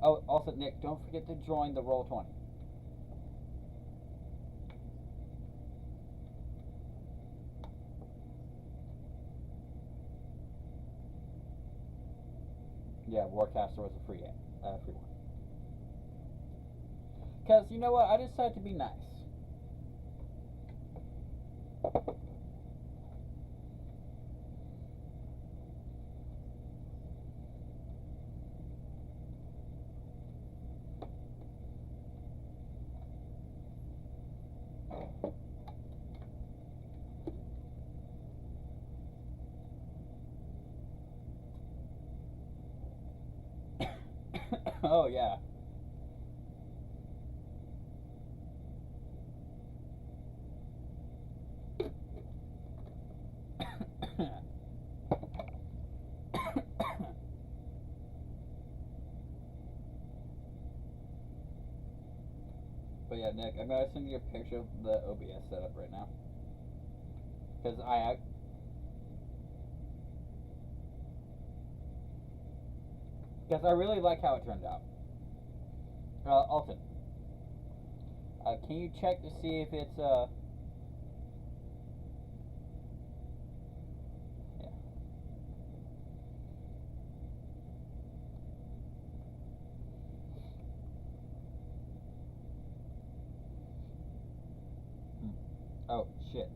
Oh, also, Nick, don't forget to join the Roll20. Yeah, Warcaster was a free one. Because, you know what? I decided to be nice. Oh, yeah. But yeah, Nick, I'm gonna send you a picture of the OBS setup right now. Because I really like how it turned out. Alton, can you check to see if it's yeah. Hmm. Oh shit.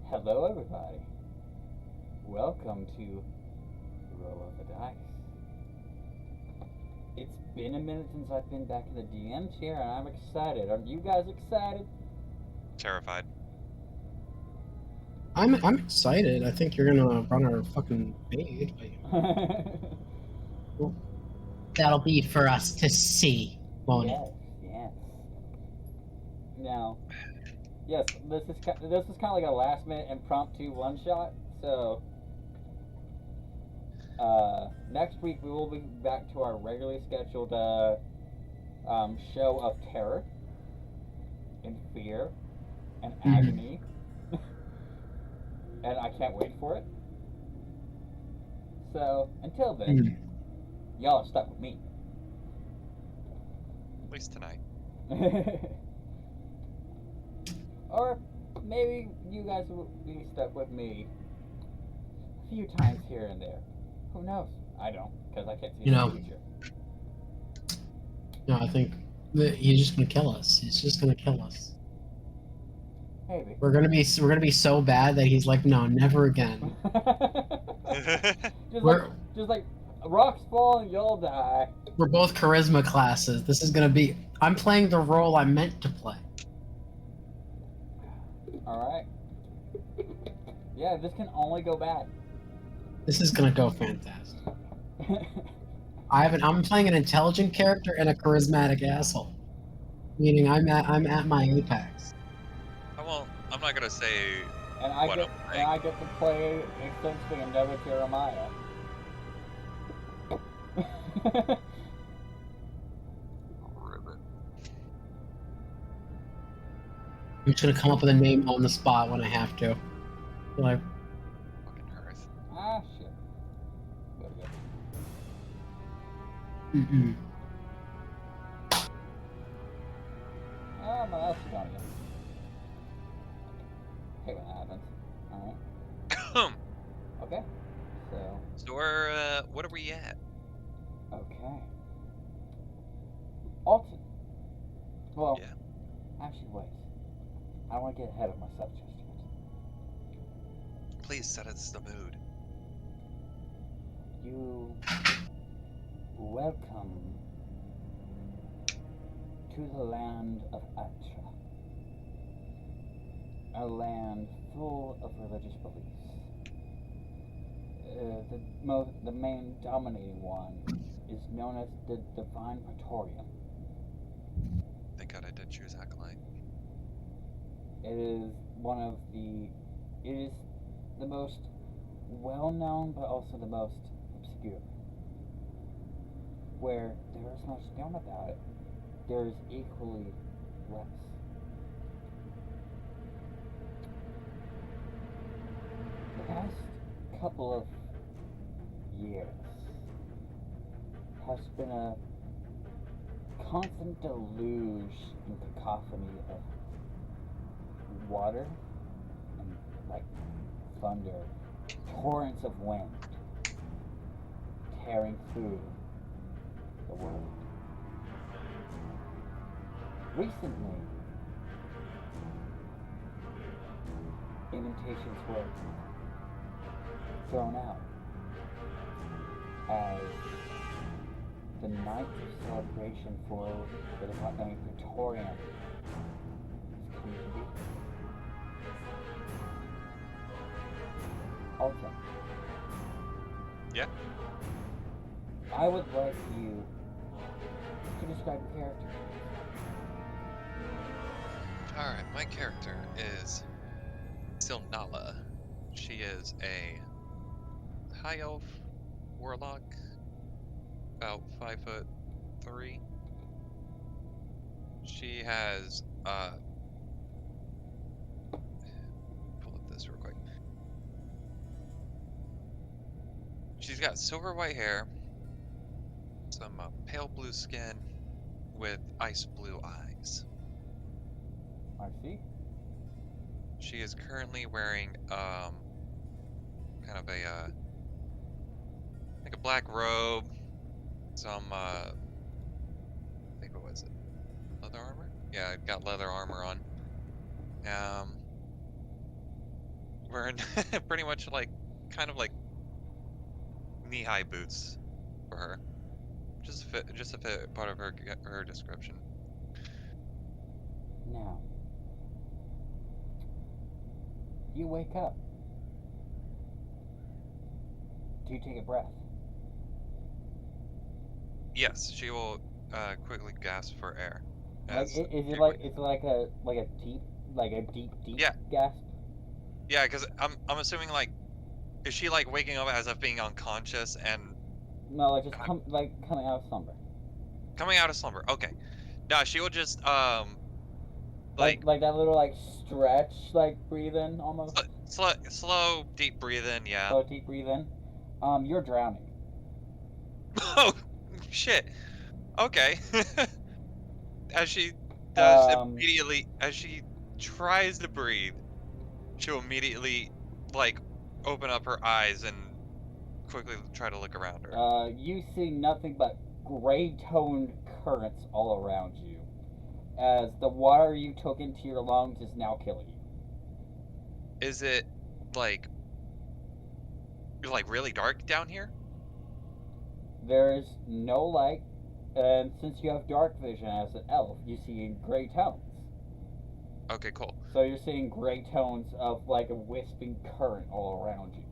Hello, everybody. Welcome to Roll of the Dice. It's been a minute since I've been back in the DM chair, and I'm excited. Are you guys excited? Terrified. I'm excited. I think you're gonna run our fucking bait. That'll be for us to see, won't yes, yes. Now, yes, this is kind of like a last minute impromptu one shot. So, next week we will be back to our regularly scheduled show of terror and fear and agony. and I can't wait for it. So until then, y'all are stuck with me. At least tonight. Or maybe you guys will be stuck with me a few times here and there. Who knows? I don't, because I can't see You know. the future. No, I think that he's just gonna kill us. He's just gonna kill us. Maybe. We're gonna be so bad that he's like, no, never again. just like rocks fall and you'll die. We're both charisma classes. This is gonna be. I'm playing the role I'm meant to play. Alright. Yeah, this can only go bad. This is gonna go fantastic. I'm playing an intelligent character and a charismatic asshole. Meaning I'm at my apex. I'm not gonna say and I what get I'm and playing. I get to play essentially another Jeremiah. Ribbit. I'm just gonna come up with a name on the spot when I have to. Like, Fucking Earth. Ah shit. There we go. Oh, my mouse is gone again. Hey, when that happens. Alright. Okay. So what are we at? Okay. Alton. Well, Yeah. actually, wait. I don't want to get ahead of myself just yet. Please set us the mood. You welcome to the land of Atra, a land full of religious beliefs. The main dominating one is known as the Divine Praetorium. Thank God I did choose Acolyte. It is the most well-known, but also the most obscure. Where there is much known about it, there is equally less. The past couple of years has been a constant deluge and cacophony of water and like thunder, torrents of wind tearing through the world. Recently, invitations were thrown out as the night of celebration for the Divine Praetorian is coming to be. Also, Yeah. I would like you to describe your character. Alright, my character is Silnala. She is a high elf warlock, about 5'3". She has pull up this real quick. She's got silver white hair, some pale blue skin with ice blue eyes. I see. She is currently wearing kind of a like a black robe, some I think what was it? Leather armor? Yeah, I've got leather armor on. Wearing pretty much like kind of like knee-high boots for her. Just a fit part of her description. Now, you wake up. Do you take a breath? Yes, she will quickly gasp for air. Like, as is it she like wakes- it's like a deep Yeah. gasp? Yeah, because I'm assuming like, is she like waking up as if being unconscious and No, like just coming out of slumber. coming out of slumber? Okay, no, she will just Like, like that little like stretch, like breathe in almost. slow, deep breathe in, yeah. Slow deep breathe in. You're drowning. Oh, shit. Okay. As she does immediately, as she tries to breathe, she'll immediately, like, open up her eyes and quickly try to look around her. You see nothing but gray toned currents all around you, as the water you took into your lungs is now killing you. Is it, like really dark down here? There's no light, and since you have dark vision as an elf, you see in gray tones. Okay, cool. So you're seeing gray tones of like a wisping current all around you.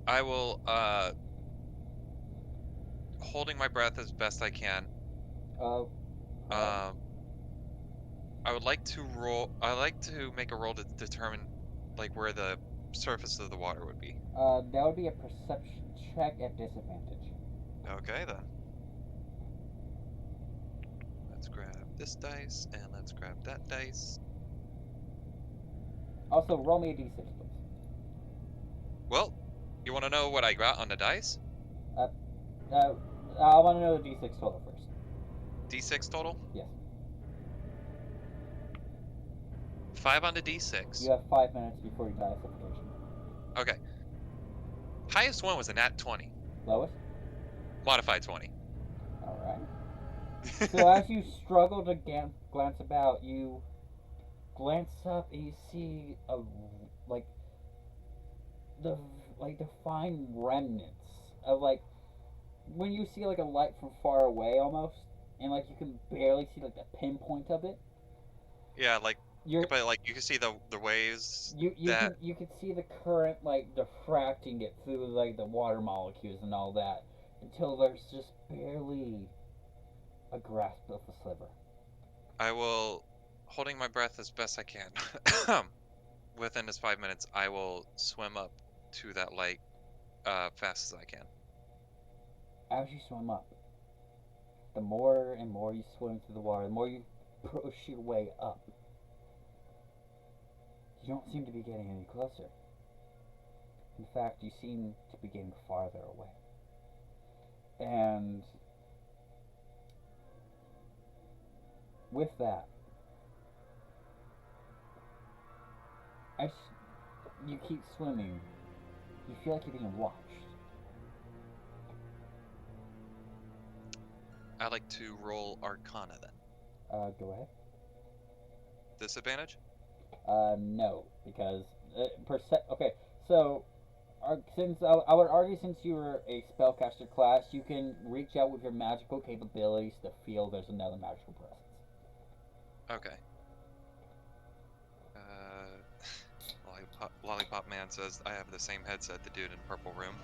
I will, holding my breath as best I can. Alright. I would like to make a roll to determine, like, where the surface of the water would be. That would be a perception check at disadvantage. Okay, then. Let's grab this dice, and let's grab that dice. Also, roll me a d6, please. Well, you want to know what I got on the dice? I want to know the d6 total first. D6 total? Yes. 5 on the D6. You have 5 minutes before you die of suffocation. Okay. Highest one was a nat 20. Lowest? Modified 20. Alright. So as you struggle to glance about, you glance up and you see the fine remnants of like when you see like a light from far away almost, and like you can barely see like the pinpoint of it. Yeah, like, You're but like you can see the waves. you can see the current like diffracting it through like the water molecules and all that until there's just barely a grasp of a sliver. I will, holding my breath as best I can. Within this 5 minutes, I will swim up to that light fast as I can. As you swim up, the more and more you swim through the water, the more you push your way up. You don't seem to be getting any closer. In fact, you seem to be getting farther away. And with that, as you keep swimming, you feel like you're being watched. I like to roll Arcana then. Go ahead. Disadvantage? No, because okay. So, since I would argue, since you were a spellcaster class, you can reach out with your magical capabilities to feel there's another magical presence. Okay. Lollipop Man says I have the same headset the dude in Purple Room.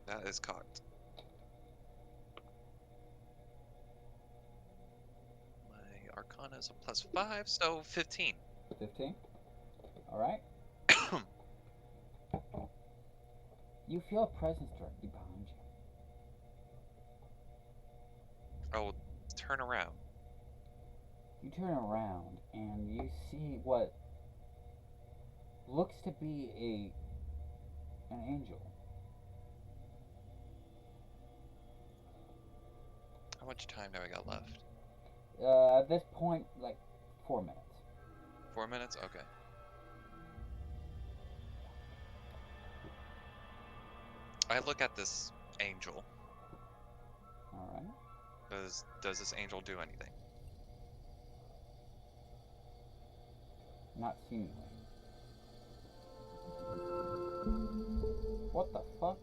That is cocked. My Arcana is a +5, so 15. 15. All right. You feel a presence directly behind you. Oh, turn around. You turn around and you see what looks to be an angel. How much time do I got left? At this point, like 4 minutes. 4 minutes? Okay. I look at this angel. All right. Does this angel do anything? Not seemingly. What the fuck?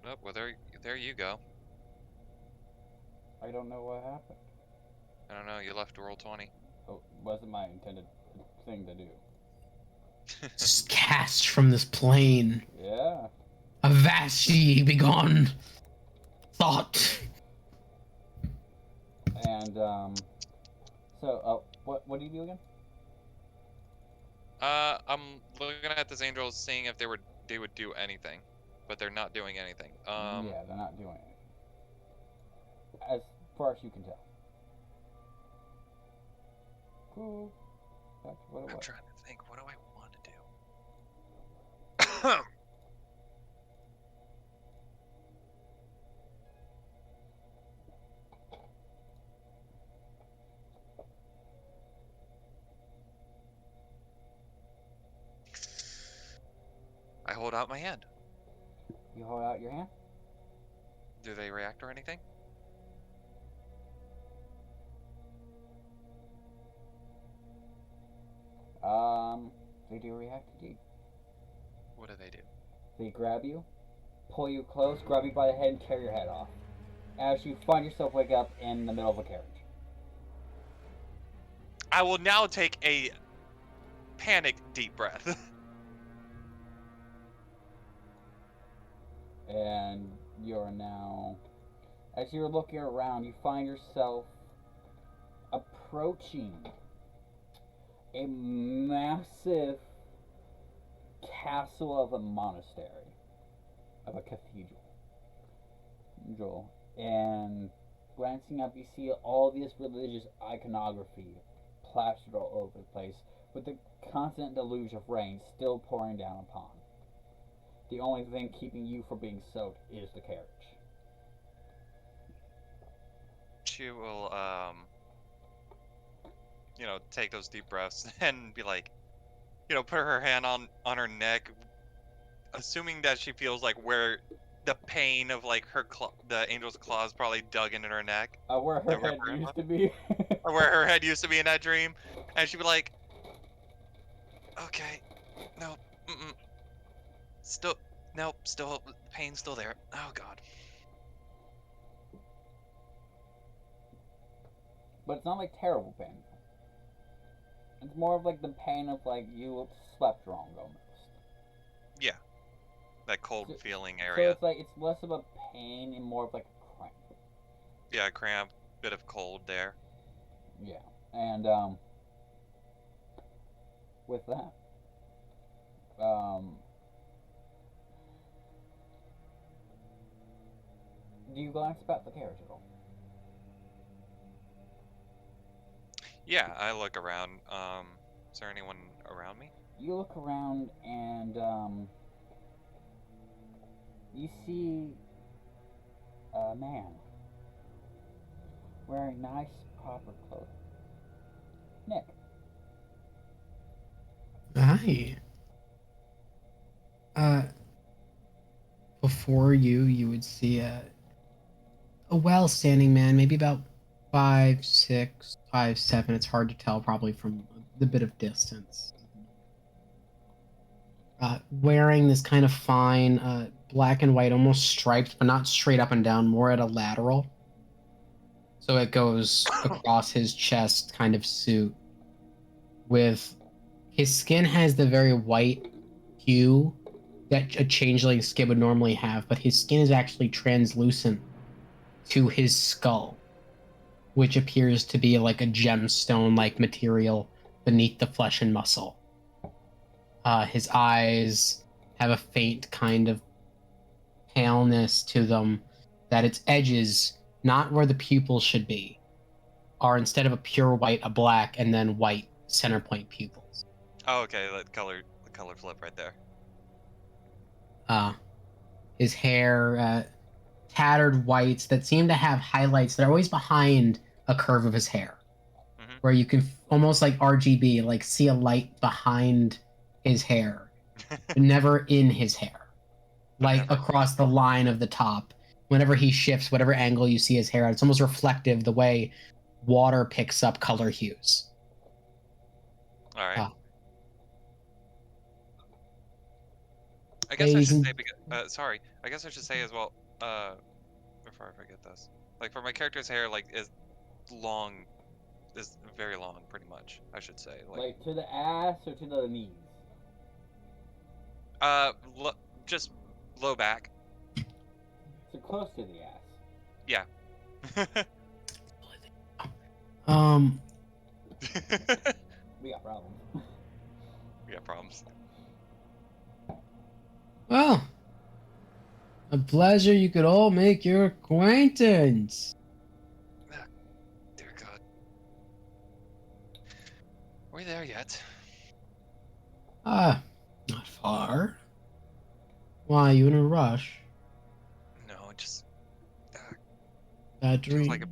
Nope. Well, there you go. I don't know what happened. I don't know. You left roll 20. Oh, wasn't my intended thing to do. Just cast from this plane. Yeah. Avast begone. Thought. And so what do you do again? I'm looking at this angel, seeing if they would do anything, but they're not doing anything. Yeah, they're not doing it. as far as you can tell. Cool. That's what it I'm was. trying to think. What do I want to do? I hold out my hand. You hold out your hand. Do they react or anything? They do react indeed. What do they do? They grab you, pull you close, grab you by the head, and tear your head off. As you find yourself wake up in the middle of a carriage. I will now take a panicked deep breath. And you're now, as you're looking around, you find yourself approaching a massive castle of a monastery, of a cathedral. And glancing up, you see all this religious iconography plastered all over the place, with the constant deluge of rain still pouring down upon. The only thing keeping you from being soaked is the carriage. She will, take those deep breaths and be like, put her hand on her neck, assuming that she feels like where the pain of like the angel's claws probably dug into her neck, Where her head used to be. or where her head used to be in that dream, and she'd be like, okay, no, still, nope, still, pain's still there. Oh God. But it's not like terrible pain. It's more of like the pain of like you slept wrong almost. Yeah. That cold So- feeling So area. it's like it's less of a pain and more of like a cramp. Yeah, cramp, bit of cold there. Yeah. And with that, do you glance about the carriage at all? Yeah, I look around. Is there anyone around me? You look around and you see a man wearing nice proper clothing. Nick. Hi. Before you would see a well-standing man, maybe about 5'6", 5'7". It's hard to tell, probably from the bit of distance. Wearing this kind of fine black and white, almost striped, but not straight up and down, more at a lateral. So it goes across his chest kind of suit. With his skin has the very white hue that a changeling skin would normally have, but his skin is actually translucent to his skull, which appears to be like a gemstone-like material beneath the flesh and muscle. His eyes have a faint kind of paleness to them, that its edges, not where the pupils should be, are instead of a pure white, a black, and then white center point pupils. Oh, okay, the color flip right there. His hair, tattered whites that seem to have highlights that are always behind a curve of his hair, where you can almost like RGB, like see a light behind his hair, but never in his hair, like across the line of the top. Whenever he shifts, whatever angle you see his hair at, it's almost reflective the way water picks up color hues. All right. Ah. I guess I should Asian- say, sorry. I guess I should say as well, before I forget this. Like, for my character's hair, like, is very long, pretty much, I should say. Like to the ass or to the knees? Just low back. So close to the ass. Yeah. We got problems. We got problems. Well, a pleasure you could all make your acquaintance. we there yet? Not far. Why, you in a rush? No, just Bad feels dream. like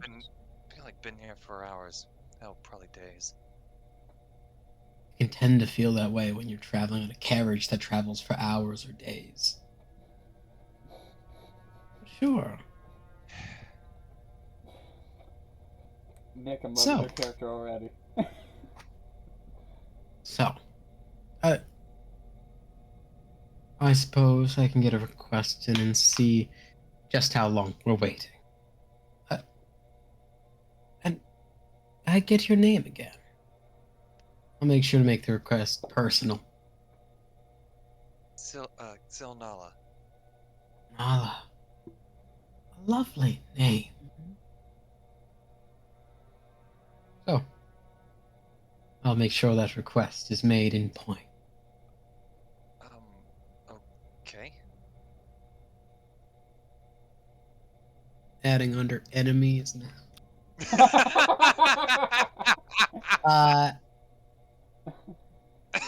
been here for hours. Hell, probably days. You can tend to feel that way when you're traveling in a carriage that travels for hours or days. Sure. Nick, I'm So. loving your character already. So, I suppose I can get a request in and see just how long we're waiting. And I get your name again. I'll make sure to make the request personal. Zilnala. Nala. A lovely name. So, I'll make sure that request is made in point. Okay. Adding under enemies now.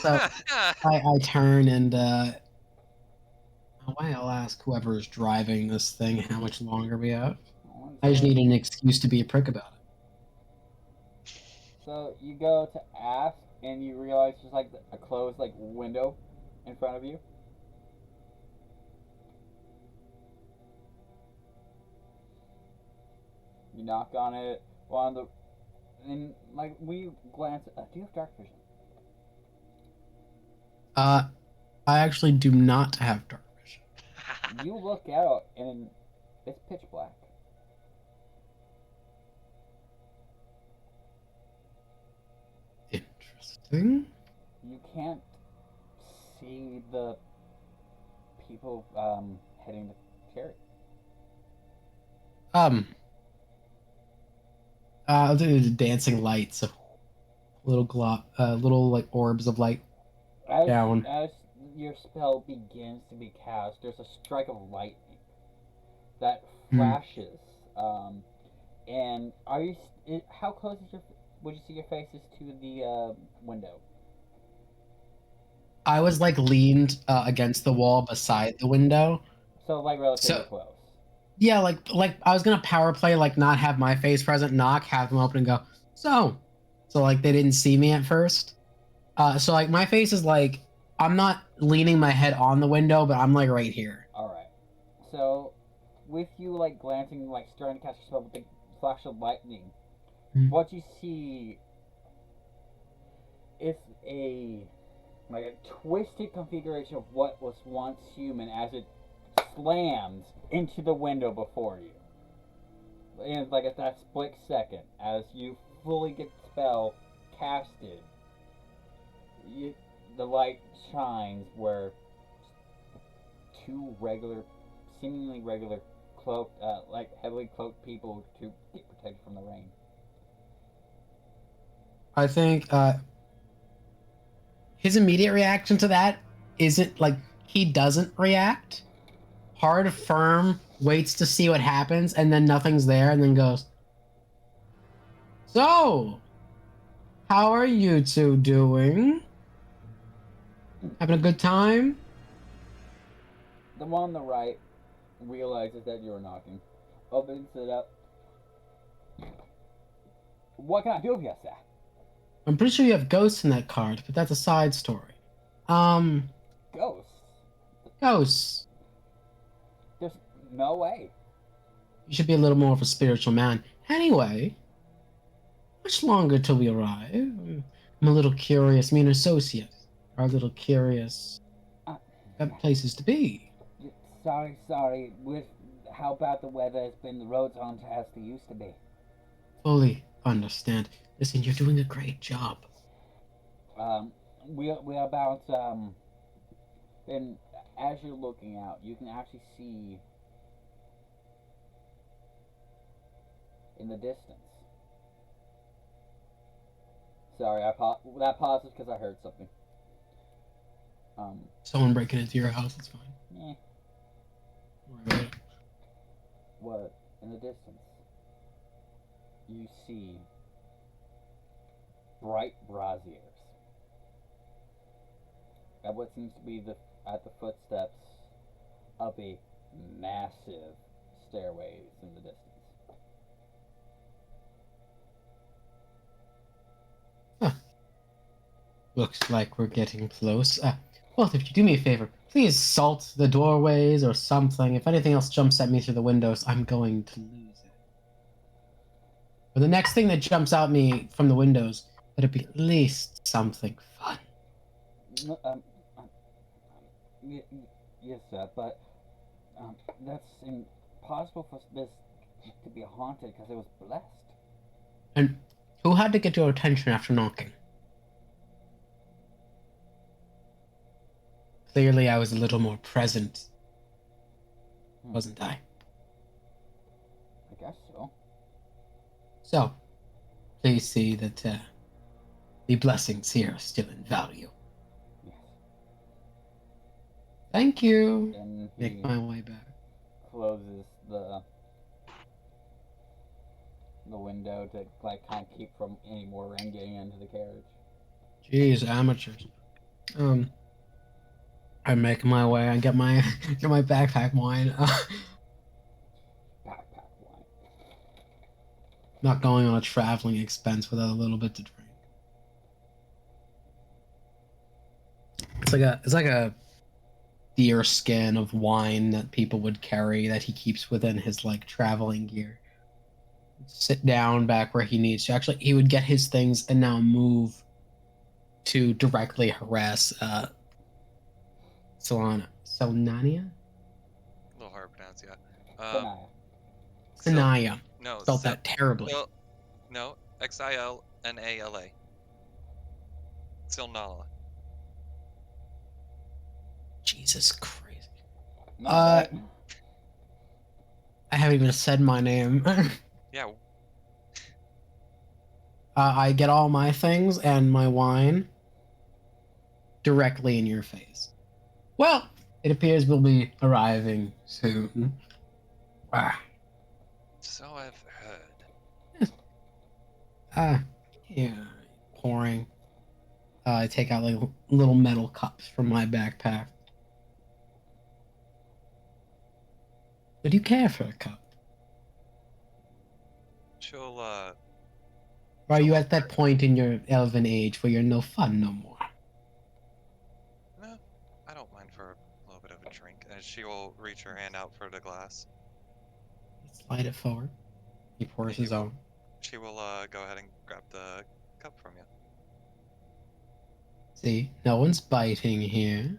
So I turn and I'll ask whoever's driving this thing how much longer we have. I just need an excuse to be a prick about it. So you go to ask, and you realize there's like a closed like window in front of you. You knock on it. And like we glance. Do you have dark vision? I actually do not have dark vision. You look out, and it's pitch black. Interesting. You can't see the people heading the chariot. I'll do the dancing lights of little like orbs of light down. As your spell begins to be cast, there's a strike of lightning that flashes. And are you? How close is would you see your faces to the window? I was like leaned against the wall beside the window. So like relatively close. Yeah, like I was gonna power play, like not have my face present, knock, have them open and go, so like they didn't see me at first. So like my face is like, I'm not leaning my head on the window, but I'm like right here. Alright. So with you like glancing, like starting to cast your spell with the flash of lightning, what you see is a twisted configuration of what was once human as it slams into the window before you. And like at that split second, as you fully get the spell casted, the light shines where two seemingly regular cloaked, like heavily cloaked people to get protected from the rain. I think his immediate reaction to that isn't like he doesn't react. Hard, firm, waits to see what happens, and then nothing's there, and then goes, so, how are you two doing? Having a good time? The one on the right realizes that you're knocking, opens it up. What can I do for you, sir? I'm pretty sure you have ghosts in that card, but that's a side story. Ghosts? Ghosts. There's no way. You should be a little more of a spiritual man. Anyway, much longer till we arrive. I'm a little curious. Me and associate are a little curious. Got places to be. Sorry. With how bad the weather has been, the roads aren't as they used to be. Fully understand. Listen, you're doing a great job. We're about then as you're looking out, you can actually see in the distance. Sorry, that pause is because I heard something. Someone breaking into your house, it's fine. Right. What? In the distance, you see bright braziers at what seems to be at the footsteps of a massive stairways in the distance. Looks like we're getting close. Well, if you do me a favor, please salt the doorways or something. If anything else jumps at me through the windows, I'm going to lose it. But the next thing that jumps at me from the windows, better be at least something fun. No, yes, sir, but that's impossible for this to be haunted because it was blessed. And who had to get your attention after knocking? Clearly, I was a little more present, wasn't I? I guess so. So, please see that the blessings here are still in value. Yes. Thank you. Then he Make my way back. closes the window to like kind of keep from any more rain getting into the carriage. Jeez, amateurs. I make my way. I get my get my backpack wine. Backpack wine. Not going on a traveling expense without a little bit to drink. It's like a deer skin of wine that people would carry that he keeps within his like traveling gear. Sit down back where he needs to. Actually, he would get his things and now move to directly harass Solania? A little hard to pronounce, yeah. Sanaya. Sanaya. No, Spelled that terribly. No, Xilnala. Silnala. Jesus Christ. Not that. I haven't even said my name. Yeah. I get all my things and my wine directly in your face. Well, it appears we'll be arriving soon. So I've heard. Here, pouring. I take out like little metal cups from my backpack. Would you care for a cup? She'll, Or are you at that point in your elven age where you're no fun no more? No, I don't mind for a little bit of a drink. And she will reach her hand out for the glass. Slide it forward. He pours his own. She will, go ahead and grab the cup from you. See, no one's biting here.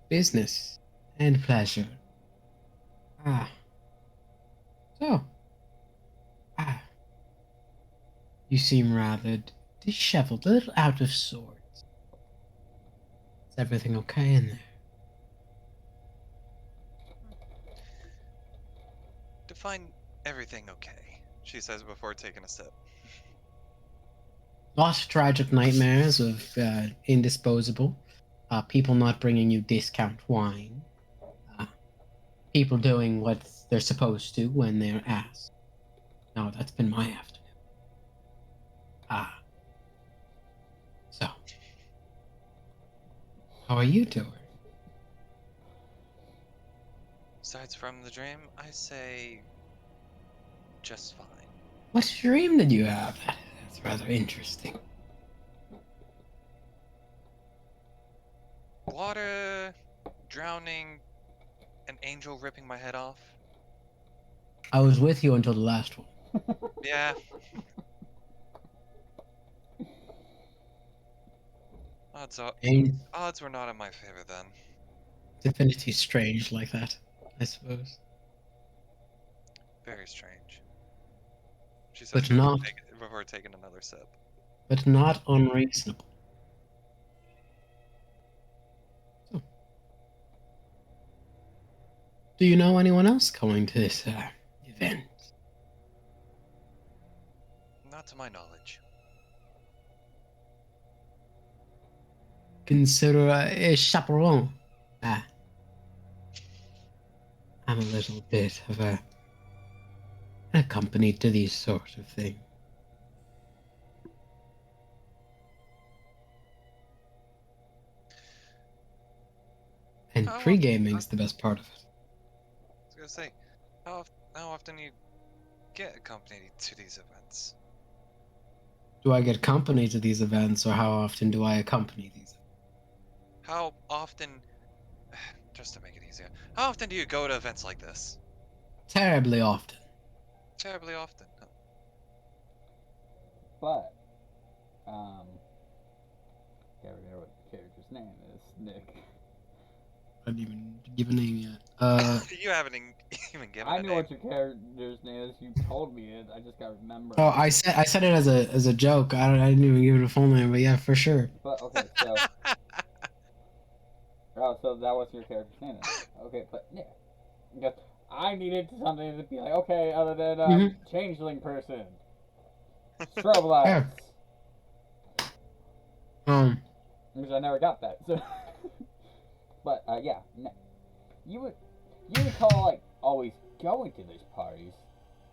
Business and pleasure. So. You seem rather disheveled, a little out of sorts. Is everything okay in there? Define everything okay, she says before taking a sip. Lots of tragic nightmares of indisposable. People not bringing you discount wine. People doing what they're supposed to when they're asked. No, that's been my afternoon. So. How are you doing? Aside from the dream, I say just fine. What dream did you have? That's rather interesting. Water, drowning, an angel ripping my head off. I was with you until the last one. Yeah. Odds were not in my favor then. Divinity strange like that, I suppose. Very strange. She said But she not- before taking another sip. But not unreasonable. So. Do you know anyone else going to this event? Not to my knowledge. Consider a chaperone. I'm a little bit of an accompaniment to these sort of things. And Oh, pre-gaming's the best part of it. I was gonna say, how often do you get accompanied to these events? Do I get company to these events, or how often do I accompany these? How often, just to make it easier, how often do you go to events like this? Terribly often. Terribly often. Huh? But, can't remember what the character's name is. Nick. I didn't even give a name yet. You haven't even given I a know name. what your character's name is. You told me it. I just gotta remember. Oh, I said it as a joke. I didn't even give it a full name, but yeah, for sure. But okay, so oh, so that was your character's name. Then. Okay, but yeah, because I needed something to be like, okay, other than changeling person, strobe lights. Because I never got that. So, but yeah, you recall like always going to these parties,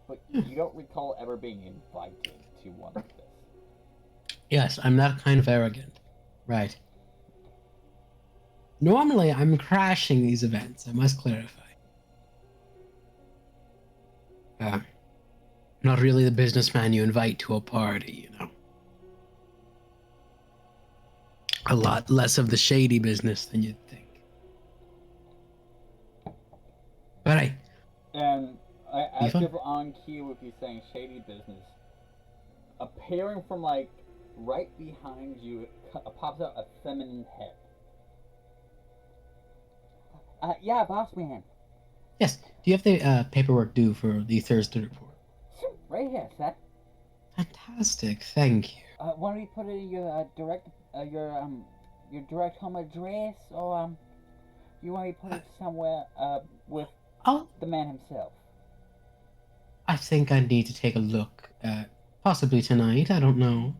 but you don't recall ever being invited to one of this. Yes, I'm that kind of arrogant. Right. Normally, I'm crashing these events, I must clarify. Not really the businessman you invite to a party, you know. A lot less of the shady business than you'd think. But hey. And as people on key would be saying shady business, appearing from like right behind you, it pops out a feminine head. Yeah, boss man. Yes. Do you have the paperwork due for the Thursday report? Right here, sir. Fantastic. Thank you. Why don't you put it in your your direct home address, or you want me to put it somewhere with the man himself? I think I need to take a look. Possibly tonight. I don't know.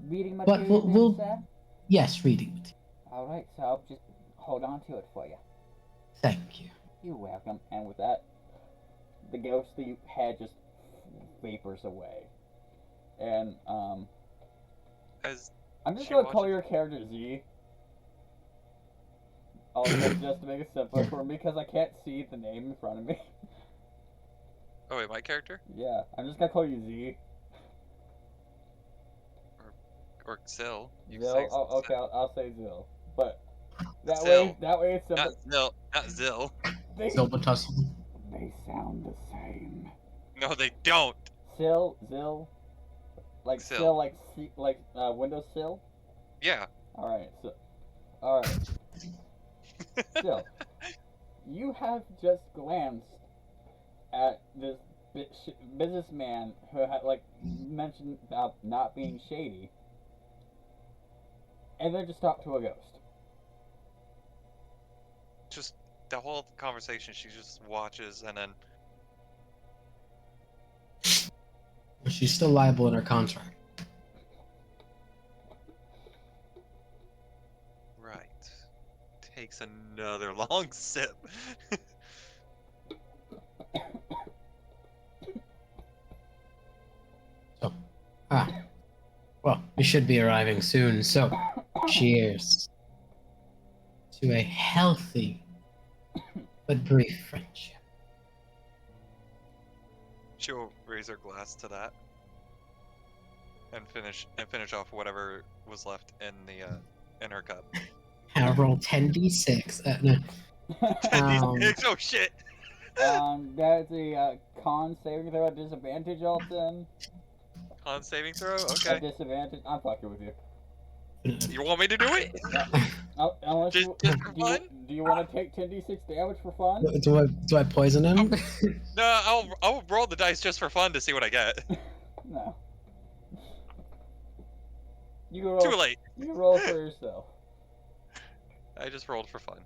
Reading but material, sir? Yes, reading material. All right, so I'll just hold on to it for you. Thank you. You're welcome. And with that, the ghostly head just vapors away. And I'm just gonna call your character Z. Also, just to make it simpler for me, because I can't see the name in front of me. Oh wait, my character? Yeah, I'm just gonna call you Z. Or Zill. Zill? Oh, okay, I'll say Zill. But that Zill. way it's simple. Not Zill. Zilbatussin. They sound the same. No, they don't. Zill, like Sill. like windowsill. Yeah. All right. Still, you have just glanced at this businessman who had like mentioned about not being shady, and then just talked to a ghost. Just the whole conversation, she just watches and then. She's still liable in her contract. Right. Takes another long sip. So, well, we should be arriving soon, so cheers to a healthy but brief friendship. She'll raise her glass to that and finish off whatever was left in the in her cup. I roll 10d6. No. 10d6. Oh shit. That's a con saving throw at disadvantage, Alton. Con saving throw? At Okay. disadvantage. I'm fucking with you. You want me to do it? Unless Just for fun? Do you want to take 10d6 damage for fun? Do I poison him? No, I'll roll the dice just for fun to see what I get. No. You roll. Too late. You roll for yourself. I just rolled for fun.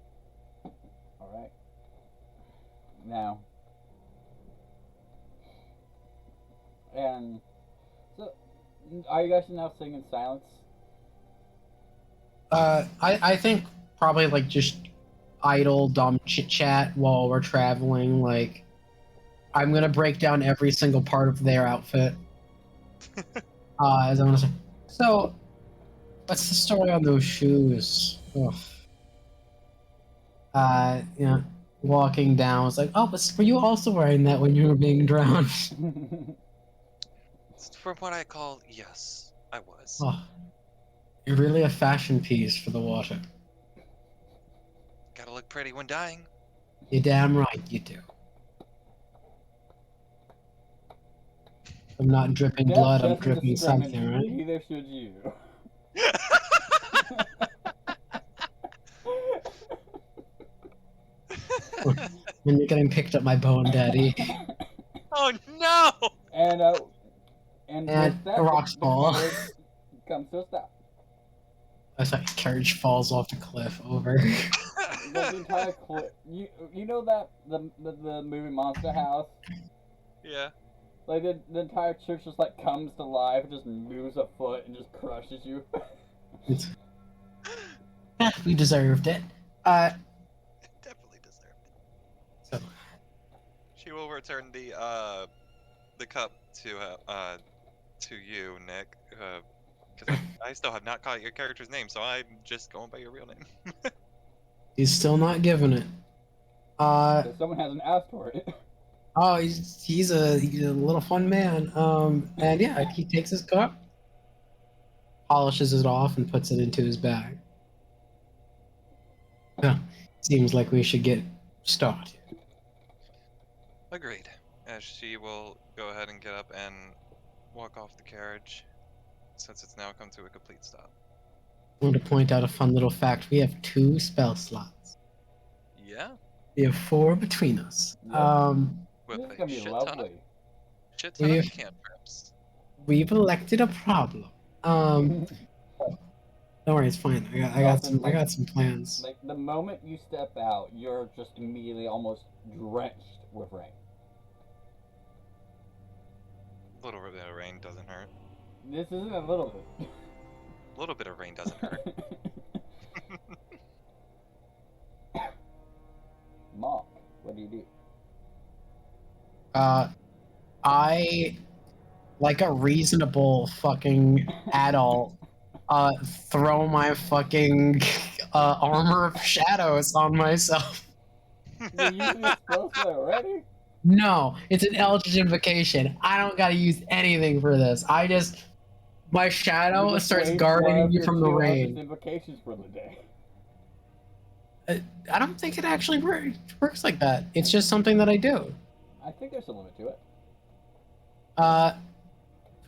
All right. Now. And so, are you guys now singing in silence? I think probably like just idle, dumb chit chat while we're traveling. Like, I'm gonna break down every single part of their outfit. As I want to say. So, what's the story on those shoes? Ugh. You know, walking down, was like, oh, but were you also wearing that when you were being drowned? From what I call, yes, I was. Oh, you're really a fashion piece for the water. Gotta look pretty when dying. You're damn right you do. I'm not dripping Death blood, I'm doesn't dripping discriminate, something, right? neither should you. When you're getting picked up by Bone Daddy. Oh no! and And with that, the rocks the fall. carriage comes to a stop. I thought carriage falls off the cliff over. The entire you know that the movie Monster House, Yeah. like the entire church just like comes to life and just moves a foot and just crushes you. We deserved it. Definitely deserved it. So She will return the cup to you, Nick. Because I still have not caught your character's name, so I'm just going by your real name. he's still not giving it. So someone hasn't asked for it. Oh, he's a little fun man. And yeah, he takes his cup, polishes it off, and puts it into his bag. Yeah, seems like we should get started. Agreed. As she will go ahead and get up and walk off the carriage, since it's now come to a complete stop. I want to point out a fun little fact. We have 2 spell slots. Yeah. We have 4 between us. Yep. With This is a gonna be shit lovely. ton of We've- cantrips. We've elected a problem. Don't worry, it's fine. I got some plans. Like the moment you step out, you're just immediately almost drenched with rain. A little bit of rain doesn't hurt. This isn't a little bit. A little bit of rain doesn't hurt. Mark, what do you do? I, like a reasonable fucking adult, throw my fucking armor of shadows on myself. You're using this spell slot already? No, it's an Eldritch Invocation. I don't gotta use anything for this. My shadow You just starts waste one guarding of you your from the 2 Eldritch rain. Invocations for the day. I don't think it actually works like that. It's just something that I do. I think there's a limit to it.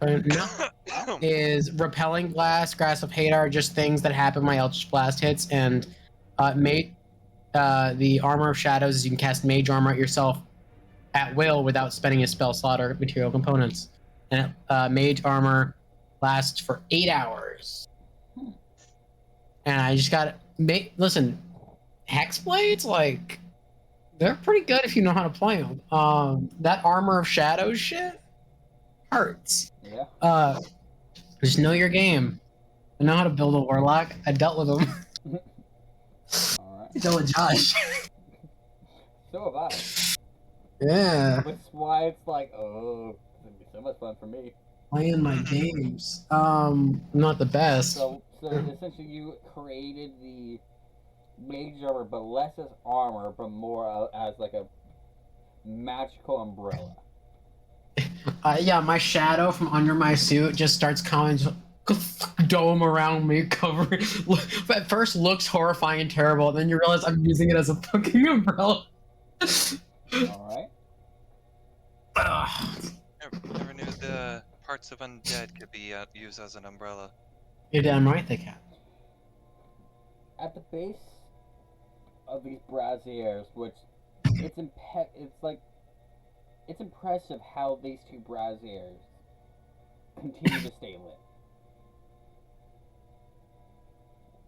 No. Is repelling blast, grasp of Hadar, just things that happen when my Eldritch Blast hits, and the armor of shadows is you can cast mage armor at yourself at will without spending a spell slot or material components. And mage armor lasts for 8 hours. And I just got listen, Hexblades, like, they're pretty good if you know how to play them. That armor of shadows shit hurts. Yeah. Just know your game. I know how to build a warlock. I dealt with them. Alright. I dealt with Josh. So have I. Yeah. That's why it's like, oh, it's gonna be so much fun for me. Playing my games. I'm not the best. So essentially you created the mage armor, but less as armor, but more as like a magical umbrella. Yeah, my shadow from under my suit just starts coming dome around me, covering. At first looks horrifying and terrible, then you realize I'm using it as a fucking umbrella. Alright. Never knew the parts of undead could be used as an umbrella. You're damn right they can. At the base of these braziers, which it's impressive how these 2 braziers continue to stay lit.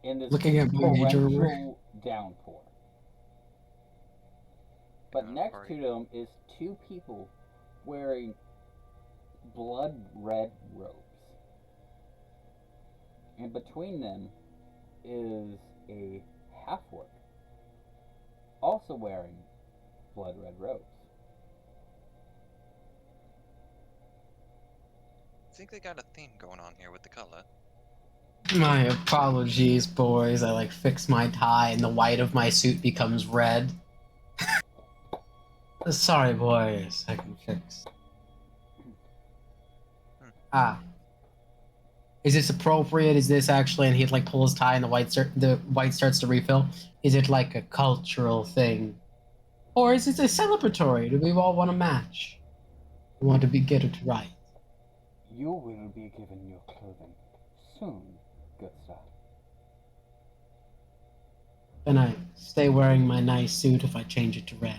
In this Looking at my major torrential downpour. But Yeah, next party. to them is 2 people wearing blood red robes. And between them is a half-orc, also wearing blood red robes. I think they got a theme going on here with the color. My apologies, boys. I like fix my tie and the white of my suit becomes red. Sorry, boys. I can fix. Ah. Is this appropriate? Is this actually? And he'd like pull his tie and the white starts to refill. Is it like a cultural thing, or is it a celebratory? Do we all want to match? We want to get it right. You will be given your clothing soon, good sir. Can I stay wearing my nice suit if I change it to red?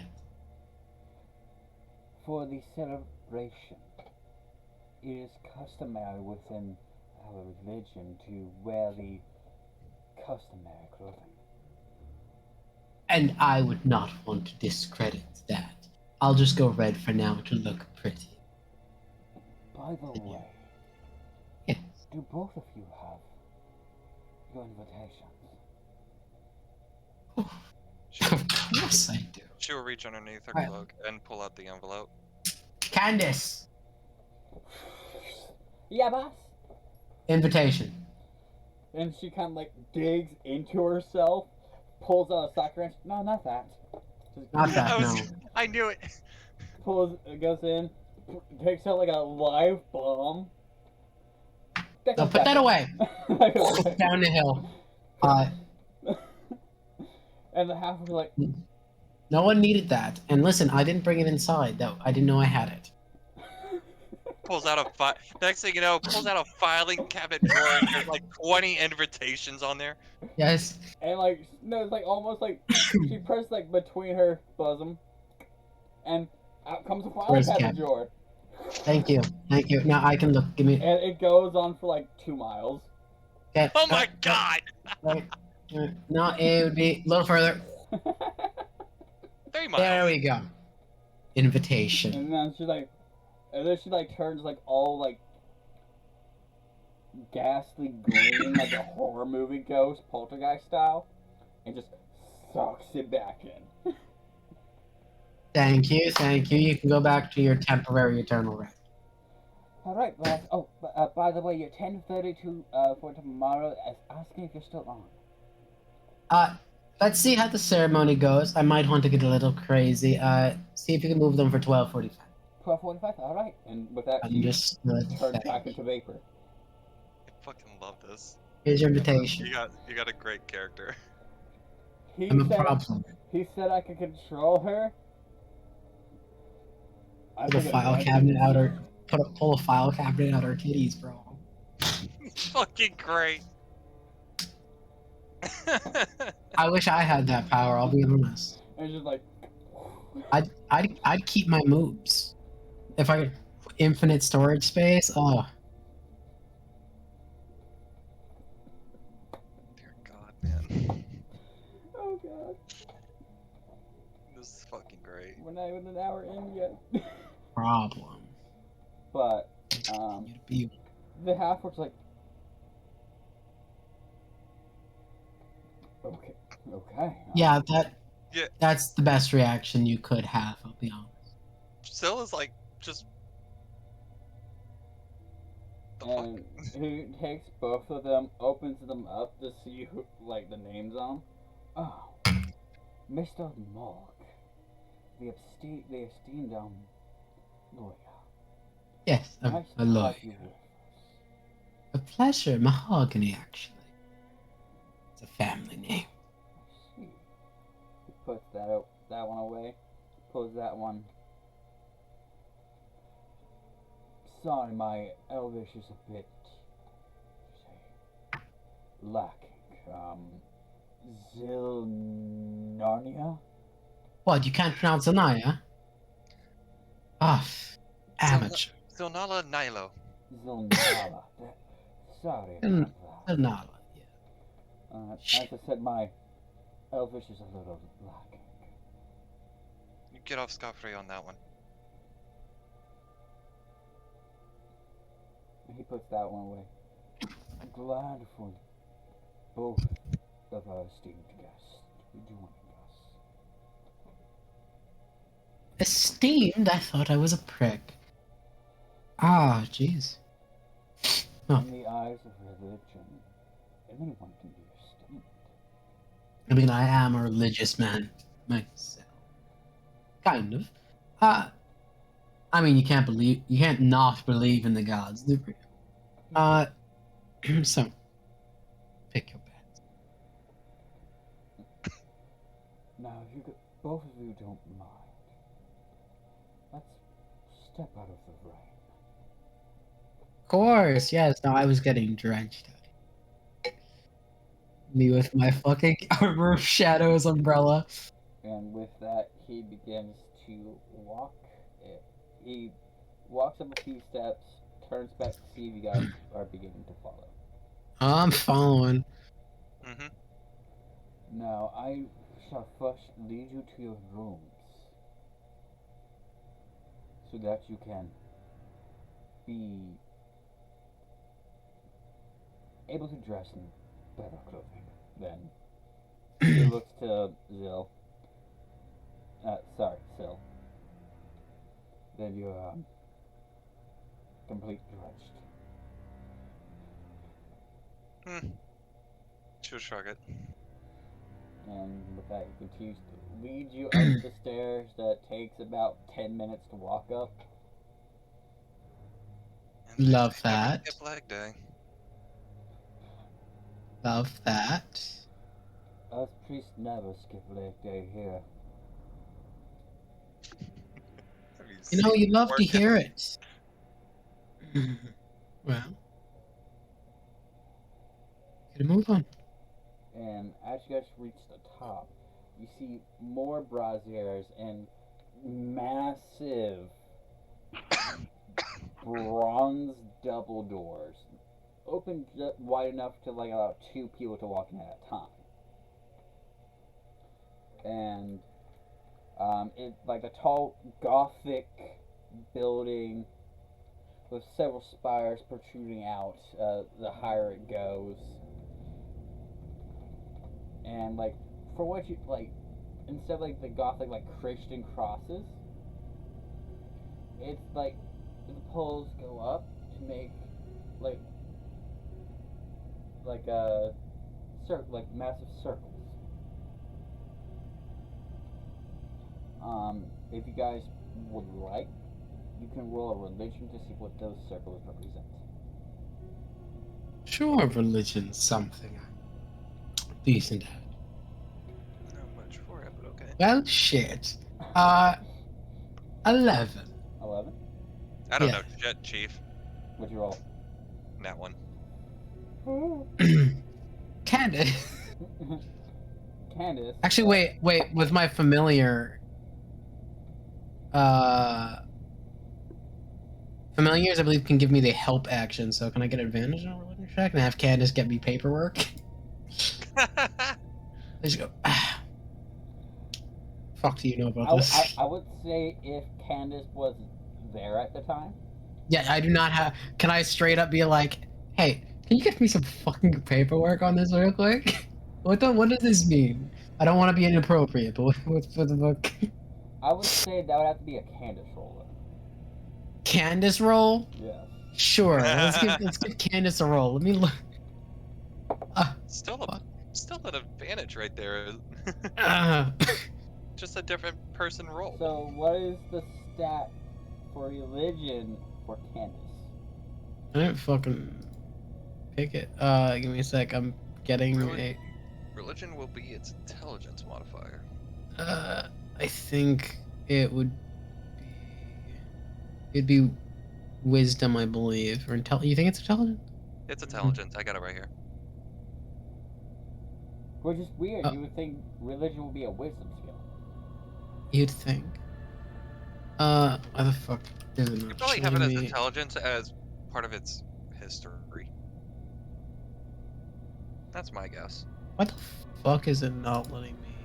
For the celebration, it is customary within our religion to wear the customary clothing. And I would not want to discredit that. I'll just go red for now to look pretty. By the way, Yes. do both of you have your invitations? Of course I do. She'll reach underneath her Right. cloak and pull out the envelope. Candace! Yeah, boss. Invitation. And she kind of like digs into herself, pulls out a sock wrench. No, not that. Just Not that, no. I knew it. Pulls, goes in, takes out like a live bomb. No, put that away. Down the hill. And the half was like, No one needed that. And listen, I didn't bring it inside, though. I didn't know I had it. Pulls out a next thing you know, pulls out a filing cabinet drawer and there's like 20 invitations on there. Yes. and like, no, it's like almost like she pressed like between her bosom, and out comes a filing Where's the cabinet cat? drawer. Thank you. Thank you. Now I can look. Give me. And it goes on for like 2 miles. Okay. Oh my god! Wait. No, it would be a little further. 3 miles. There we go. Invitation. And then she like, and then she like turns like all like ghastly green, like a horror movie ghost, poltergeist style, and just sucks it back in. Thank you. Thank you. You can go back to your temporary eternal rest. All right, boss. Oh, by the way, your 10:32 for tomorrow. Asking if you're still on. Let's see how the ceremony goes. I might want to get a little crazy. See if you can move them for 12:45. 12:45. All right. And with that, she Understood. turns back into vapor. I fucking love this. Here's your invitation. You got a great character. He I'm a said, problem. he said I could control her. I Pull a think file it's cabinet out her. Pull a file cabinet out her titties, bro. Fucking great. I wish I had that power. I'll be honest. And it's just like. I'd keep my moves. If I could infinite storage space. Oh, Dear God, man. Oh god. This is fucking great. We're not even an hour in yet. problem. But Continue to be. the half was like. Okay. Okay. Yeah, Yeah. that's the best reaction you could have. I'll be honest. Still is like just. The And he takes both of them, opens them up to see who, like the names on them. Oh, Mr. Morg, the esteemed lawyer. Yes, Nice I to love have you. you with us. A pleasure, mahogany. Actually, it's a family name. I see. He puts that one away, pulls that one. Sorry, my Elvish is a bit lacking. Zilnarnia? What? You can't pronounce Anaya? Ah, amateur. Zonala Nilo. Zilnala. Sorry about that. Anala. Yeah. As I said, my Elvish is a little lacking. You get off scot-free on that one. He puts that one away. I'm glad for both of our esteemed guests joining us. Esteemed? I thought I was a prick. Ah, jeez. Oh. In the eyes of religion, anyone can be your student. I mean, I am a religious man myself. Kind of. I mean, you can't not believe in the gods. So, pick your bets. Now, if you could, both of you don't mind, let's step out of the rain. Of course, yes. No, I was getting drenched. Me with my fucking Armor of Shadows umbrella. And with that, he begins to walk. He walks up a few steps, turns back to see if you guys are beginning to follow. I'm following. Mm-hmm. Now, I shall first lead you to your rooms, so that you can be able to dress in better clothing. Then he looks to Zill. Syl. Then you're complete drenched. She'll shrug it. And with that, he continues to lead you up the stairs that takes about 10 minutes to walk up. And they Love say never that. skip leg day. Love that. Us priests never skip leg day here. Have you You know, seen you love to work? hear it. Well, gotta move on. And as you guys reach the top, you see more braziers and massive bronze double doors, open wide enough to like allow 2 people to walk in at a time. And it's like a tall Gothic building with several spires protruding out the higher it goes. And like, for what you like, instead of like the Gothic like Christian crosses, it's like the poles go up to make like a like massive circles. If you guys would like, you can roll a religion to see what those circles represent. Sure, religion's something I'm decent at. Not much for it, but okay. Well, shit. 11. 11. I don't Yeah. know shit, Chief. What'd you roll? That one. Candace. Candace. Actually, wait. With my familiar, familiars, I believe, can give me the help action. So can I get advantage on a religion check and have Candace get me paperwork? I just go. Fuck do you know about this? I would say if Candace was there at the time. Yeah, I do not have. Can I straight up be like, hey, can you get me some fucking paperwork on this real quick? What does this mean? I don't want to be inappropriate, but what's for the book? I would say that would have to be a Candace roll. Candace roll? Yeah. Sure. Let's give Candace a roll. Let me look. Still an advantage right there. Uh, Just a different person roll. So what is the stat for religion for Candace? I didn't fucking pick it. Give me a sec. I'm getting Really? Religion will be its intelligence modifier. I think it would be. It'd be wisdom, I believe, or You think it's intelligent? It's intelligence. I got it right here. Which is weird. You would think religion would be a wisdom skill. You'd think. Why the fuck is it You not probably have it showing as me? intelligence as part of its history. That's my guess. Why the fuck is it not letting me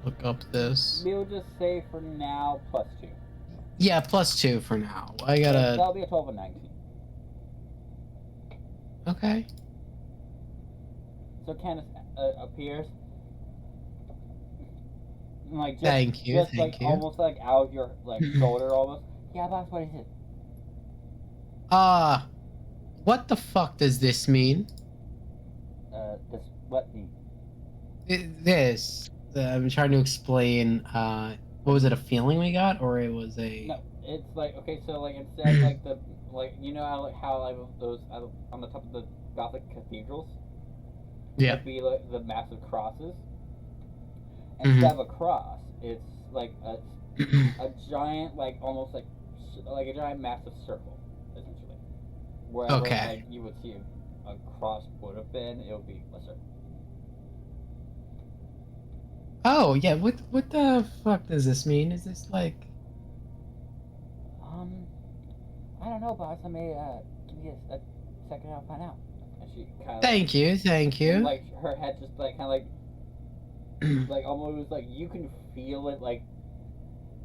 look up this? We'll just say for now +2. Yeah, +2 for now. I So gotta. that'll be a 12 and 19. Okay. So Candace appears. Like just, Thank you, just thank like you. almost like out of your like shoulder almost. Yeah, that's what it is. What the fuck does this mean? Does what mean? This. I'm trying to explain. What was it? A feeling we got, or it was a? No, it's like okay, so like instead like the like you know how like those on the top of the Gothic cathedrals, Yeah. would be like the massive crosses. Mhm. Instead of a cross, it's like a giant like almost like a giant massive circle, essentially. Wherever Okay. like you would see a cross would have been, it would be a circle. Oh yeah. What the fuck does this mean? Is this like? I don't know, boss. I may give me a second. I'll find out. And she kind of Thank you. Thank you. like her head just like kind of like almost like you can feel it like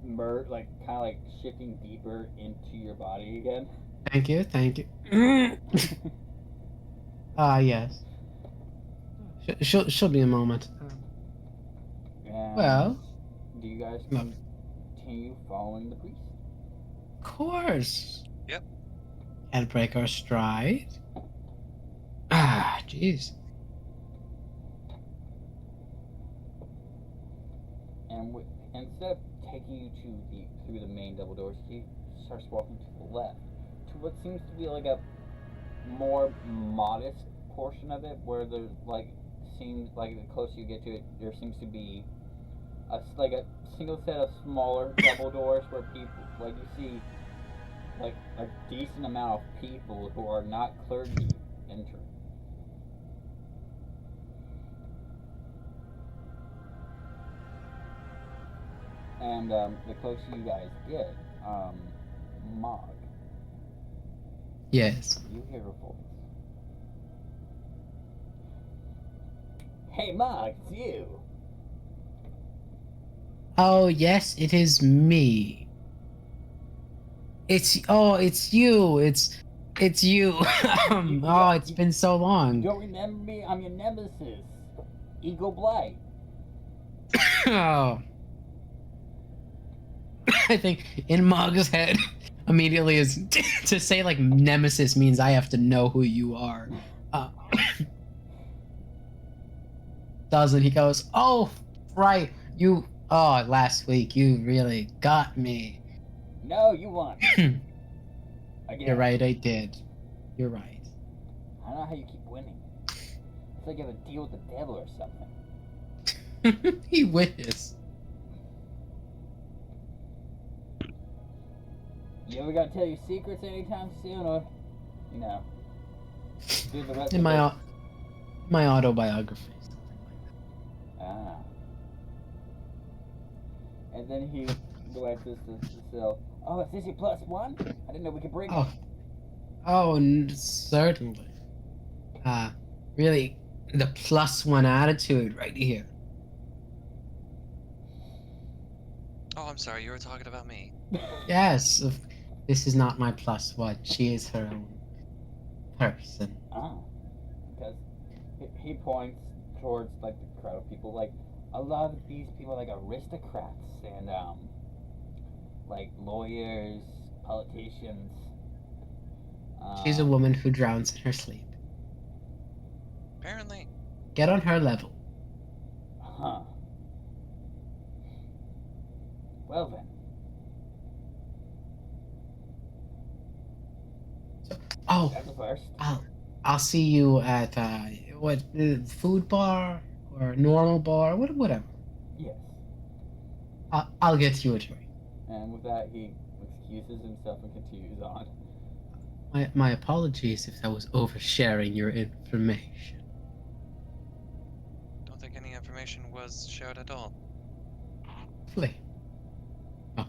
like kind of like shifting deeper into your body again. Thank you. Thank you. Yes. She'll be a moment. And Well, do you guys no. continue following the priest? Of course. Yep. Can't break our stride. Jeez. And instead of taking you through the main double doors, he starts walking to the left to what seems to be like a more modest portion of it, where there's like seems like the closer you get to it, there seems to be a single set of smaller double doors where people like you see like a decent amount of people who are not clergy enter. And the closer you guys get, Mog, Yes. you hear a voice. Hey Mog, it's you. Oh yes, it is me. It's you. It's you. It's been so You long. don't remember me? I'm your nemesis, Eagle Blight. Oh. I think in Mog's head immediately is to say like nemesis means I have to know who you are. Doesn't he goes, oh right, you last week you really got me. No, you won. Again. You're right, I did. You're right. I don't know how you keep winning. It's like you have a deal with the devil or something. He wishes. You ever gonna tell your secrets anytime soon, or you know, do the rest In of my it? my autobiography. Ah. And then he glances to Cecile. Oh, is this your +1? I didn't know we could bring it. Certainly. Really, the +1 attitude right here. Oh, I'm sorry. You were talking about me. Yes, this is not my +1. She is her own person. Oh. Because he points towards like the crowd of people. Like a lot of these people are like aristocrats and like lawyers, politicians. She's a woman who drowns in her sleep. Apparently. Get on her level. Huh. Well then. Oh, That's the first. I'll see you at food bar or normal bar, whatever. Yes. I'll get you a drink. And with that, he excuses himself and continues on. My apologies if that was oversharing your information. Don't think any information was shared at all. Play. Oh.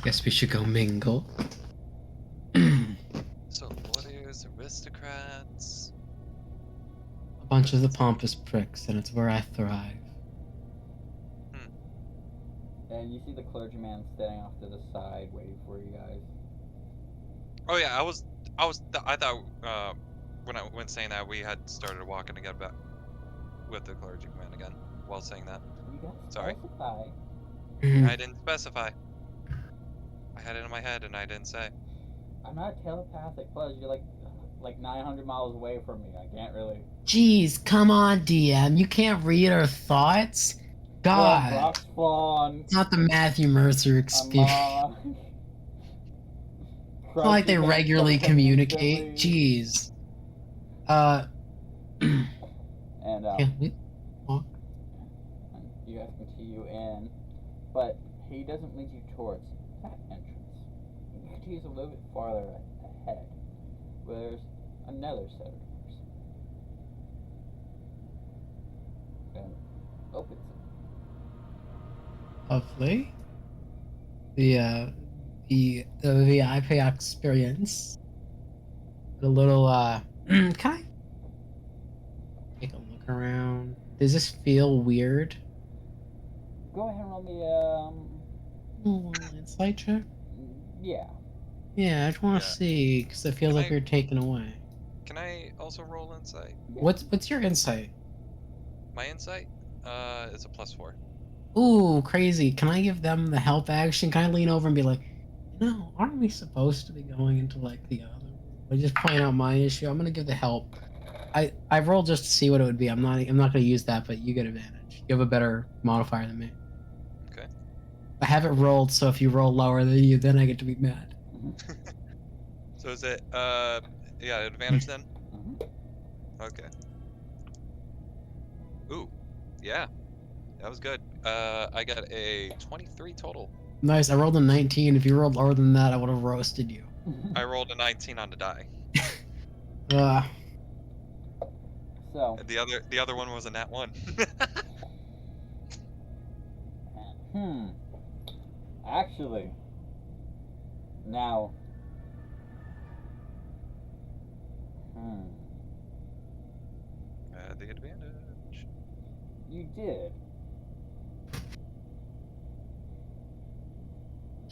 Guess we should go mingle. So, lawyers, aristocrats. A bunch of the pompous pricks, and it's where I thrive. And you see the clergyman standing off to the side, waiting for you guys. Oh yeah, I thought when saying that we had started walking together back with the clergyman again while saying that. You got to Sorry. specify. I didn't specify. I had it in my head and I didn't say. I'm not telepathic. Plus, you're like like 900 miles away from me. I can't really. Jeez, come on, DM. You can't read our thoughts? From God. Brock Spawn, It's not the Matthew Mercer experience. Amon. It's not like they regularly communicate. Instantly. Jeez. And Yeah, you guys continue in, but he doesn't lead you towards that entrance. He continues a little bit farther ahead, where there's another set of doors. And opens it. lovely. The VIP experience. A little can I take a look around? Does this feel weird? Go ahead and roll me Insight check? yeah. Yeah, I just want to Yeah. see because it feels Can like I- you're taken away. Can I also roll insight? What's your insight? My insight? It's a +4. Ooh, crazy. Can I give them the help action? Can I lean over and be like, no, aren't we supposed to be going into like the other room? I just point out my issue. I'm gonna give the help. I rolled just to see what it would be. I'm not gonna use that, but you get advantage. You have a better modifier than me. Okay. I have it rolled, so if you roll lower than you, then I get to be mad. So is it yeah, advantage then? Mhm. Okay. Ooh. Yeah. That was good. I got a 23 total. Nice. I rolled a 19. If you rolled lower than that, I would have roasted you. I rolled a 19 on the die. So, And the other one was a nat 1. actually, now, The advantage. you did.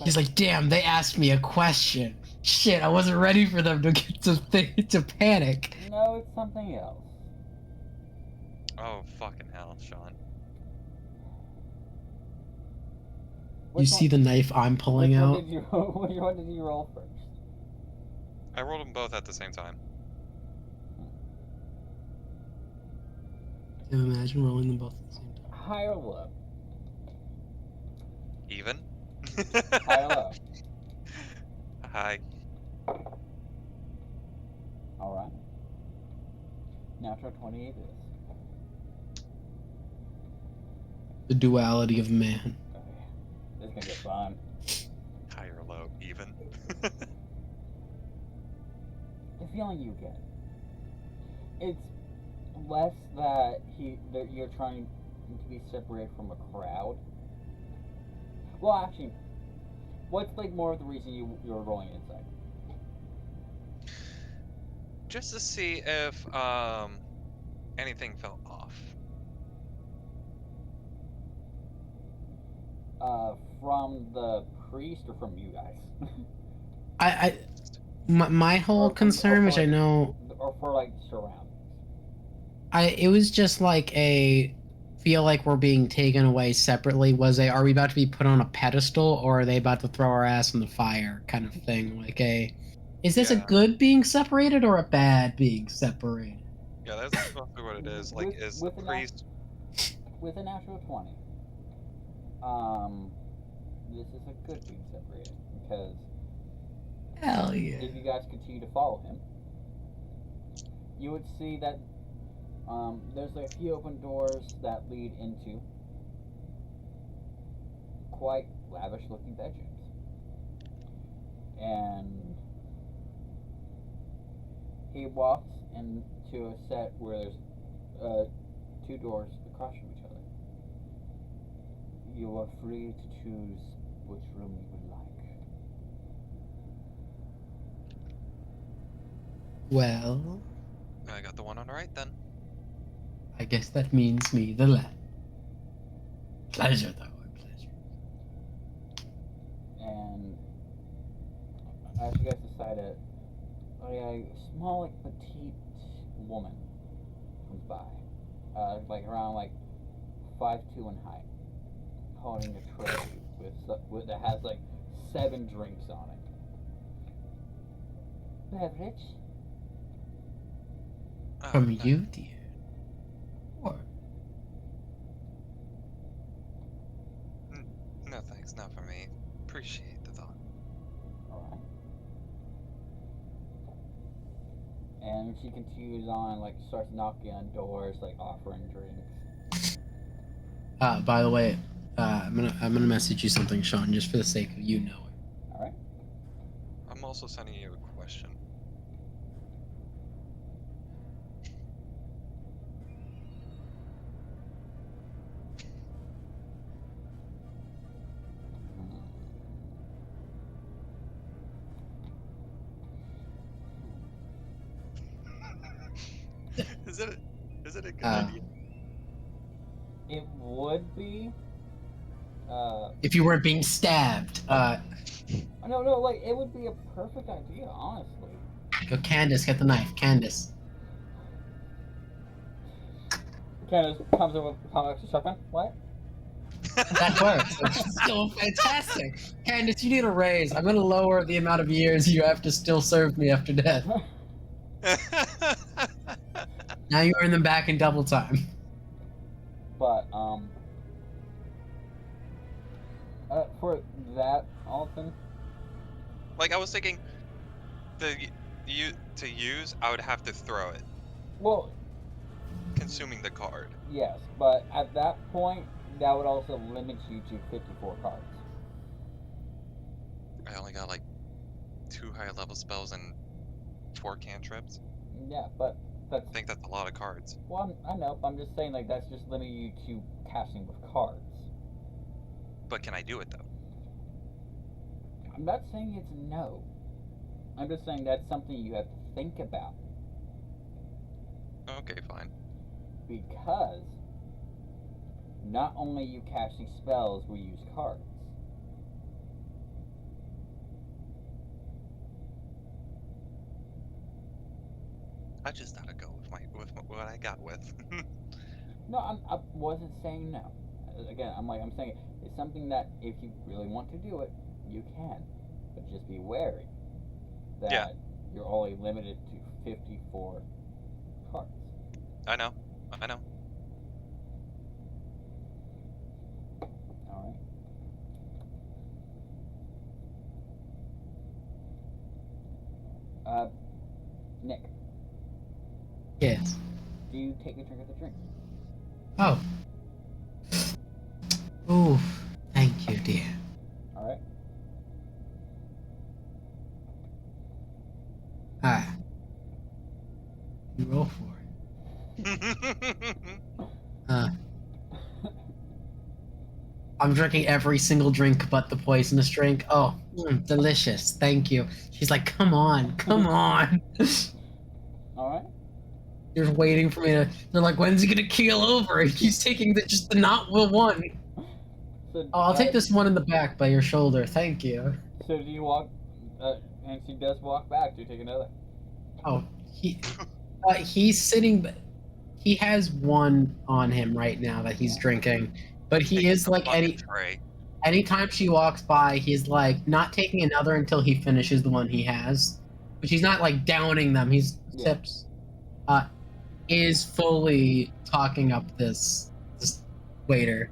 He's like, damn, they asked me a question. Shit, I wasn't ready for them to get to panic. No, it's something else. Oh fucking hell, Sean. You Which see one- the knife I'm pulling which out? One did you, which one did you roll first? I rolled them both at the same time. Can you imagine rolling them both at the same time? High or low? Even? High or low? Hi. Alright. Natural 20 it is. The duality of man. Okay. This is gonna get fun. High or low, even. The feeling you get. It's less that you're trying to be separated from a crowd. Well, actually, what's like more of the reason you're rolling inside? Just to see if anything felt off. From the priest or from you guys? My whole concern, which I know, Or for like surroundings. it was just like a feel like we're being taken away separately. Are we about to be put on a pedestal, or are they about to throw our ass in the fire, kind of thing? Like is this a Yeah. good being separated or a bad being separated? Yeah, that's mostly what it is. Like, is the with the priest? With a natural 20, this is a good being separated because Hell yeah. if you guys continue to follow him, you would see that there's a few open doors that lead into quite lavish looking bedrooms. And he walks into a set where there's two doors across from each other. You are free to choose which room you would like. Well, I got the one on the right then. I guess that means me the left. Pleasure, though. Pleasure. And as you guys decided, a small, like, petite woman comes by, like around like 5'2" in height, holding a tray with that has like 7 drinks on it. Beverage? From no, you, dear. Or no thanks, not for me. Appreciate the thought. Alright. And she continues on, like, starts knocking on doors, like, offering drinks. by the way, I'm gonna message you something, Sean, just for the sake of you knowing. Alright? I'm also sending you a question. Is it a good idea? It would be. If you weren't being stabbed, No, like, it would be a perfect idea, honestly. go Candace, get the knife, Candace. Candace comes over with a extra shotgun. What? That works. It's still fantastic. Candace, you need a raise. I'm gonna lower the amount of years you have to still serve me after death. Now you earn them back in double time. But, for that, Alton, Like I was thinking, to use, I would have to throw it, well, consuming the card. yes, but at that point, that would also limit you to 54 cards. I only got like 2 higher level spells and 4 cantrips. Yeah, but that's, I think that's a lot of cards. well, I know, but I'm just saying, like, that's just limiting you to casting with cards. But can I do it though? I'm not saying it's no. I'm just saying that's something you have to think about. Okay, fine. Because not only you casting spells, we use cards. I just gotta go with what I got with. No, I wasn't saying no. Again, I'm saying it's something that if you really want to do it, you can. But just be wary that Yeah. you're only limited to 54 cards. I know. Alright. Nick, Yes. do you take a drink of the drink? Oh. Ooh, thank you, dear. Alright. Ah. You roll for it. I'm drinking every single drink but the poisonous drink. Oh, delicious. Thank you. She's like, come on, come on. Alright. You're waiting for me to. They're like, when's he gonna keel over? And he's taking just the not will one. So, Oh, I'll take this one in the back by your shoulder. Thank you. So do you walk, and she does walk back. Do you take another? Oh, he's sitting. He has one on him right now that he's drinking, but he is like anytime she walks by, he's like not taking another until he finishes the one he has. But he's not like downing them. He's sips. Is fully talking up this waiter.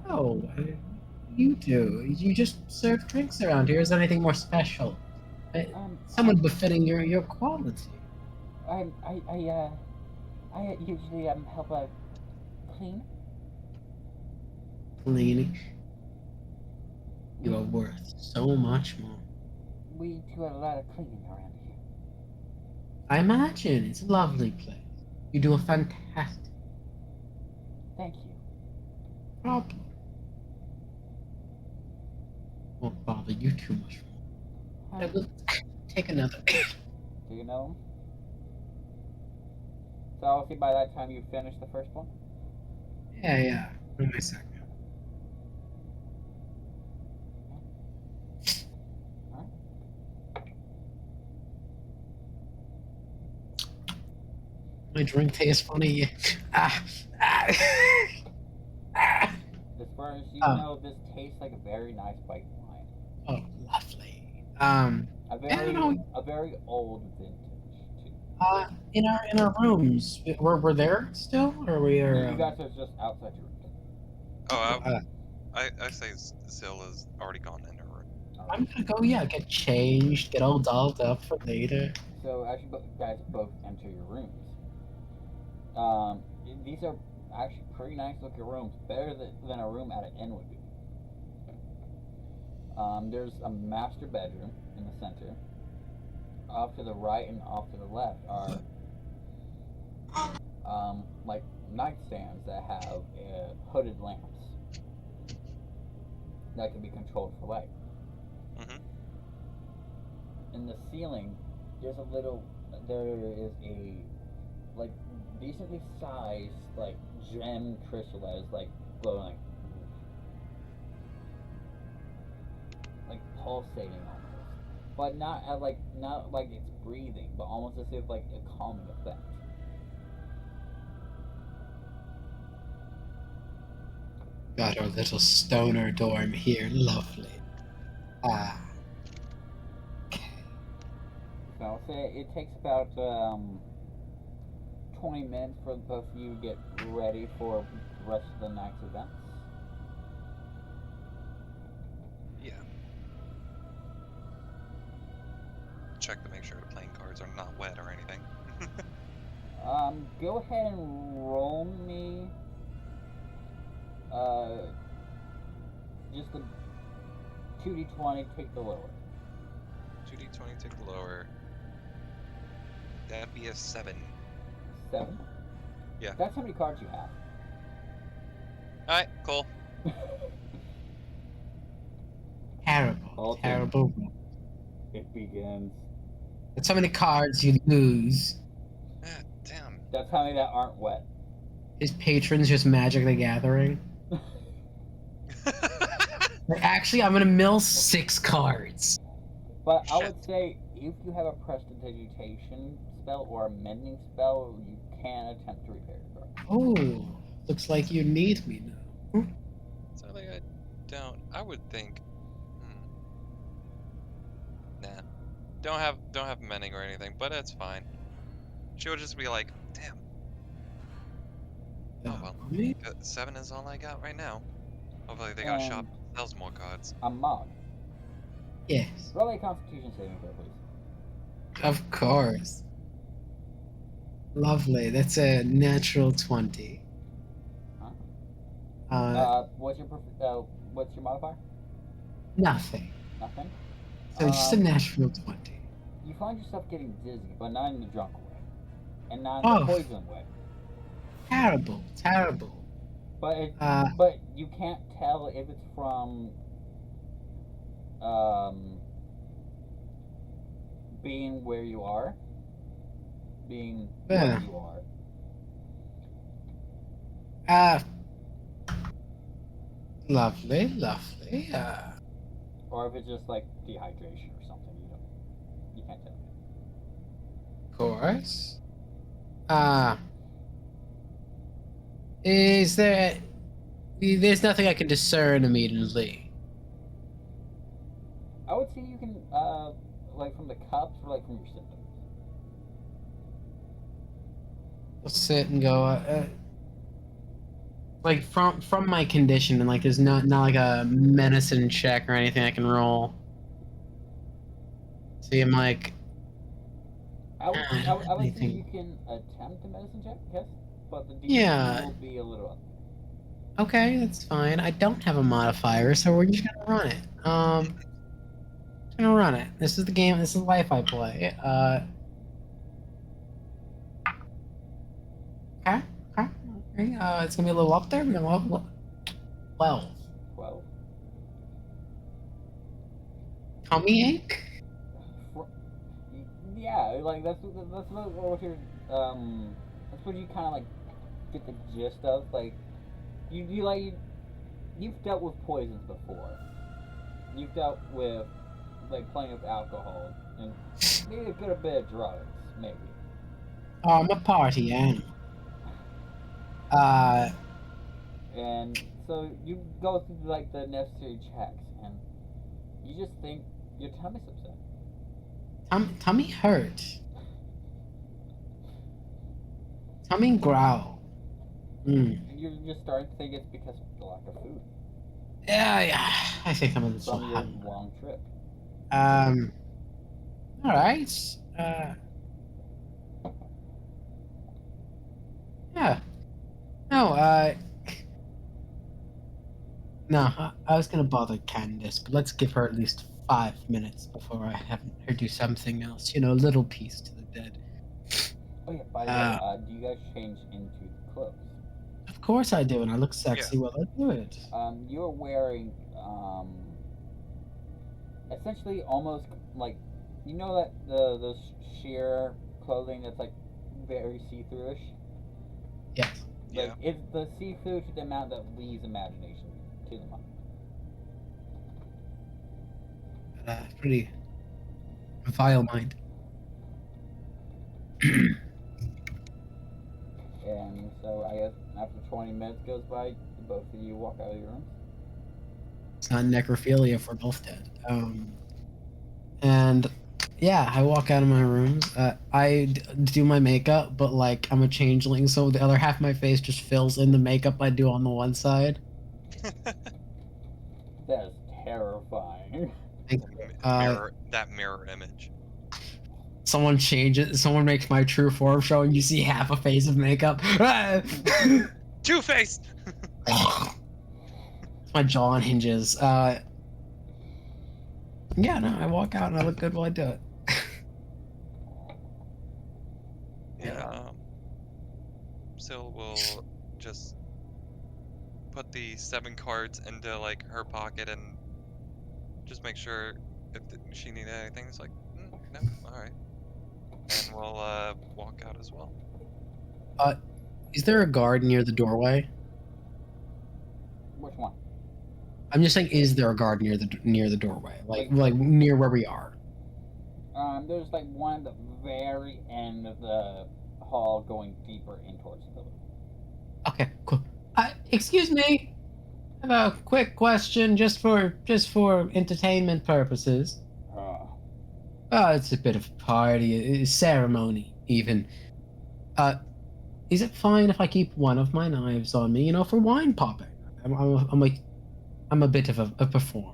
Oh, what do you do? You just serve drinks around here. Is there anything more special? Someone befitting your quality. I usually help clean. Cleaning. You are worth so much more. We do a lot of cleaning around here. I imagine it's a lovely place. You do a fantastic Thank you. problem. Won't bother you too much more. I will take another. Do you know him? So I'll see by that time you finish the first one. Yeah. Wait a second. My drink tastes funny. As far as you know, this tastes like a very nice white wine. Oh, lovely. A very old vintage too. In our rooms. We're there still, or we are? You guys are just outside your room. Oh, uh, I say Zilla's already gone in her room. I'm gonna go. Yeah, get changed, get all dolled up for later. So as you guys both enter your rooms, these are actually pretty nice looking rooms, better than a room at an inn would be. There's a master bedroom in the center. Off to the right and off to the left are like nightstands that have hooded lamps that can be controlled for light. Mhm. In the ceiling, there is a like decently sized like gem crystal that is like glowing, like pulsating almost, but not like it's breathing, but almost as if like a calming effect. Got our little stoner dorm here. Lovely. Ah. So I'll say it takes about 20 minutes for both of you to get ready for the rest of the night's events. Yeah. Check to make sure the playing cards are not wet or anything. Go ahead and roll me just the 2d20, take the lower. 2d20, take the lower. That'd be a 7. 7? Yeah. That's how many cards you have. Alright, cool. Terrible. Alton. Terrible. It begins. That's how many cards you lose. Ah, damn. That's how many that aren't wet. His patrons just Magic the Gathering. Like, actually, I'm gonna mill 6 cards. But I Shit. would say if you have a prestidigitation spell or a mending spell, you can attempt to repair your card. Oh, looks like you need me now. Sadly, I don't. I would think. Nah. Don't have mending or anything, but it's fine. She would just be like, damn. Oh well. Me? 7 is all I got right now. Hopefully they got a shop that sells more cards. Amog. Yes, Roll a Constitution saving throw, please. of course. Lovely. That's a natural 20. What's your modifier? Nothing. Nothing. So just a natural 20. You find yourself getting dizzy, but not in the drunk way, and not in Oh. the poison way. Terrible. Terrible. But you can't tell if it's from being where you are, being Yeah. where you are. Lovely. Lovely. Or if it's just like dehydration or something, you can't tell. Of course. Is there... There's nothing I can discern immediately. I would say you can like from the cups or like from your symptoms. I'll sit and go, like from my condition, and like there's not like a medicine check or anything I can roll. See, I'm like, I would say anything. you can attempt a medicine check, yes, but the DC Yeah. will be a little up. okay, that's fine. I don't have a modifier, so we're just gonna run it. Just gonna run it. This is the game. This is the life I play. Okay. It's gonna be a little up there. We're gonna up. 12. 12. Tummy ache. Yeah, like that's what you're that's what you kind of like get the gist of. Like you've dealt with poisons before. You've dealt with like playing with alcohol and maybe a good bit of drugs, maybe. Oh, I'm a party animal. And so you go through like the necessary checks, and you just think your tummy's upset. Tummy hurt. Tummy growl. You're just starting to think it's because of the lack of food Yeah. I think I'm a little from your hungry. long trip. All right. Yeah. No. No. I was gonna bother Candace, but let's give her at least 5 minutes before I have her do something else. You know, a little peace to the dead. Oh yeah, by the Uh, way, do you guys change into the clothes? Of course I do, and I look sexy while I do it. You're wearing essentially almost like, you know, that the sheer clothing that's like very see-through-ish. Yes. Like it's the see-through to the amount that leaves imagination to the mind. Pretty vile mind. And so I guess after 20 minutes goes by, both of you walk out of your rooms. It's not necrophilia if we're both dead. And yeah, I walk out of my rooms. Do my makeup, but like I'm a changeling, so the other half of my face just fills in the makeup I do on the one side. That is terrifying. That mirror image. Someone changes. Someone makes my true form showing. You see half a face of makeup. Two-Face! My jaw unhinges. Yeah, no, I walk out and I look good while I do it. Syl will just put the 7 cards into like her pocket and just make sure if she needed anything. It's like, no, all right, and we'll walk out as well. Is there a guard near the doorway? Which one? I'm just saying, is there a guard near the doorway, like near where we are? There's like one at the very end of the hall, going deeper in towards the building. Okay, cool. Excuse me. I have a quick question, just for entertainment purposes. It's a bit of a party, a ceremony, even. Is it fine if I keep one of my knives on me, you know, for wine popping? I'm a bit of a performer.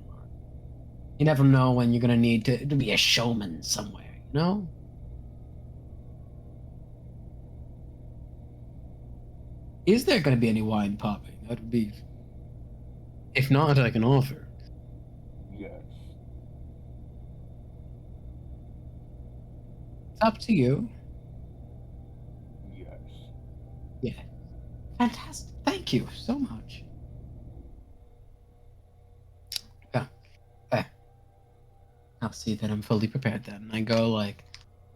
You never know when you're gonna need to be a showman somewhere, you know? Is there gonna be any wine popping? That would be. If not, I can offer. Yes. It's up to you. Yes. Yeah. Fantastic. Thank you so much. I'll see that I'm fully prepared then. I go like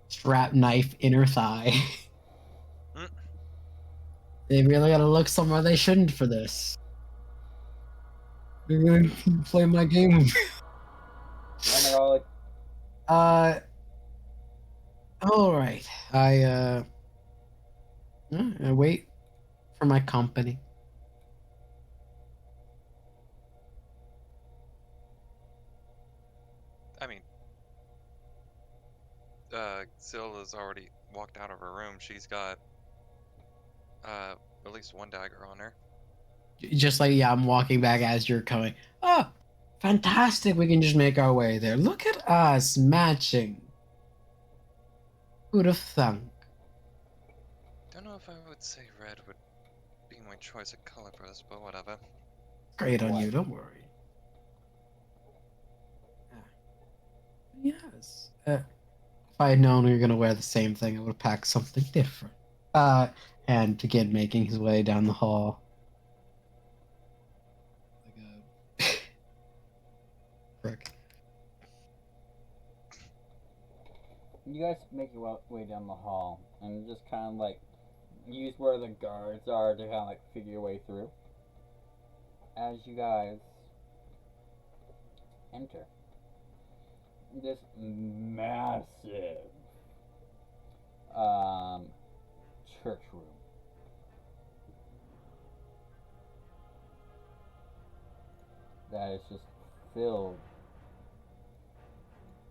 strap knife inner thigh. They really gotta look somewhere they shouldn't for this. They're gonna play my game. And they're all like, all right. I wait for my company. I mean, Syl has already walked out of her room. She's got at least one dagger on her. Just like, yeah, I'm walking back as you're coming. Oh, fantastic. We can just make our way there. Look at us matching. Who'd have thunk? Don't know if I would say red would be my choice of color for this, but whatever. Great on you, don't worry. Yes. If I had known we were going to wear the same thing, I would have packed something different. And again, making his way down the hall. Like a frick. you guys make your way down the hall and just kind of like use where the guards are to kind of like figure your way through. As you guys enter this massive church room. That is just filled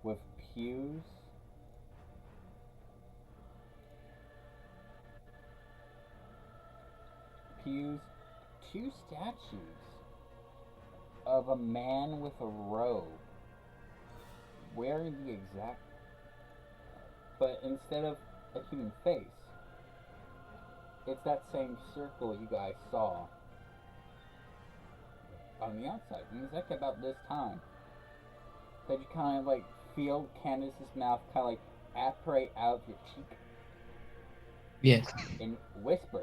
with pews to use two statues of a man with a robe wearing the exact, but instead of a human face, it's that same circle you guys saw on the outside. And it's like about this time that you kind of like feel Candace's mouth kind of like apparate out of your cheek Yes. and whisper.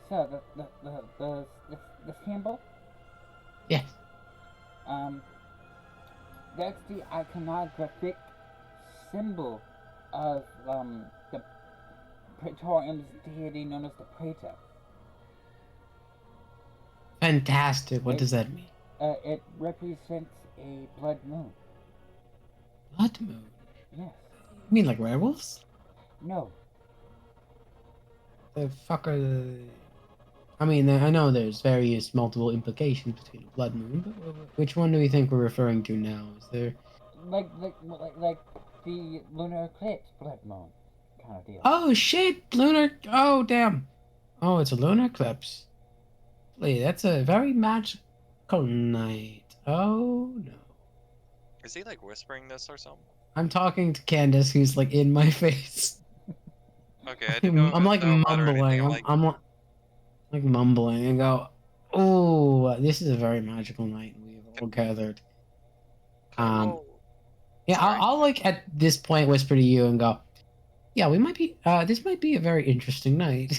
So the symbol? Yes. That's the iconographic symbol of, the Praetorium's deity known as the Praetor. Fantastic. What does that mean? It represents a blood moon. Blood moon? Yes. You mean like werewolves? No. The fuck are the... I mean, I know there's various multiple implications between a blood moon, but which one do we think we're referring to now? Is there... Like the lunar eclipse blood moon kind of deal. Oh shit! Lunar... Oh, damn. Oh, it's a lunar eclipse. Wait, that's a very magical night. Oh, no. Is he like whispering this or something? I'm talking to Candace, who's like in my face. Okay, I didn't know if I'm it like felt bad or mumbling. anything. I'm like mumbling and go, "Oh, this is a very magical night. We've all gathered." Well, Yeah, sorry. I'll like at this point whisper to you and go, "Yeah, we might be. This might be a very interesting night."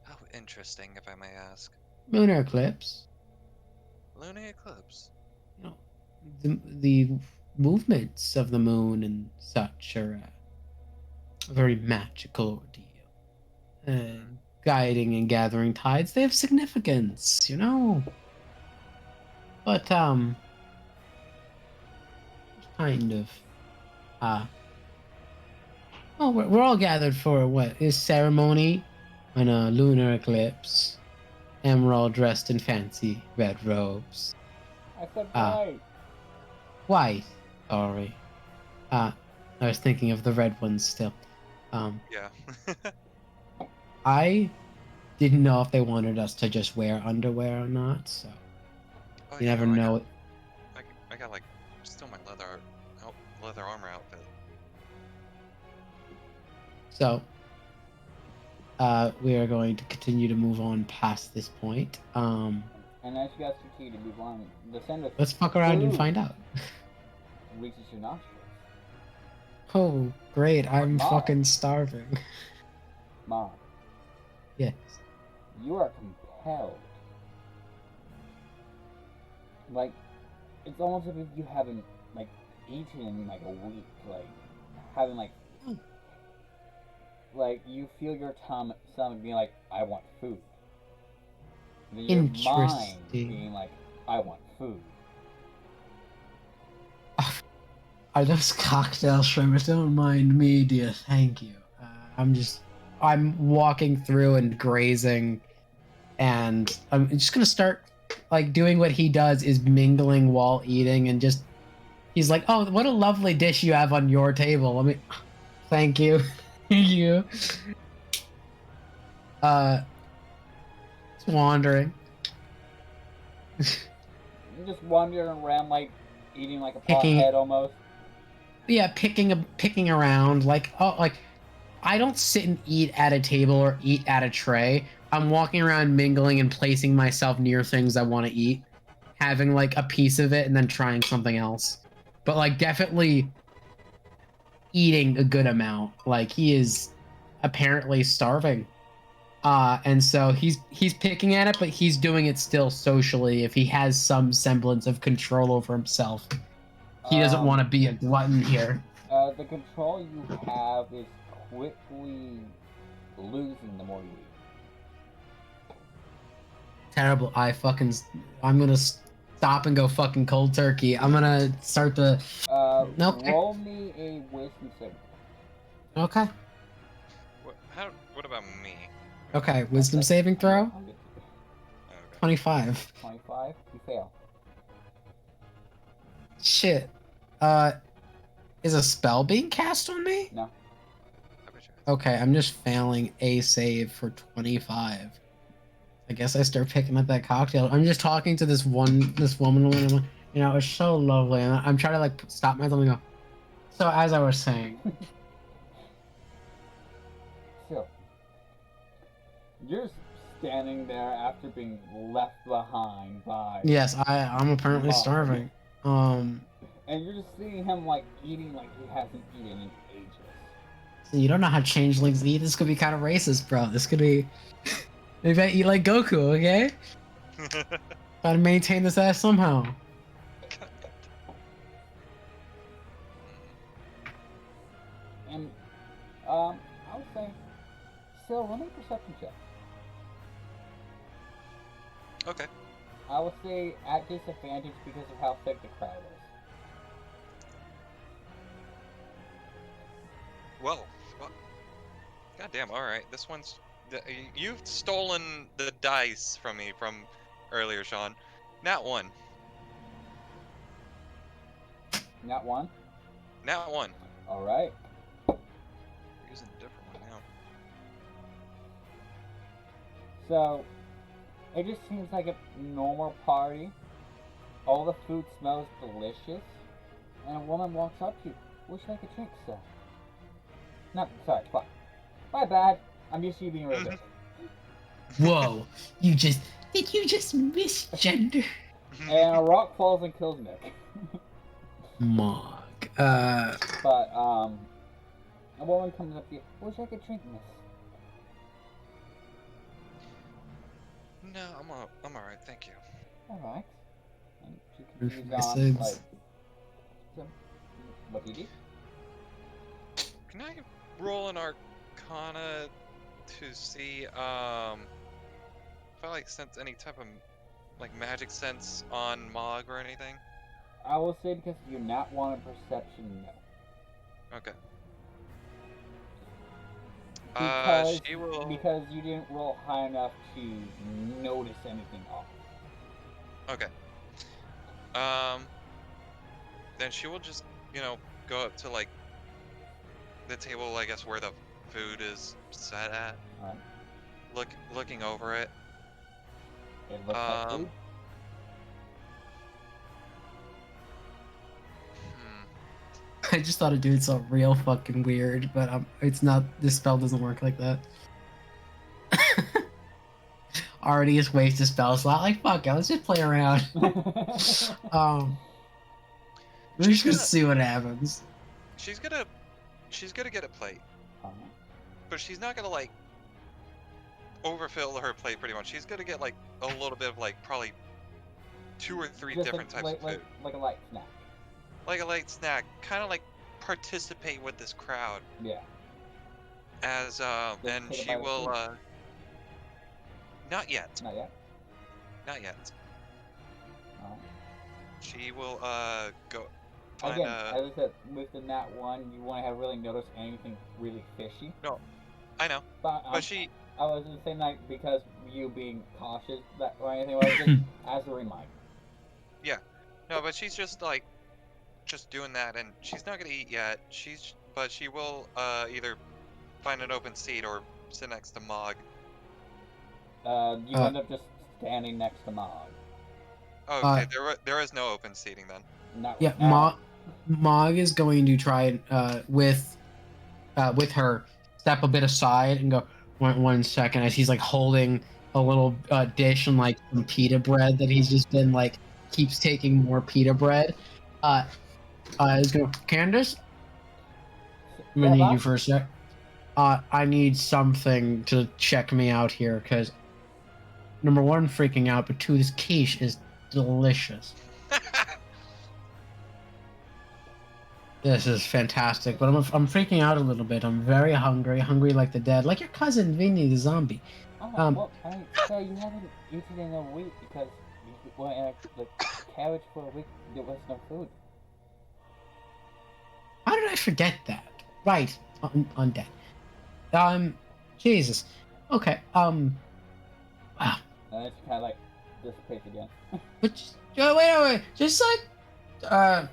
How interesting, if I may ask. Lunar eclipse. Lunar eclipse. You know, the movements of the moon and such are a very magical ordeal. Guiding and gathering tides, they have significance, you know. But kind of well, we're all gathered for what is ceremony on a lunar eclipse, and we're all dressed in fancy red robes. I said Ah. right. White, sorry. I was thinking of the red ones still. Yeah. I didn't know if they wanted us to just wear underwear or not, so Oh, you yeah, never no, know. I got like still my leather armor outfit. So, we are going to continue to move on past this point. And as you guys continue to move on, the scent of Let's fuck around and food find out. reaches your nostrils. Oh, great! I'm Mom. fucking starving. Mom, Yes. you are compelled. Like, it's almost as if you haven't, like, eaten in, like, a week. Like, having, like, you feel your stomach being like, I want food. Then your mind Interesting. being like, I want food. Are those cocktail shrimpers? Don't mind me, dear. Thank you. I'm walking through and grazing, and I'm just gonna start like doing what he does, is mingling while eating, and just he's like, "Oh, what a lovely dish you have on your table." Let me, thank you, thank you. Just wandering. You're just wandering around, like, eating like a Picking- pothead almost. Yeah, picking around, like, oh, like I don't sit and eat at a table or eat at a tray. I'm walking around mingling and placing myself near things I want to eat, having like a piece of it and then trying something else. But like definitely eating a good amount. Like he is apparently starving. And so he's picking at it, but he's doing it still socially if he has some semblance of control over himself. He doesn't want to be a glutton here. The control you have is quickly losing the more you eat. Terrible. I'm gonna stop and go fucking cold turkey. I'm gonna start the. Nope. Roll me a wisdom saving. Okay. What about me? Okay. Wisdom saving throw. I'll get to it. Okay. 25. 25. You fail. Shit. Is a spell being cast on me? No. I bet you Okay, I'm just failing a save for 25. I guess I start picking up that cocktail. I'm just talking to this woman, and I'm, you know, it's so lovely, and I'm trying to like stop myself and go. So as I was saying, So, you're standing there after being left behind by. yes, I'm apparently Mog. starving. And you're just seeing him like eating like he hasn't eaten in ages. So you don't know how changelings eat. This could be kind of racist, bro. This could be. Maybe I eat like Goku, okay? Gotta maintain this ass somehow. And I would say, still roll me a perception check. Okay. I would say at disadvantage because of how thick the crowd is. Well, goddamn. All right, this one's. You've stolen the dice from me from earlier, Sean. Nat 1. Not one. Nat 1. All right. We're using a different one now. So, it just seems like a normal party. All the food smells delicious, and a woman walks up to you. Would you like a drink, sir? No, sorry, fuck. My bad. I'm used to you being rude. Whoa! Did you just misgender? And a rock falls and kills Nick. Mog. But, a woman comes up to you. Would you like a drink, miss? No, I'm all right, thank you. Alright. And she continues My on, sibs. like, so, what do you do? Can I roll an Arcana to see if I like sense any type of like magic sense on Mog or anything? I will say because you're not one in perception, no. Okay. Because, She will. because you didn't roll high enough to notice anything off. Okay. Then she will just, go up to like the table, I guess, where the food is set at. Alright. Looking over it. It looks like food. I just thought of doing something real fucking weird, but it's not. This spell doesn't work like that. Already just wasted spell slot. Like fuck it, let's just play around. We're just gonna see what happens. She's gonna get a plate, but she's not gonna like overfill her plate. Pretty much, she's gonna get like a little bit of like probably 2 or 3 Just different types of food. like a light snack. Like a light snack, kind of like participate with this crowd. Yeah. As and take a she bite of will food? not yet. Not yet. Not yet. Alright. She will go find Again, a. as I said, with the nat 1, you won't have really noticed anything really fishy. I know, But she. I was just saying that because you being cautious that or anything like just as a reminder. No, but she's just like, just doing that, and she's not gonna eat yet. But she will either find an open seat or sit next to Mog. You end up just standing next to Mog. Oh, okay, there is no open seating then. Not Yeah, right now. Mog is going to try with her step a bit aside and go 1 second as he's like holding a little dish and like some pita bread that he's just been like keeps taking more pita bread. He's going, Candace, I'm gonna need you for a sec. I need something to check me out here because number 1, freaking out, but 2, this quiche is delicious. This is fantastic, but I'm freaking out a little bit. I'm very hungry like the dead, like your cousin Vinny the zombie. Oh, well, I mean, so you haven't eaten in a week because you went in the carriage for a week. There was no food. How did I forget that? Right, undead. Jesus. Okay. Wow. And it's kind of like dissipates again. But wait. Just like,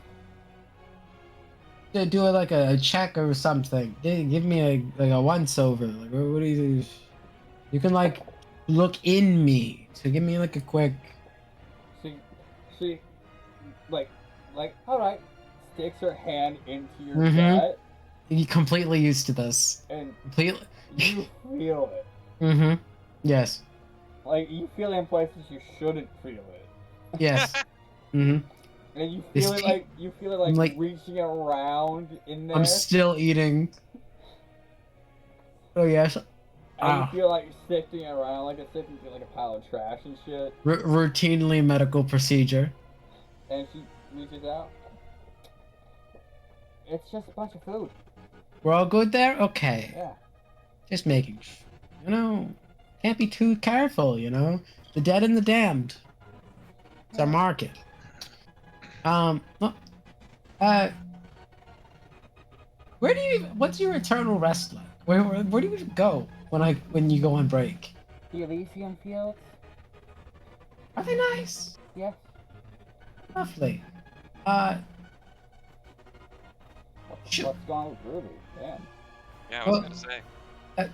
to do like a check or something. Give me a once over. Like what do you do? You can like look in me. So give me like a quick. She like all right, sticks her hand into your Mhm. gut, You're completely used to this. and Completely. you feel it. Mm-hmm. Yes. Like you feel it in places you shouldn't feel it, Yes. Mm-hmm. and you This feel it pe- like I'm like reaching around in there, I'm still eating. Oh yes. and you Ah. feel like you're sifting around like sifting through like a pile of trash and shit. Routinely medical procedure. And she reaches out. It's just a bunch of food. We're all good there. Okay. Yeah. Just making. You know, can't be too careful. You know, the dead and the damned. It's our market. Well, where do you? What's your eternal rest like? Where do you go when you go on break? The Elysian Fields? Are they nice? Yes. Lovely. Shoot. What's going on with Ruby? Damn. Yeah, I was Well- gonna say.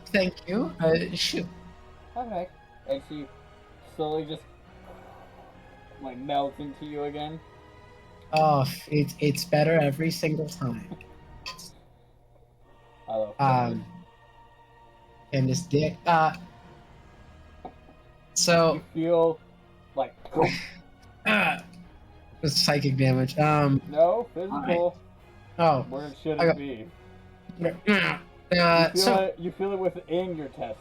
Thank you. Shoot. Alright. And she slowly just like melts into you again. Oh, it's better every single time. I love And this dick. So. you feel like The psychic damage. no physical Oh. where it I shouldn't got- be. You feel it within your testes.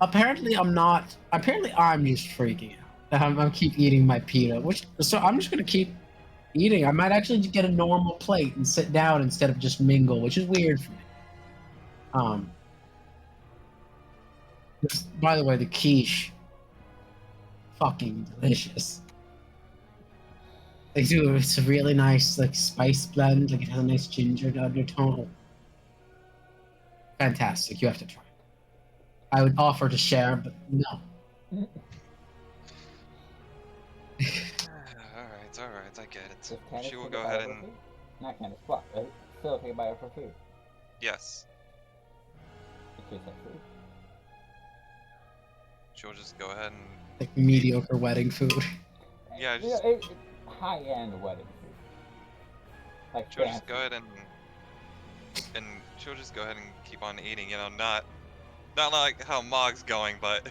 apparently I'm not. Apparently I'm just freaking out. I'm keep eating my pita, so I'm just gonna keep eating. I might actually just get a normal plate and sit down instead of just mingle, which is weird for me. By the way, the quiche, fucking delicious. They do. It's a really nice like spice blend. Like it has a nice ginger undertone. Fantastic. You have to try. I would offer to share, but no. Alright, I get it. Does Candace She will take go a bite ahead of her and food? Not Candace, what? Still take a bite of her food. yes, It tastes like food. she'll just go ahead and Like mediocre wedding food. yeah, You know, just, it's high-end wedding food. Like she'll fancy. just go ahead and she'll just go ahead and keep on eating. You know, not like how Mog's going, but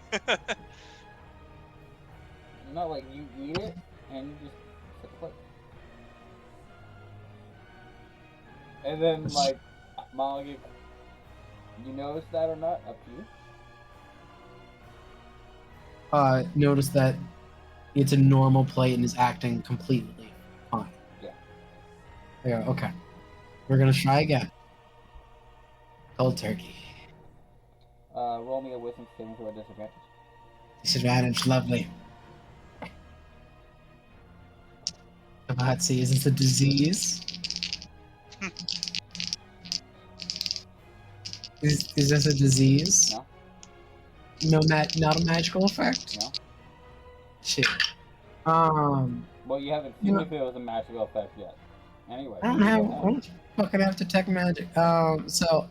Not like you eat it and you just sit the plate. And then like Molly, you notice that or not? Up to you. Notice that it's a normal plate and is acting completely fine. Yeah. Yeah. Okay. We're gonna try again. Cold turkey. Roll me a wisdom saving throw at disadvantage. Disadvantage. Lovely. Let's see. Is this a disease? Is this a disease? No. No, not a magical effect. No. Shit. Well, you haven't seen You know- if it was a magical effect yet. Anyway. I don't fucking have to tech magic. So,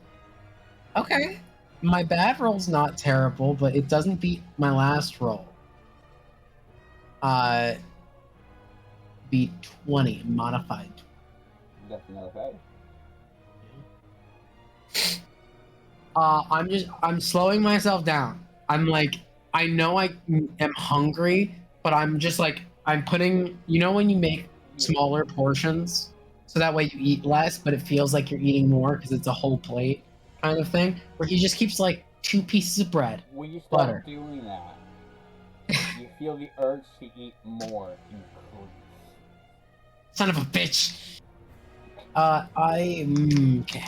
okay. My bad roll's not terrible, but it doesn't beat my last roll. Beat 20, modified. That's another failure. I'm slowing myself down. I'm like, I know I am hungry, but I'm just like, I'm putting, you know, when you make smaller portions, so that way you eat less, but it feels like you're eating more because it's a whole plate kind of thing, where he just keeps like 2 pieces of bread. When you start Butter. doing that, you feel the urge to eat more increase. Son of a bitch. Okay.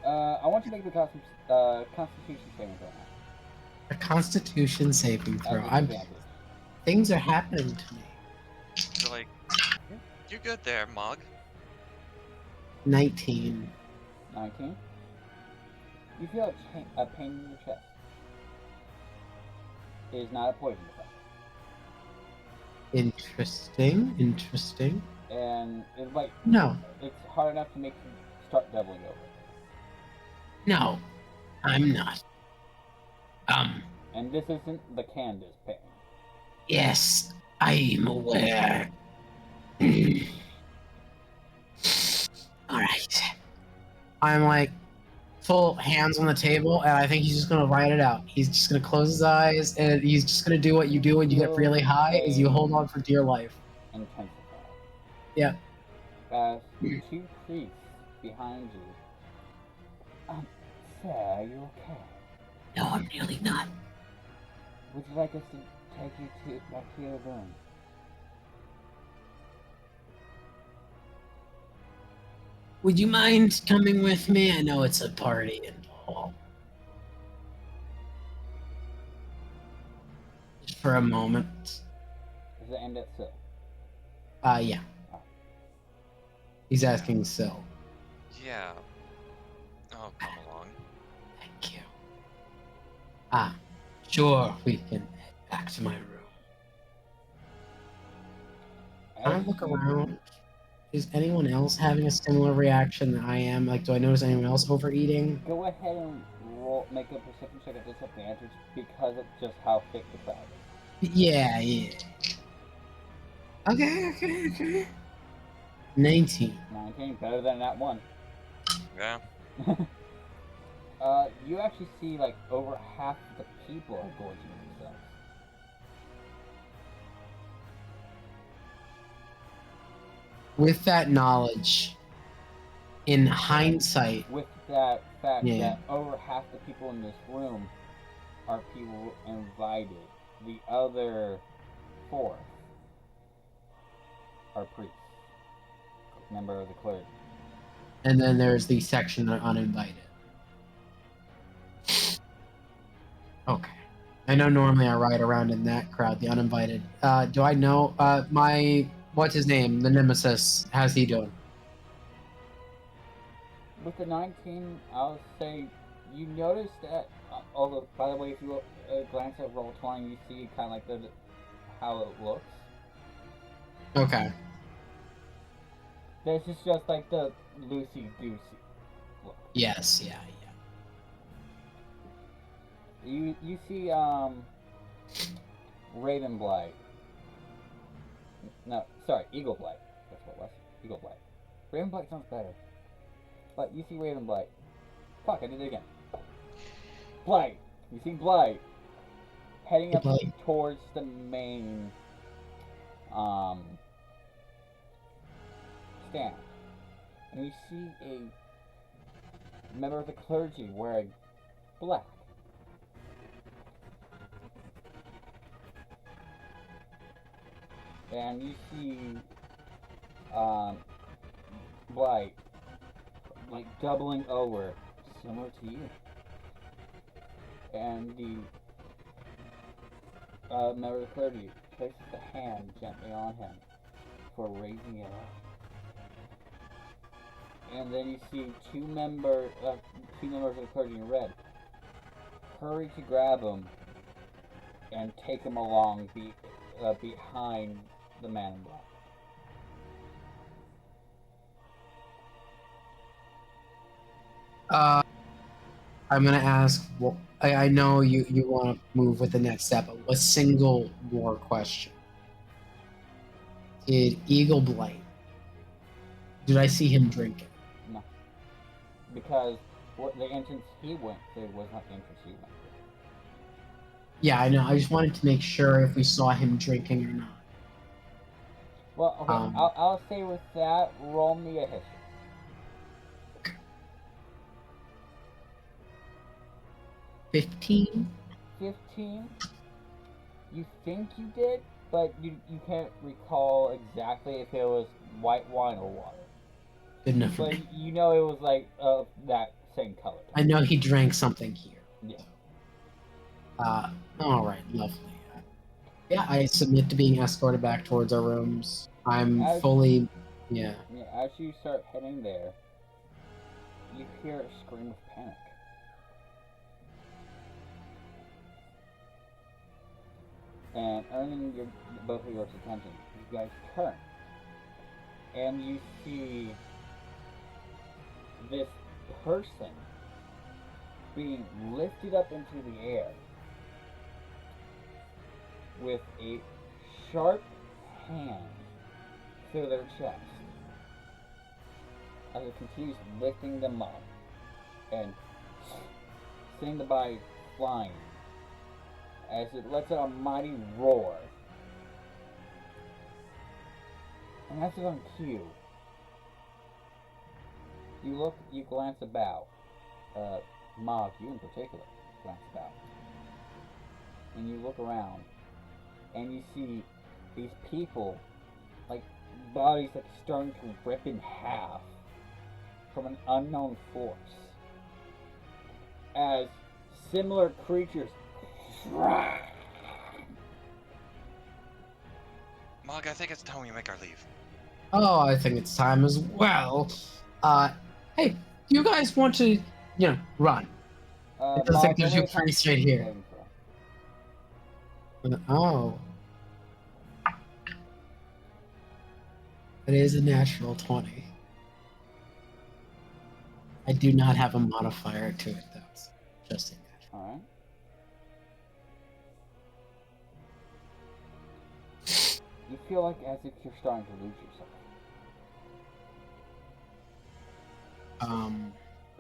I want you to make the Constitution saving throw. A Constitution saving At throw. disadvantage. Things are happening to me. you're like, you're good there, Mog. 19. 19. You feel a pain in your chest. It is not a poison effect. Interesting. And it's like, No. it's hard enough to make start doubling over. No, I'm not. And this isn't the Candace pain. Yes, I'm aware. Alright. I'm like, full hands on the table, and I think he's just gonna ride it out. He's just gonna close his eyes, and he's just gonna do what you do when you get really high, is you hold on for dear life. Intensify. Yeah. As two priests behind you. Sarah, are you okay? No, I'm really not. Would you like us to take you back to your room? Would you mind coming with me? I know it's a party and all. Just for a moment. Does it end at so? Yeah. He's asking Syl. Yeah. Oh, come along. Thank you. Sure, we can head back to my room. Can I look around? Is anyone else having a similar reaction that I am? Like, do I notice anyone else overeating? Go ahead and make a perception check at disadvantage because of just how thick the crowd is. Yeah. Okay. 19. 19, better than that one. Yeah. You actually see like over half the people are gorging themselves. With that knowledge, in hindsight, With that fact Yeah. that over half the people in this room are people invited. The other fourth are priests, member of the clergy. and then there's the section that are uninvited. Okay. I know normally I ride around in that crowd, the uninvited. Do I know what's his name? The Nemesis. How's he doing? With the 19, I'll say you notice that. Although, by the way, if you glance at Roll20, you see kind of like how it looks. Okay. This is just like the loosey goosey look. Yes, yeah. You see Raven Blight. No, sorry, Eagle Blight. That's what it was. Eagle Blight. Raven Blight sounds better. But you see Raven Blight. Fuck, I did it again. Blight. You see Blight heading up Blight. towards the main stand. And you see a member of the clergy wearing black. And you see Blight like doubling over, similar to you. And the member of the clergy places the hand gently on him for raising it up. And then you see two members of the clergy in red hurry to grab him and take him along behind the man in black. I'm gonna ask. Well, I know you want to move with the next step. But a single more question: Did Eagle Blight? Did I see him drinking? No. Because the entrance he went through was not the entrance you went through. Yeah, I know. I just wanted to make sure if we saw him drinking or not. Well, okay, I'll say with that, roll me a history. 15. 15? You think you did, but you can't recall exactly if it was white wine or water. Good enough for But me. you know it was like that same color. I know he drank something here. Yeah. All right, lovely. Yeah, I submit to being escorted back towards our rooms. I'm fully, yeah. Yeah, as you start heading there, you hear a scream of panic. And earning both of yours attention, you guys turn. And you see this person being lifted up into the air with a sharp hand through their chest as it continues lifting them up and sending the body flying as it lets out a mighty roar. And as it's on cue, you glance about. Mog, you in particular, glance about. And you look around, and you see these people, like, bodies like starting to rip in half from an unknown force. As similar creatures Mog, I think it's time we make our leave. Oh, I think it's time as well. Hey, do you guys want to, run? It does think there's you pretty straight here. Oh. It is a natural 20. I do not have a modifier to it, though. It's just a natural. Alright. You feel like as if you're starting to lose yourself.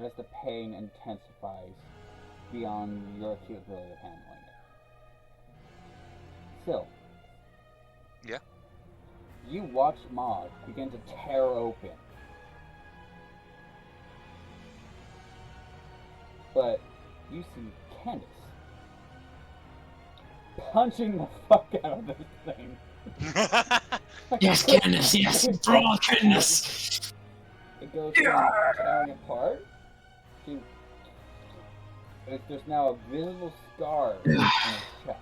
As the pain intensifies beyond your capability of handling it. Still. Yeah? You watch Mog begin to tear open. But you see Candace punching the fuck out of this thing. Yes, Candace, yes, brawl, Candace! It goes from tearing apart to there's now a visible scar in his chest.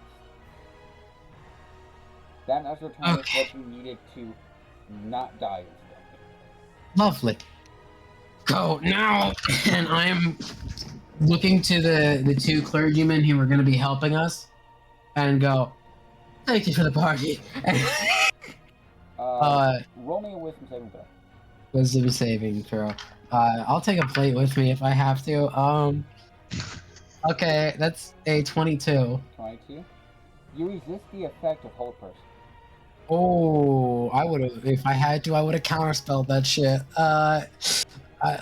That natural time is what you needed to not die instantly. Lovely. Go now! And I'm looking to the two clergymen who were going to be helping us and go, thank you for the party. Roll me a wisdom saving throw. Wisdom saving throw. I'll take a plate with me if I have to. Okay, that's a 22. 22. You resist the effect of Hold Person. Oh, I would have, if I had to, I would have counterspelled that shit.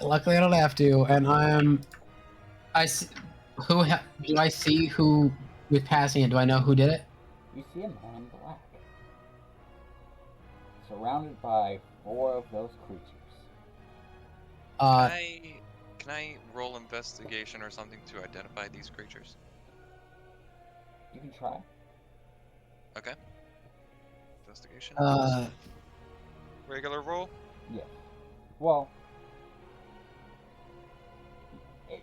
Luckily I don't have to, and do I see who was passing it? Do I know who did it? You see a man in black, surrounded by 4 of those creatures. Can I roll investigation or something to identify these creatures? You can try. Okay. Investigation. Uh, Regular roll? Yeah. Well, it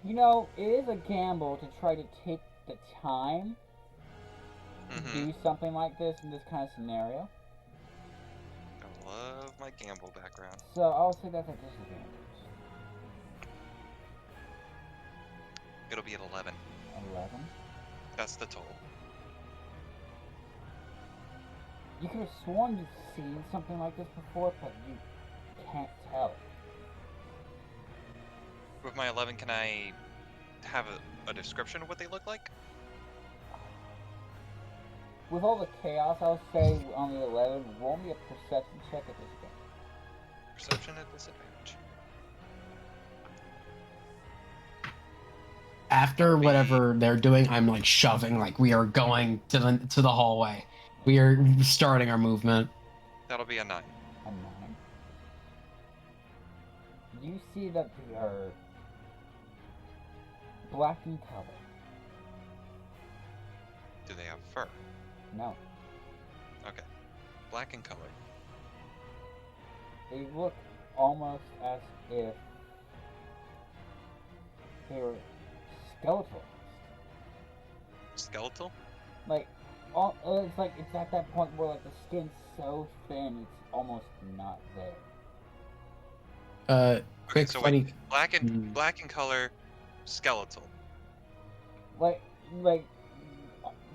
is a gamble to try to take the time to do something like this in this kind of scenario. I love my gamble background. So I'll say that's a disadvantage. It'll be at 11. 11. That's the total. You could have sworn you've seen something like this before, but you can't tell. With my 11, can I have a description of what they look like? With all the chaos, I'll say on the 11, roll me a perception check at this point. Perception at disadvantage. After whatever they're doing, I'm like shoving, like we are going to the hallway. We are starting our movement. That'll be a 9. A 9. You see that they are black in color. Do they have fur? No. Okay. Black in color. They look almost as if they were skeletal. Skeletal? Like, it's at that point where like the skin's so thin it's almost not there. Quick, so funny. wait, black in color, skeletal. Like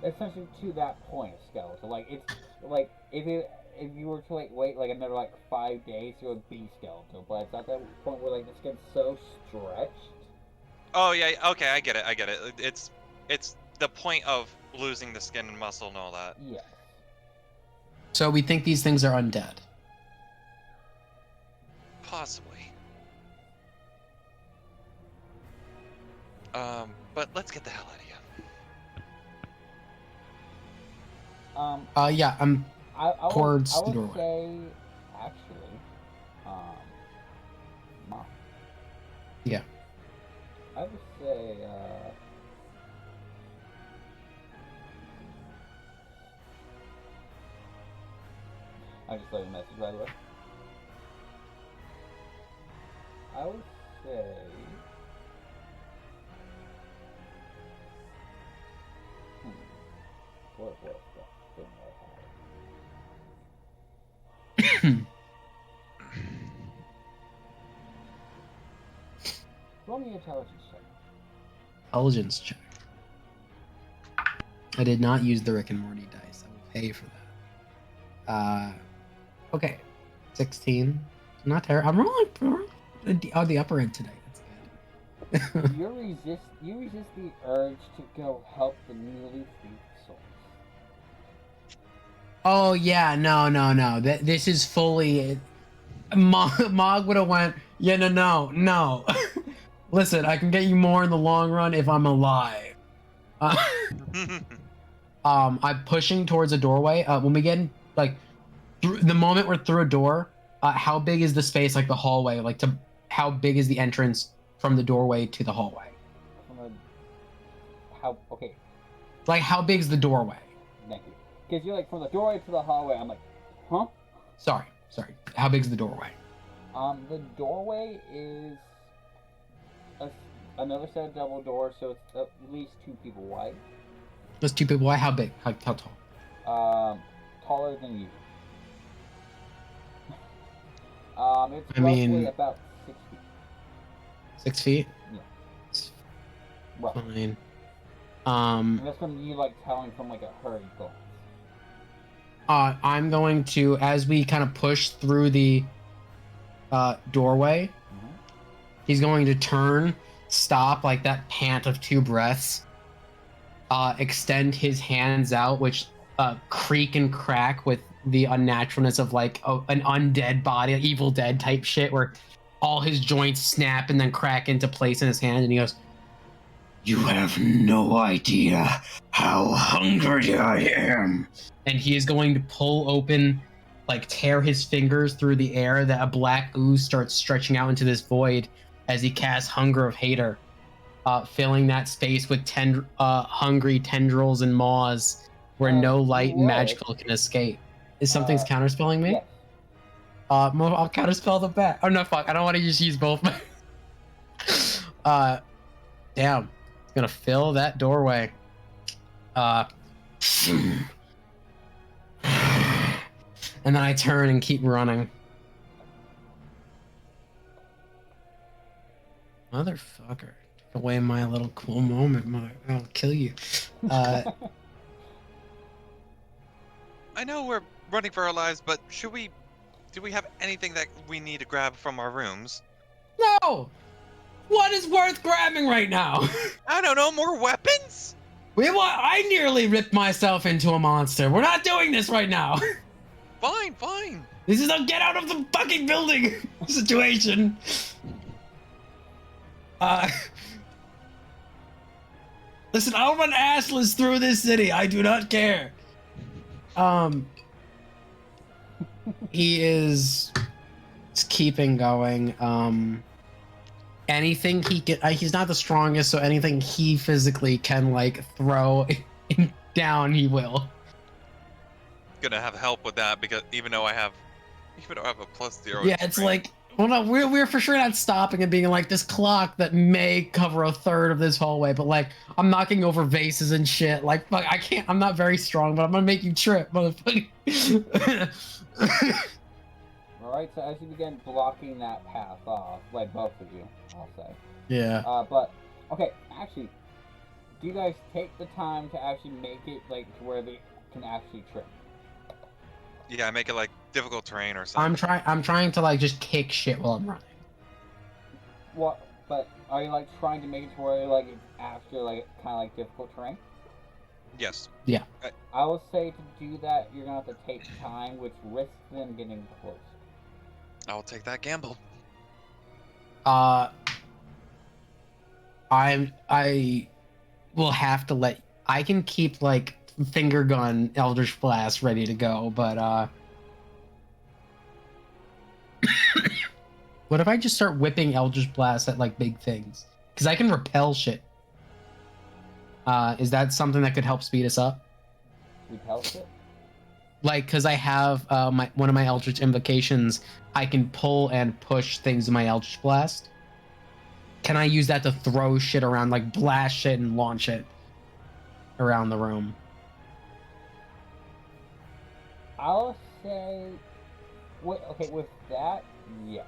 essentially to that point of skeletal. Like it's like if if you were to like wait like another like 5 days, it would be skeletal. But it's at that point where like the skin's so stretched. Oh yeah, okay, I get it. It's the point of losing the skin and muscle and all that. Yes. So we think these things are undead. Possibly. But let's get the hell out of here. Yeah, I'm I towards would the doorway. say, actually, Mom. Yeah. I would say, I just left a message, by the way. I would say, what was that thing I had? Roll me an intelligence check. Intelligence check. I did not use the Rick and Morty dice. I will pay for that. Okay. 16. Not terrible. I'm rolling on the upper end today. That's good. You resist the urge to go help the newly freed souls. Oh yeah, no. This is fully. Mog would have went. Yeah, no. Listen, I can get you more in the long run if I'm alive. I'm pushing towards a doorway. When we get in, like through the moment we're through a door, how big is the space, like the hallway, like to how big is the entrance from the doorway to the hallway? Okay. Like how big is the doorway? Thank you. Because you're like from the doorway to the hallway. I'm like, huh? Sorry. How big is the doorway? The doorway is another set of double doors, so it's at least 2 people wide. That's 2 people. Why? How big? How tall? Taller than you. It's I roughly mean- about 6 feet. 6 feet. Yeah. It's Roughly. fine. And that's from you like telling from like a hurried glance. I'm going to, as we kind of push through the doorway, he's going to turn, stop, like that pant of 2 breaths, extend his hands out, which creak and crack with the unnaturalness of like an undead body, Evil Dead type shit, where all his joints snap and then crack into place in his hand, and he goes, "You have no idea how hungry I am." And he is going to pull open, like tear his fingers through the air, that a black ooze starts stretching out into this void as he casts Hunger of Hater, filling that space with hungry tendrils and maws where no light and magical can escape. Is something's counterspelling me? Yes. I'll counterspell the bat. Oh no, fuck! I don't want to just use both. Damn. It's gonna fill that doorway. And then I turn and keep running. Motherfucker. Took away my little cool moment, mother. I'll kill you. I know we're running for our lives, but do we have anything that we need to grab from our rooms? No! What is worth grabbing right now? I don't know, more weapons? I nearly ripped myself into a monster. We're not doing this right now. Fine. This is a get out of the fucking building situation. Listen, I'll run assless through this city. I do not care. He is keeping going. Anything he can, he's not the strongest, so anything he physically can like throw down, he will. Gonna have help with that because even though I have a +0. Yeah, it's like, well, no, we're for sure not stopping and being like this clock that may cover a third of this hallway, but like I'm knocking over vases and shit. Like, fuck, I can't. I'm not very strong, but I'm gonna make you trip, motherfucker. Alright, so as you begin blocking that path off, like both of you, I'll say. Yeah. But, okay, actually, do you guys take the time to actually make it, like, to where they can actually trip? Yeah, make it like difficult terrain or something. I'm trying to like just kick shit while I'm running. What? But are you like trying to make it to where like it's after like kind of like difficult terrain? Yes. I will say to do that, you're gonna have to take time, which risks them getting close. I'll take that gamble. I will have to let. I can keep like finger gun Eldritch Blast ready to go, but what if I just start whipping Eldritch Blast at like big things? Because I can repel shit. Is that something that could help speed us up? Repel it. Like, because I have one of my Eldritch invocations, I can pull and push things in my Eldritch Blast. Can I use that to throw shit around, like blast shit and launch it around the room? I'll say, with that, yes.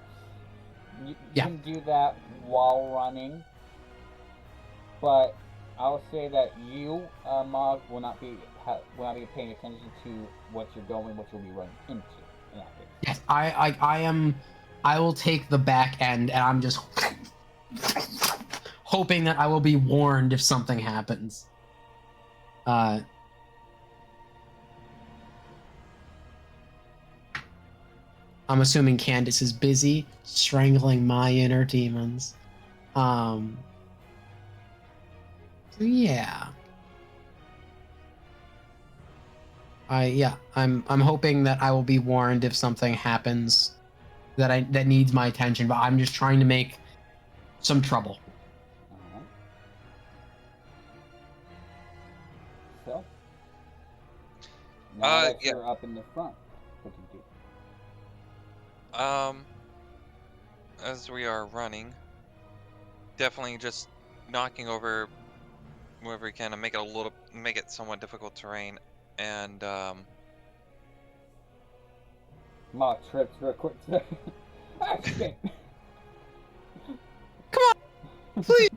You Yeah. can do that while running, but I'll say that you, Mog, will not be paying attention to what you'll be running into in that case. Yes, I am. I will take the back end, and I'm just hoping that I will be warned if something happens. I'm assuming Candace is busy strangling my inner demons. So yeah. I'm hoping that I will be warned if something happens that needs my attention, but I'm just trying to make some trouble. Alright. So, now that yeah. you're up in the front, what do you do? As we are running, definitely just knocking over wherever we can and make it somewhat difficult terrain, and Mog trips real quick. Shit. Please,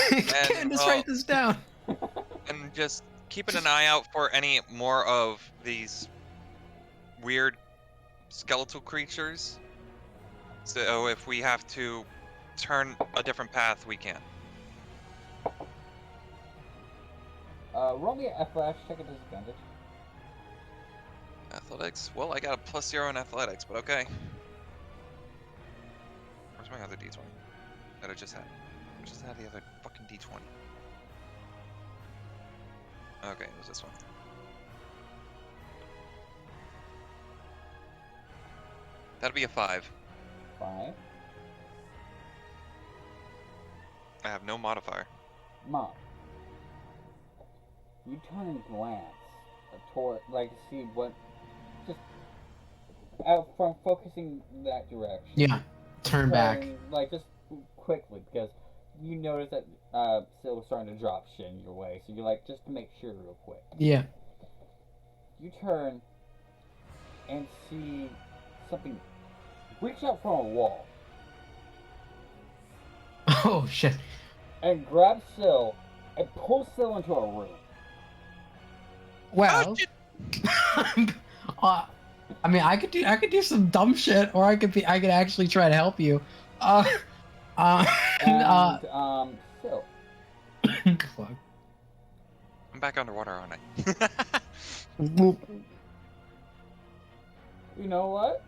Candace, write this down. and just keeping an eye out for any more of these weird skeletal creatures. So if we have to turn a different path, we can. Roll me a athletics check at disadvantage. Athletics? Well, I got a +0 in athletics, but okay. Where's my other D20 that I just had? I just had the other fucking D20. Okay, it was this one. That'd be a 5. 5. I have no modifier. Mom, you turn and glance toward, like, to see what, just out from focusing that direction. Yeah, turn back. Like, just quickly, because you notice that Syl was starting to drop shit in your way, so you're like, just to make sure real quick. Yeah. You turn and see something reach out from a wall Oh shit. and grab Syl and pull Syl into a room. Well, I mean, I could do some dumb shit, or I could actually try to help you. And, Syl, Fuck. I'm back underwater, aren't I? you know what?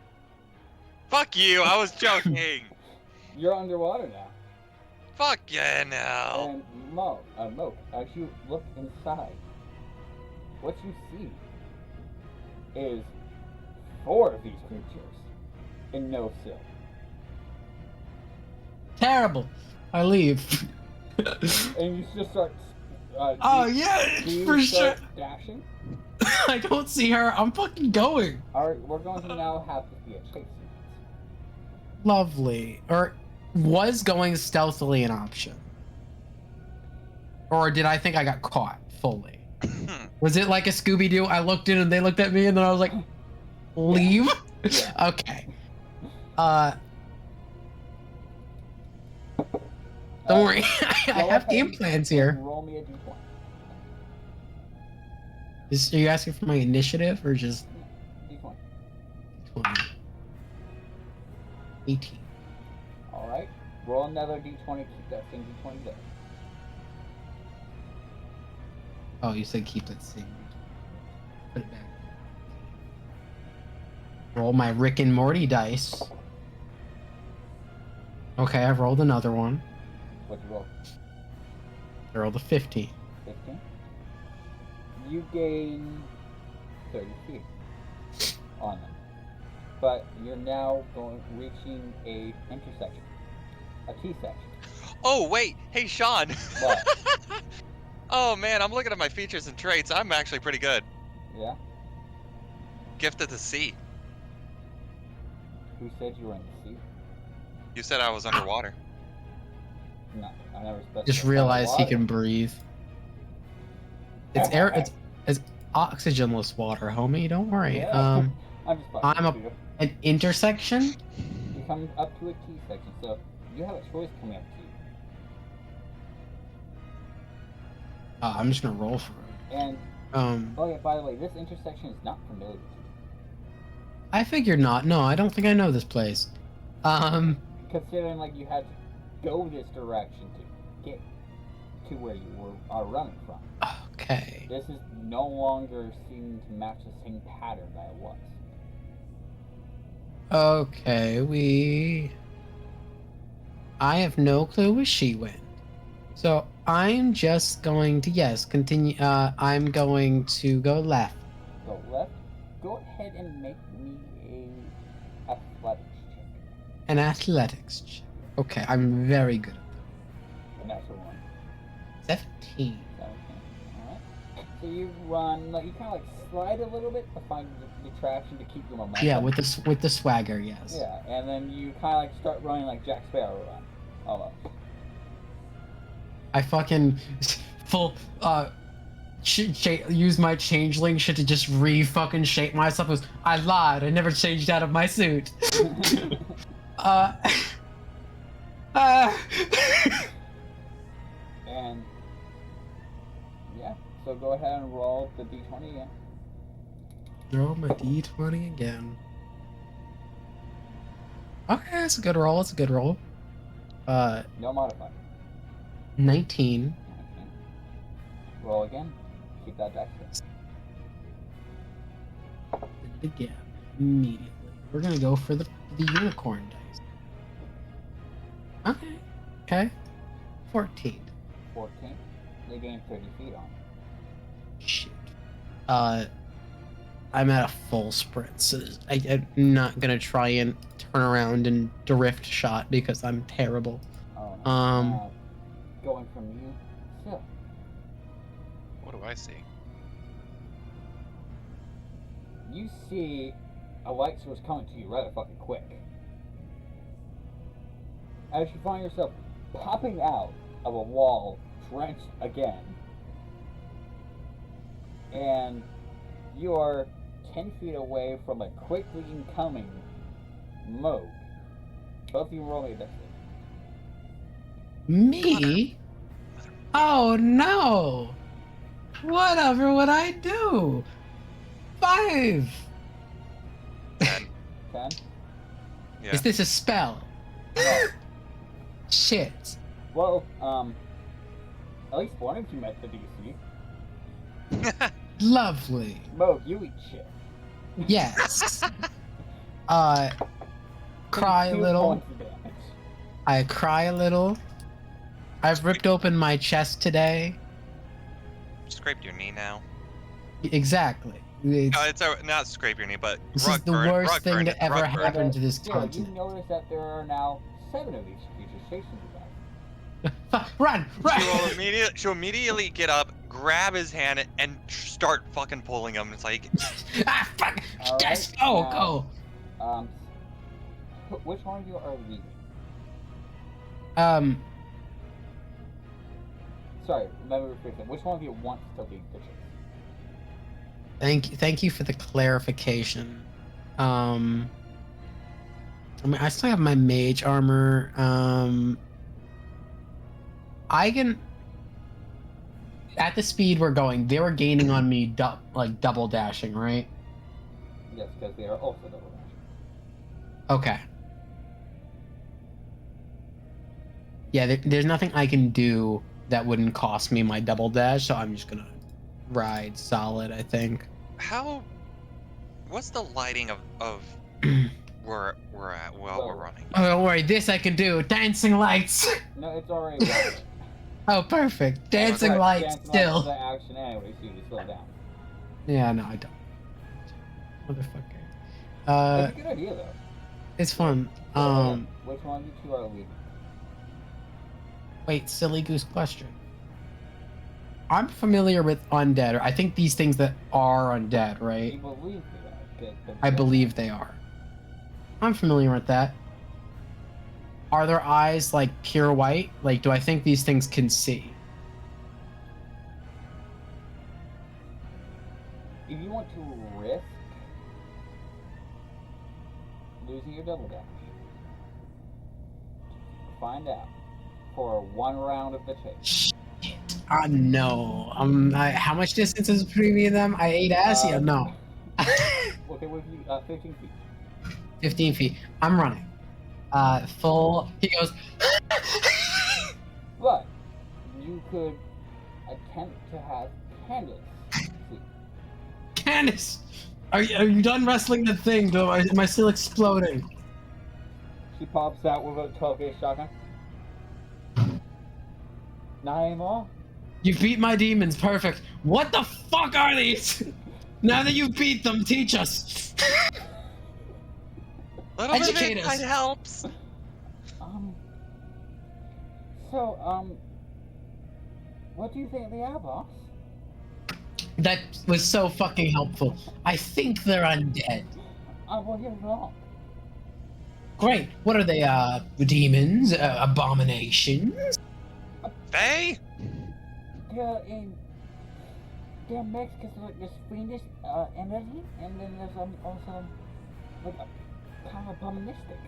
Fuck you! I was joking. You're underwater now. Fuck yeah, no. And Moke, as you look inside, what you see is 4 of these creatures and no Syl. Terrible. I leave. And you just start. Oh yeah, do you for sure. start dashing? I don't see her. I'm fucking going. Alright, we're going to now have to be a chase. Lovely. Or was going stealthily an option? Or did I think I got caught fully? Was it like a Scooby-Doo? I looked in and they looked at me and then I was like, leave? Yeah. Okay. Don't worry. I Go have ahead game plans here. and roll me a d20. Are you asking for my initiative or just D20. 20? 18. Alright. Roll another D20, keep that same D20 there. Oh, you said keep that same. Put it back. Roll my Rick and Morty dice. Okay, I've rolled another one. What'd you roll? I rolled a 15. 15. You gain 30 feet on them. But you're now reaching a intersection. A T-section. Oh wait, hey Sean. What? Oh man, I'm looking at my features and traits. I'm actually pretty good. Yeah? Gift of the sea. Who said you were in the sea? You said I was underwater. No, I never specified. Just realized he water. can breathe. It's air. It's oxygenless water, homie. Don't worry. Yeah. I'm just fucking I'm with you. an intersection. You come up to a T-section, so you have a choice coming up to you. I'm just gonna roll for it. And Um, oh yeah, by the way, this intersection is not familiar to you. I figured not. No, I don't think I know this place. Considering like you had to go this direction to get to where you are running from. Okay. This is no longer seeming to match the same pattern that it was. Okay, I have no clue where she went. So I'm just going to, yes, continue. I'm going to go left. Go left. Go ahead and make me a athletics check. An athletics check. Okay, I'm very good at The natural one. that. 17. 17. Alright. So you run, like you kind of like slide a little bit to find the traction to keep your momentum. Yeah, with the swagger, yes. Yeah, and then you kind of like start running like Jack Sparrow run, almost. I fucking full use my changeling shit to just fucking shape myself. As I lied. I never changed out of my suit. And yeah, so go ahead and roll the d20 again. Roll my d20 again. Okay, that's a good roll. It's a good roll. No modifier. 19. Okay. Roll again. Keep that dex there. Did it again. Immediately. We're gonna go for the unicorn dice. Okay. Okay. 14. 14. They gain 30 feet on. Shit. I'm at a full sprint, so I'm not gonna try and turn around and drift shot because I'm terrible. Oh, no. Now, going from you, Sil. What do I see? You see a light source coming to you rather fucking quick. As you find yourself popping out of a wall, drenched again, and you are 10 feet away from a quickly incoming Moog. Both of you roll me a dex save. Me? Oh no! Whatever would I do? 5! 10. 10? Yeah. Is this a spell? No. Shit. Well, at least one of you met the DC. Lovely. Moog, you eat shit. Yes. Cry a 2 little. points of damage. I cry a little. I've ripped open my chest today. Scraped your knee now. Exactly. It's, No, it's not scrape your knee, but this rug is the burn, worst rug thing burn that it, ever rug burn it. happened to this Still, continent. you notice that there are now 7 of these creatures chasing you guys. Run! Run! She'll immediately get up, grab his hand, and start fucking pulling him. It's like, Ah, fuck! All right, Yes! Go, now- go! Which one of you are leaving? Sorry, let me rephrase that. Which one of you wants to leave the chase? Thank you for the clarification. I mean, I still have my mage armor. I can. at the speed we're going, they were gaining on me, like double dashing, right? Yes, because they are also double dash. Okay. Yeah, there's nothing I can do that wouldn't cost me my double dash, so I'm just gonna ride solid, I think. What's the lighting of where we're at while we're running? Oh, don't worry, this I can do. Dancing lights. No, it's already running. Oh, perfect. Dancing Correct, lights dancing still. lights is the action anyway, so you just slow down. Yeah, no, I don't. Motherfucker. That's a good idea, though. It's fun. Which one of you two are leading? Wait, silly goose question. I'm familiar with undead, or I think these things that are undead, You right? believe they are. I believe they are. I'm familiar with that. Are their eyes like pure white? Like, do I think these things can see? If you want to risk losing your double dash, find out for one round of the chase. Shit. No. How much distance is between me and them? I ate ass? Yeah, no. Okay, with you, 15 feet. 15 feet. I'm running. Full. He goes. But you could attempt to have Candace see. Candace! Are you done wrestling the thing, though? Am I still exploding? She pops out with a 12-gauge shotgun. Not anymore? You beat my demons. Perfect. What the fuck are these? Now that you beat them, teach us. Little bit of Educate us. insight helps. What do you think they are, boss? That was so fucking helpful. I think they're undead. Well, you're wrong. Great. What are they? Demons? Abominations? They? They're mixed because like there's fiendish energy, and then there's also like kind of aboministic.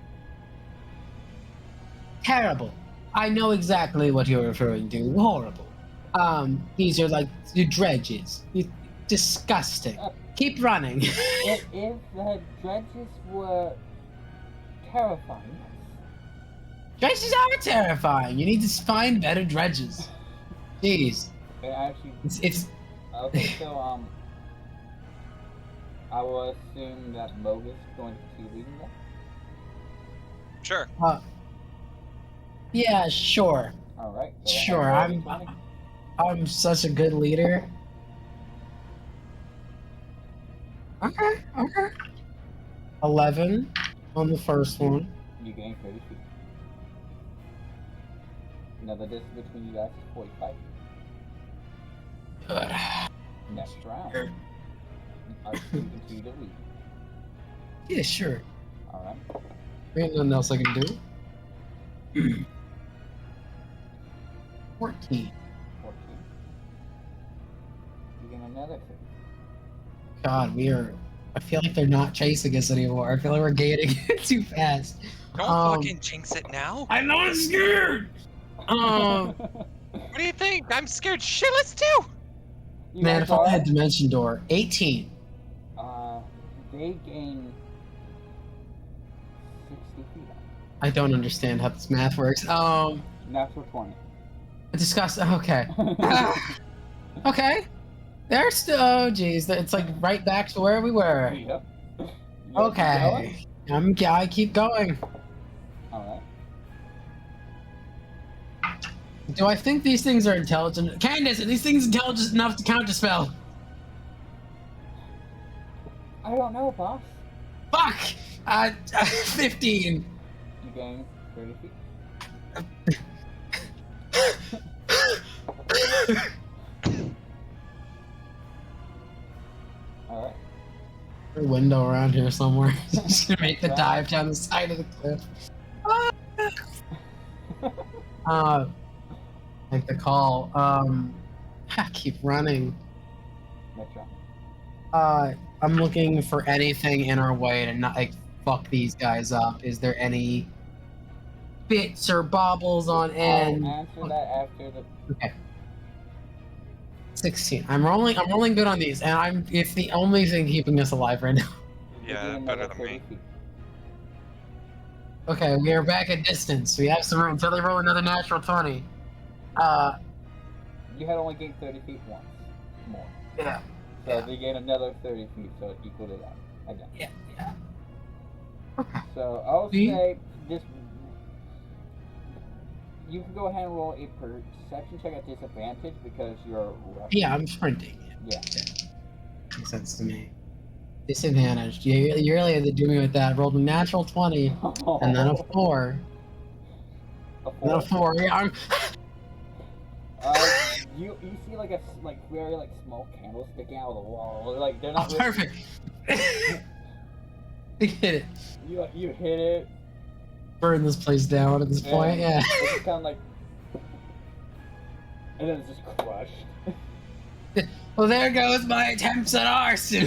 Terrible. I know exactly what you're referring to. Horrible. These are like the dredges. Disgusting. Keep running. If the dredges were terrifying, Dredges are terrifying. You need to find better dredges. Jeez. it actually It's okay. So I will assume that Mogus is going to be leading them. Sure. yeah, sure. All right. Sure, I'm such a good leader. Okay. 11 on the first one. You gain 30 feet. Now the distance between you guys is 45. Good. Next round. Are you continue to lead? Yeah, sure. All right. There ain't nothing else I can do. 14. 14. You gain another 50. God, I feel like they're not chasing us anymore. I feel like we're gaining too fast. Don't fucking jinx it now. I know I'm scared! What do you think? I'm scared shitless too. You Man, guys if I had are? Dimension Door, 18. They gain 60 feet. I don't understand how this math works. Natural 20. Disgusting. Okay. Okay. They're still. Oh, geez. It's like right back to where we were. Yep. Okay. I keep going. Alright. Do I think these things are intelligent? Candace, are these things intelligent enough to counter spell? I don't know, boss. Fuck! 15. You gain 30 feet. Alright. A window around here somewhere. Just gonna make the dive down the side of the cliff. Make the call. I keep running. Next round. I'm looking for anything in our way to not like fuck these guys up. Is there any bits or bobbles on end? I'll answer that after the. Okay. 16. I'm rolling good on these, and it's the only thing keeping us alive right now. Give Yeah, you better another than 30 me. feet. Okay, we are back at distance. We have some room until they roll another natural 20. You had only gained 30 feet once more. Yeah. So Yeah. they gained another 30 feet, so it equaled it out again. Yeah. Okay. So I'll See? say this. You can go ahead and roll a perception check at disadvantage because you're rushing. Yeah, I'm sprinting. Yeah. Makes sense to me. Disadvantage. You really had to do me with that. Rolled a natural 20, and then a 4. A And then a 4. Yeah, I'm. You see like very like small candles sticking out of the wall. Like they're Oh, not. Really, perfect. I get it. You hit it. Burn this place down at this point. Yeah. It's just kind of like, and then it's just crushed. Well, there goes my attempts at arson.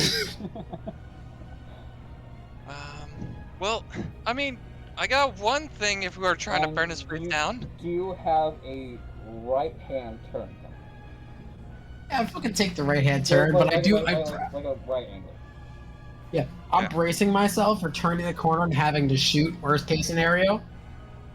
Well, I mean, I got one thing if we were trying to burn this place you down. do have a right hand turn. Yeah, I fucking take the right hand turn, but I do. like a right angle. Yeah, I'm Yeah. bracing myself for turning the corner and having to shoot. Worst case scenario.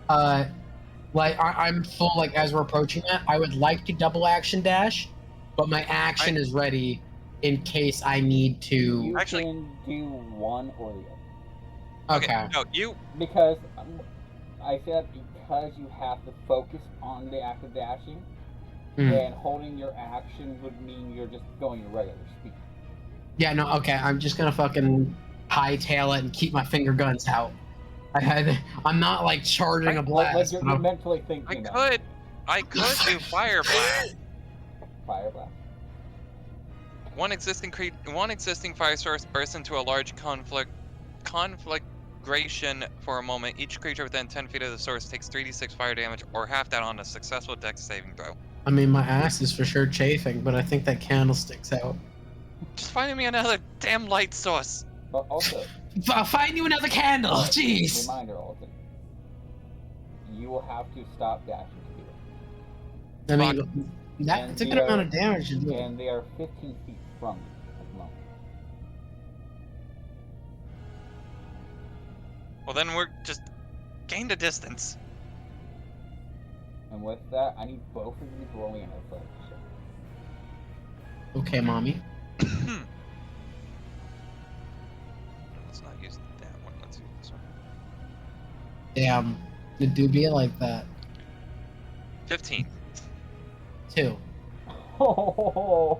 I'm full. Like as we're approaching that, I would like to double action dash, but my action is ready in case I need to. You Actually- can do one or the other. Okay. No, you. Because I said because you have to focus on the act of dashing, Mm. and holding your action would mean you're just going your regular speed. Yeah. No. Okay. I'm just gonna fucking hightail it and keep my finger guns out. I'm not like charging a Like blast. you're but I'm- mentally I thinking about could do fire blast. fire blast. One existing fire source bursts into a large conflagration for a moment. Each creature within 10 feet of the source takes 3d6 fire damage, or half that on a successful dex saving throw. I mean, my ass is for sure chafing, but I think that candle sticks out. Just find me another damn light source. But also, I'll find you another candle. Jeez. reminder, Alton, you will have to stop dashing to do I mean, that's a good amount of damage to do. it, and they are 15 feet from you at the moment. Well, then we're just gain the distance. And with that, I need both of you to roll me an athletics check. Okay, mommy. Let's not use that one. Let's use this one. Damn. It do be like that. 15. 2. Oh,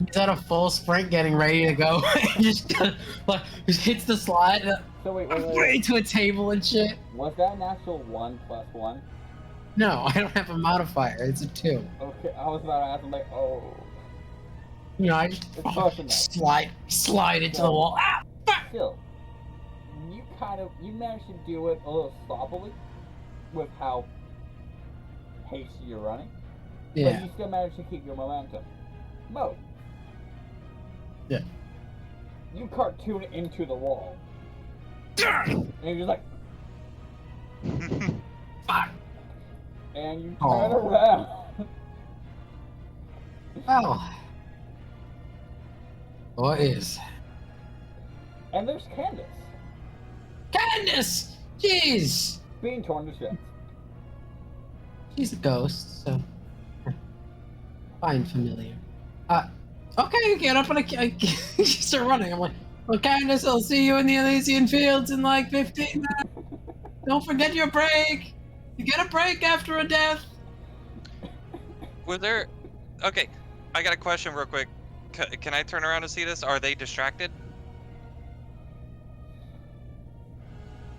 He's at a full sprint getting ready to go. just hits the slide so wait. right to a table and shit. Was that an actual 1 + 1? No, I don't have a modifier. It's a 2. Okay, I was about to ask. I'm like, oh. You know, I just It's close enough. slide into the wall. Ah! Still, you managed to do it a little sloppily with how hasty you're running, but Yeah. you still managed to keep your momentum. Mo. Yeah. You cartoon into the wall, and you're just like, Fuck. and you turn Oh. around. Oh. What is? And there's Candace Candace! Jeez! being torn to shreds. She's a ghost, so. Fine, familiar. Okay, you get up and I start running. I'm like, well, Candace, I'll see you in the Elysian Fields in like 15 minutes. Don't forget your break. You get a break after a death. Was there? Okay, I got a question real quick. Can I turn around to see this? Are they distracted?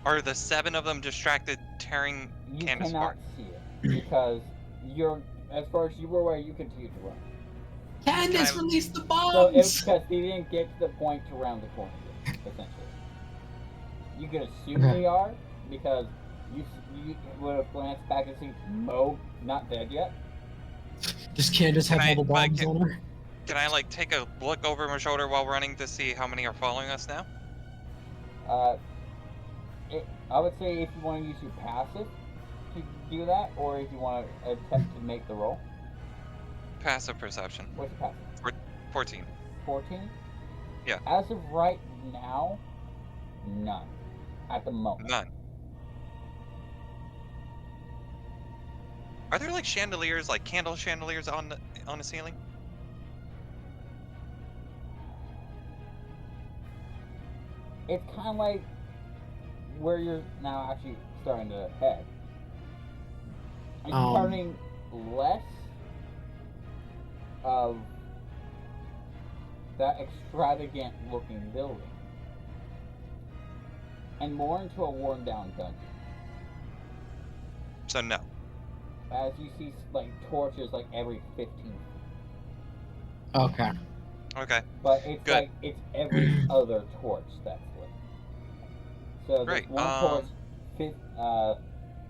Are the 7 of them distracted, tearing You Candace cannot apart? see it because you're, as far as you were aware, you continue to run. Candace, Okay. release the So it's bombs. because they didn't get to the point to round the corner yet, essentially. You can assume Okay. they are because you would have glanced back and seen Mo not dead yet. Does Candace have Can I- all the bombs can- on her? Can I like take a look over my shoulder while running to see how many are following us now? I would say if you want to use your passive to do that, or if you want to attempt to make the roll. passive perception? What's your passive? 14. 14? Yeah. As of right now, none. At the moment. None. Are there like chandeliers, like candle chandeliers on the ceiling? It's kind of like where you're now actually starting to head. Are you turning less of that extravagant looking building and more into a worn down dungeon? So no. As you see like torches like every 15 feet. Okay. Okay. But it's Good. like it's every other torch that's lit. So there's Great, one torch,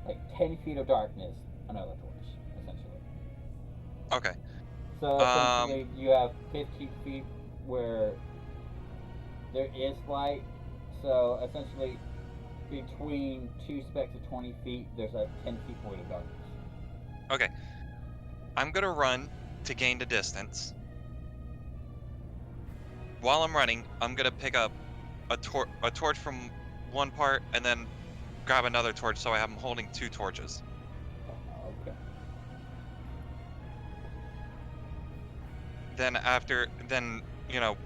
like 10 feet of darkness, another torch, essentially. Okay. So essentially, you have 15 feet where there is light. So essentially, between two specks of 20 feet, there's a 10 feet void of darkness. Okay. I'm gonna run to gain the distance. While I'm running, I'm gonna pick up a torch from one part and then grab another torch, so I'm holding 2 torches. Okay. Then you know,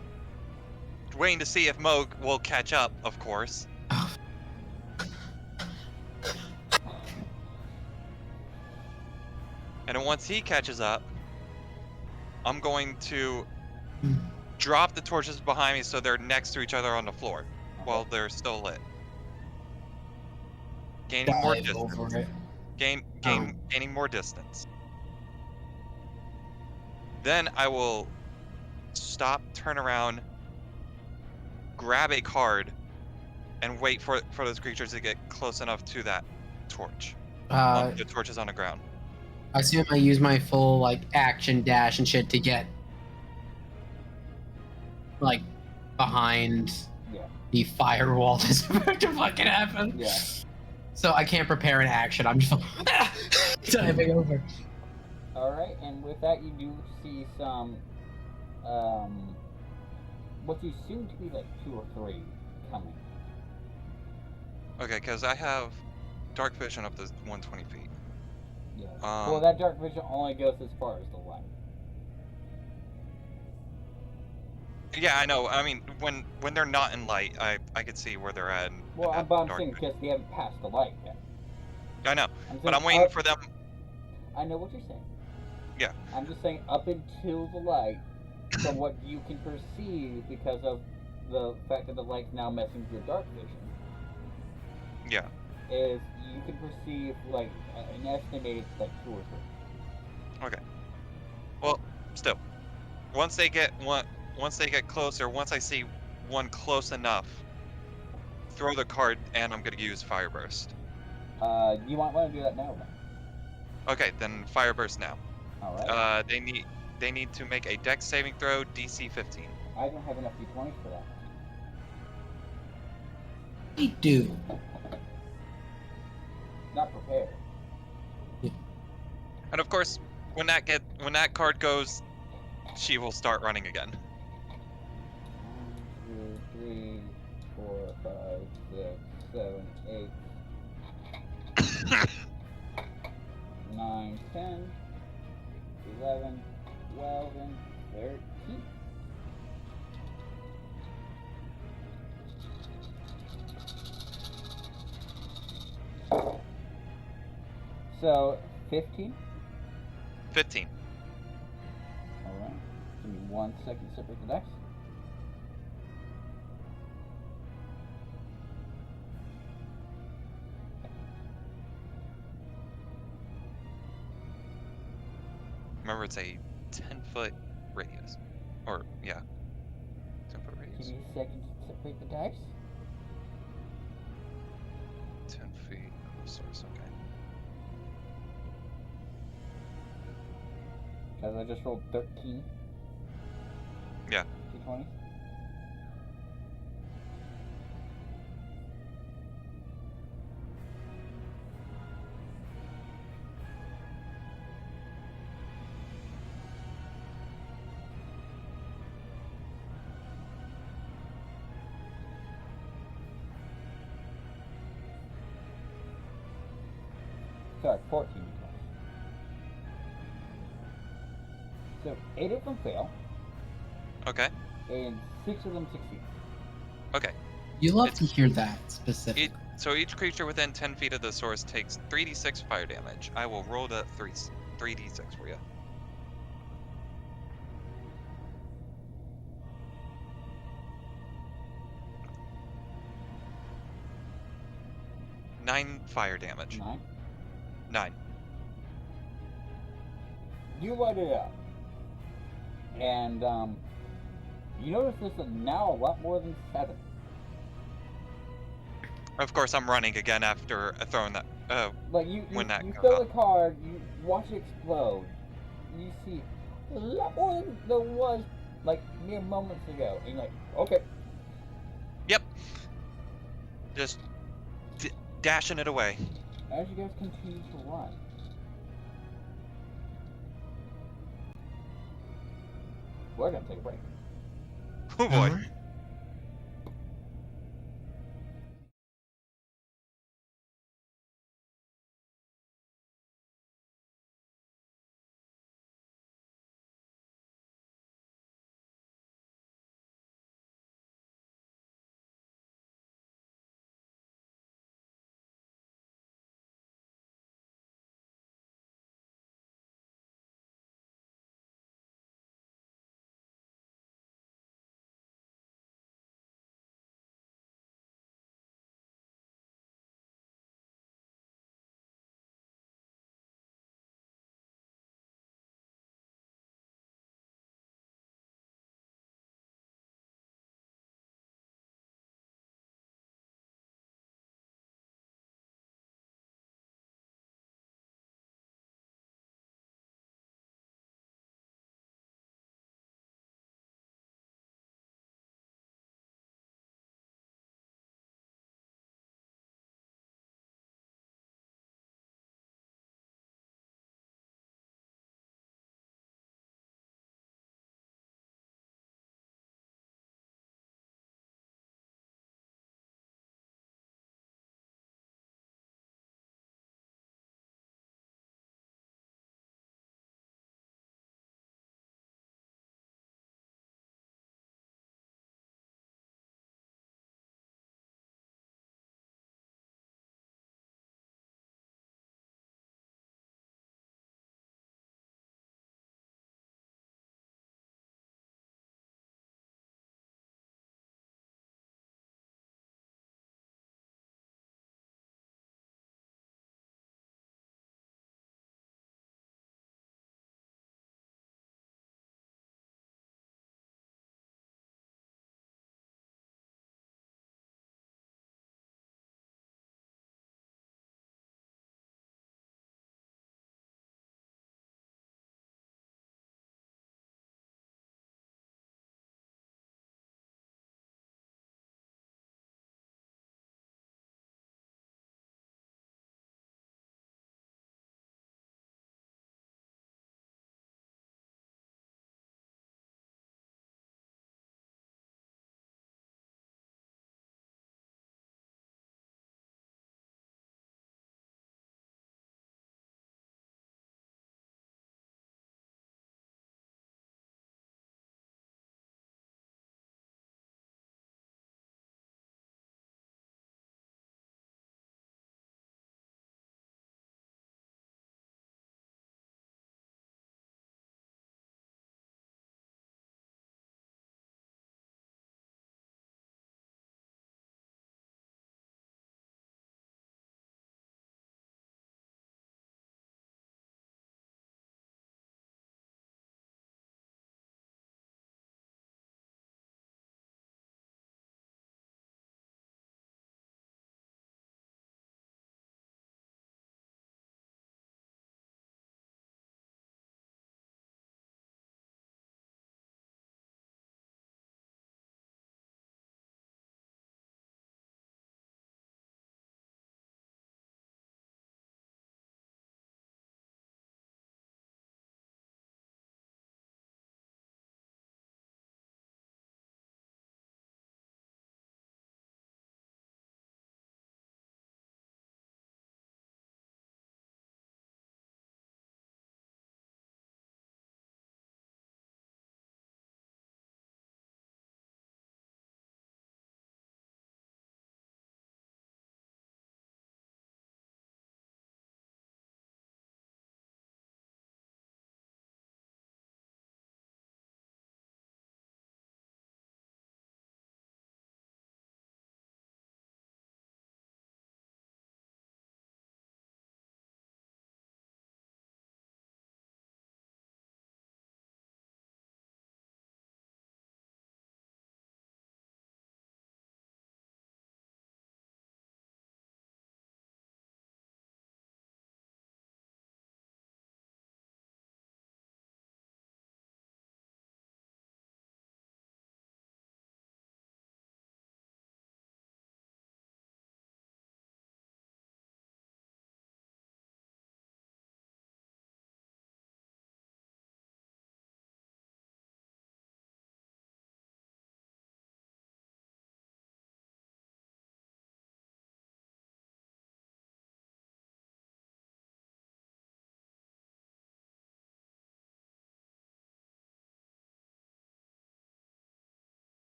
waiting to see if Moog will catch up, of course. And then once he catches up, I'm going to drop the torches behind me so they're next to each other on the floor while they're still lit. Gaining more Dive distance. over it. Gaining more distance. Then I will stop, turn around, grab a card, and wait for those creatures to get close enough to that torch. The torch is on the ground. I assume I use my full like action dash and shit to get like behind the firewall that's about to fucking happen. Yeah. So I can't prepare an action. I'm just diving over. Alright, and with that you do see some what you assume to be like 2 or 3 coming. Okay, because I have dark vision up to 120 feet. Yeah. Well, that dark vision only goes as far as the light. Yeah, I know. I mean, when they're not in light, I could see where they're at. Well, at I'm dark saying vision. because they haven't passed the light yet. I know, but saying I'm waiting for them. I know what you're saying. Yeah. I'm just saying up until the light, from what you can perceive because of the fact that the light's now messing with your dark vision. Yeah. Is you can perceive like an estimated like 2 or 3. Okay. Well, still, once they get closer, once I see one close enough, throw the card, and I'm gonna use Fire Burst. You might want to do that now then. Okay, then Fire Burst now. All right. They need to make a Dex saving throw, DC 15. I don't have enough D20s for that. I do. Not prepared. And of course, when that card goes, she will start running again. 1, 2, 3, 4, 5, 6, 7, 8, 9, 10, 11, 12, and 13. So, 15? 15. Alright. Give me 1 second to separate the dice. Remember, it's a 10-foot radius. Or, yeah. 10-foot radius? Give me a second to separate the dice. 10 feet of the source, okay. Because I just rolled 13. Yeah. D20s. Sorry, 14 d20s. So 8 of them fail, Okay. and 6 of them succeed. Okay. You love It's- to hear that specifically. So each creature within 10 feet of the source takes 3d6 fire damage. I will roll the 3d6 for you. Nine fire damage. 9. 9. You light it up, and you notice there's now a lot more than 7. Of course, I'm running again after throwing that. Like you When that you goes throw off. the card, you watch it explode. You see a lot more than there was like mere moments ago, and you're like, okay, Yep. Just dashing it away. as you guys continue to run. We're gonna take a break. Oh boy. Alright.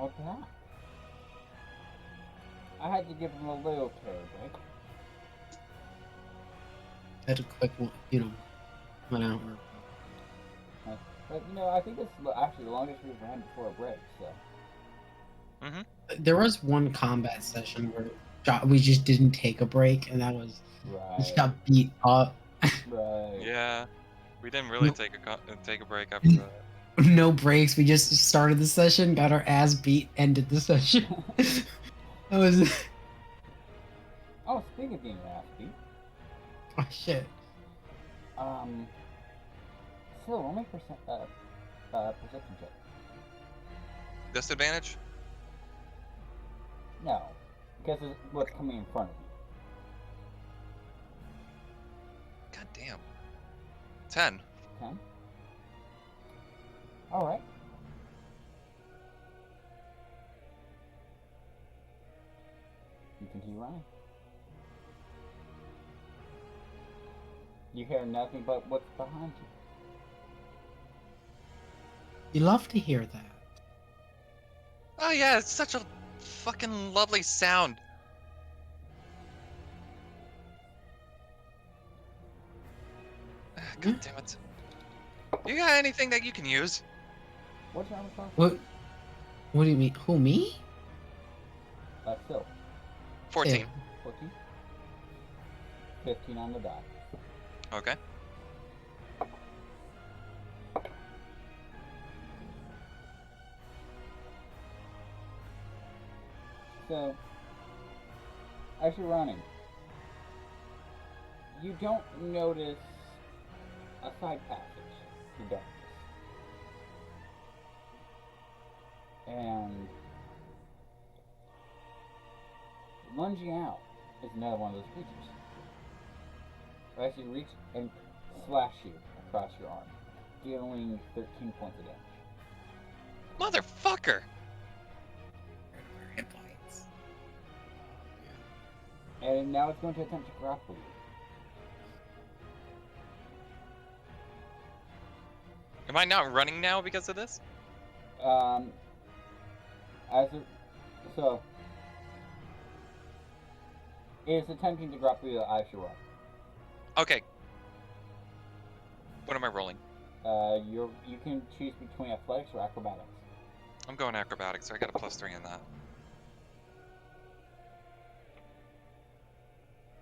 What's that? I had to give him a little care, right? Had a quick, 1 hour. But I think it's actually the longest we've ran before a break. So. There was one combat session where we just didn't take a break, and that was Right. he got beat up. Right. Yeah, we didn't really take a break after that. No breaks. We just started the session, got our ass beat, ended the session. That was. Oh, speaking of being ass beat. Oh shit. So roll me perception check. Disadvantage? No, because it's what's coming in front of you. God damn. 10. 10. All right. You continue running. You hear nothing but what's behind you. You love to hear that. Oh yeah, it's such a fucking lovely sound. God damn it. You got anything that you can use? What's your armor class? What? What do you mean? Who, me? Still. 14. Yeah. 14. 15 on the die. Okay. So, as you're running, you don't notice a side passage through darkness. And lunging out is another one of those creatures. As you reach and slash you across your arm, dealing 13 points of damage. Motherfucker! Hit points. And now it's going to attempt to grapple you. Am I not running now because of this? It is attempting to grapple you as you run. Okay. What am I rolling? You can choose between athletics or acrobatics. I'm going acrobatics, so I got a +3 in that.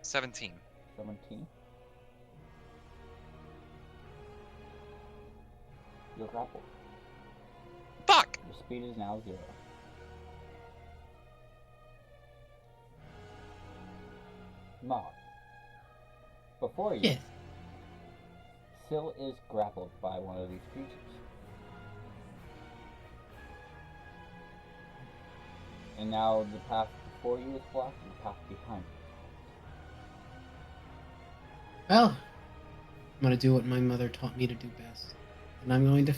17. 17. You're grappled. Fuck! Your speed is now 0. Mog. Before you, Yes. Syl is grappled by one of these creatures. And now the path before you is blocked and the path behind you. Well, I'm gonna do what my mother taught me to do best, and I'm going to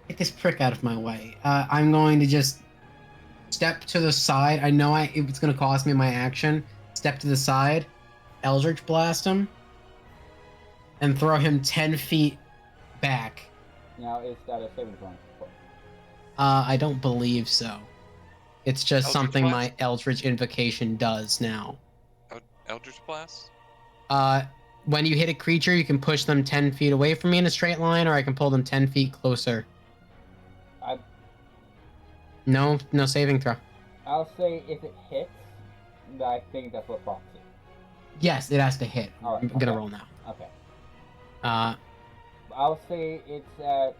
get this prick out of my way. I'm going to just step to the side. I know it's gonna cost me my action. Step to the side, Eldritch Blast him, and throw him 10 feet back. Now is that a saving throw? I don't believe so. It's just Eldritch something Blast? my Eldritch Invocation does now. Eldritch Blast? When you hit a creature, you can push them 10 feet away from me in a straight line, or I can pull them 10 feet closer. No saving throw. I'll say if it hits, I think that's what prompts it. Yes, it has to hit. Alright, I'm gonna okay. roll now. Okay. Uh, I'll say it's at...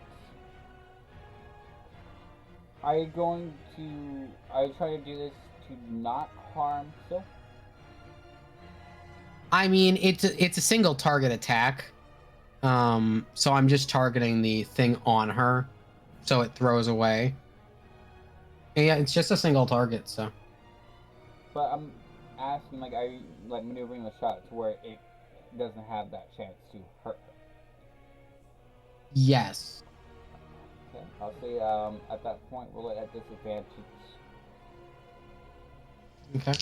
Are you trying to do this to not harm Syl? I mean, it's a single target attack. So I'm just targeting the thing on her, so it throws away. And yeah, it's just a single target, so. But I'm asking, are you maneuvering the shot to where it doesn't have that chance to hurt her? Yes. Okay, I'll say at that point roll it at disadvantage. Okay.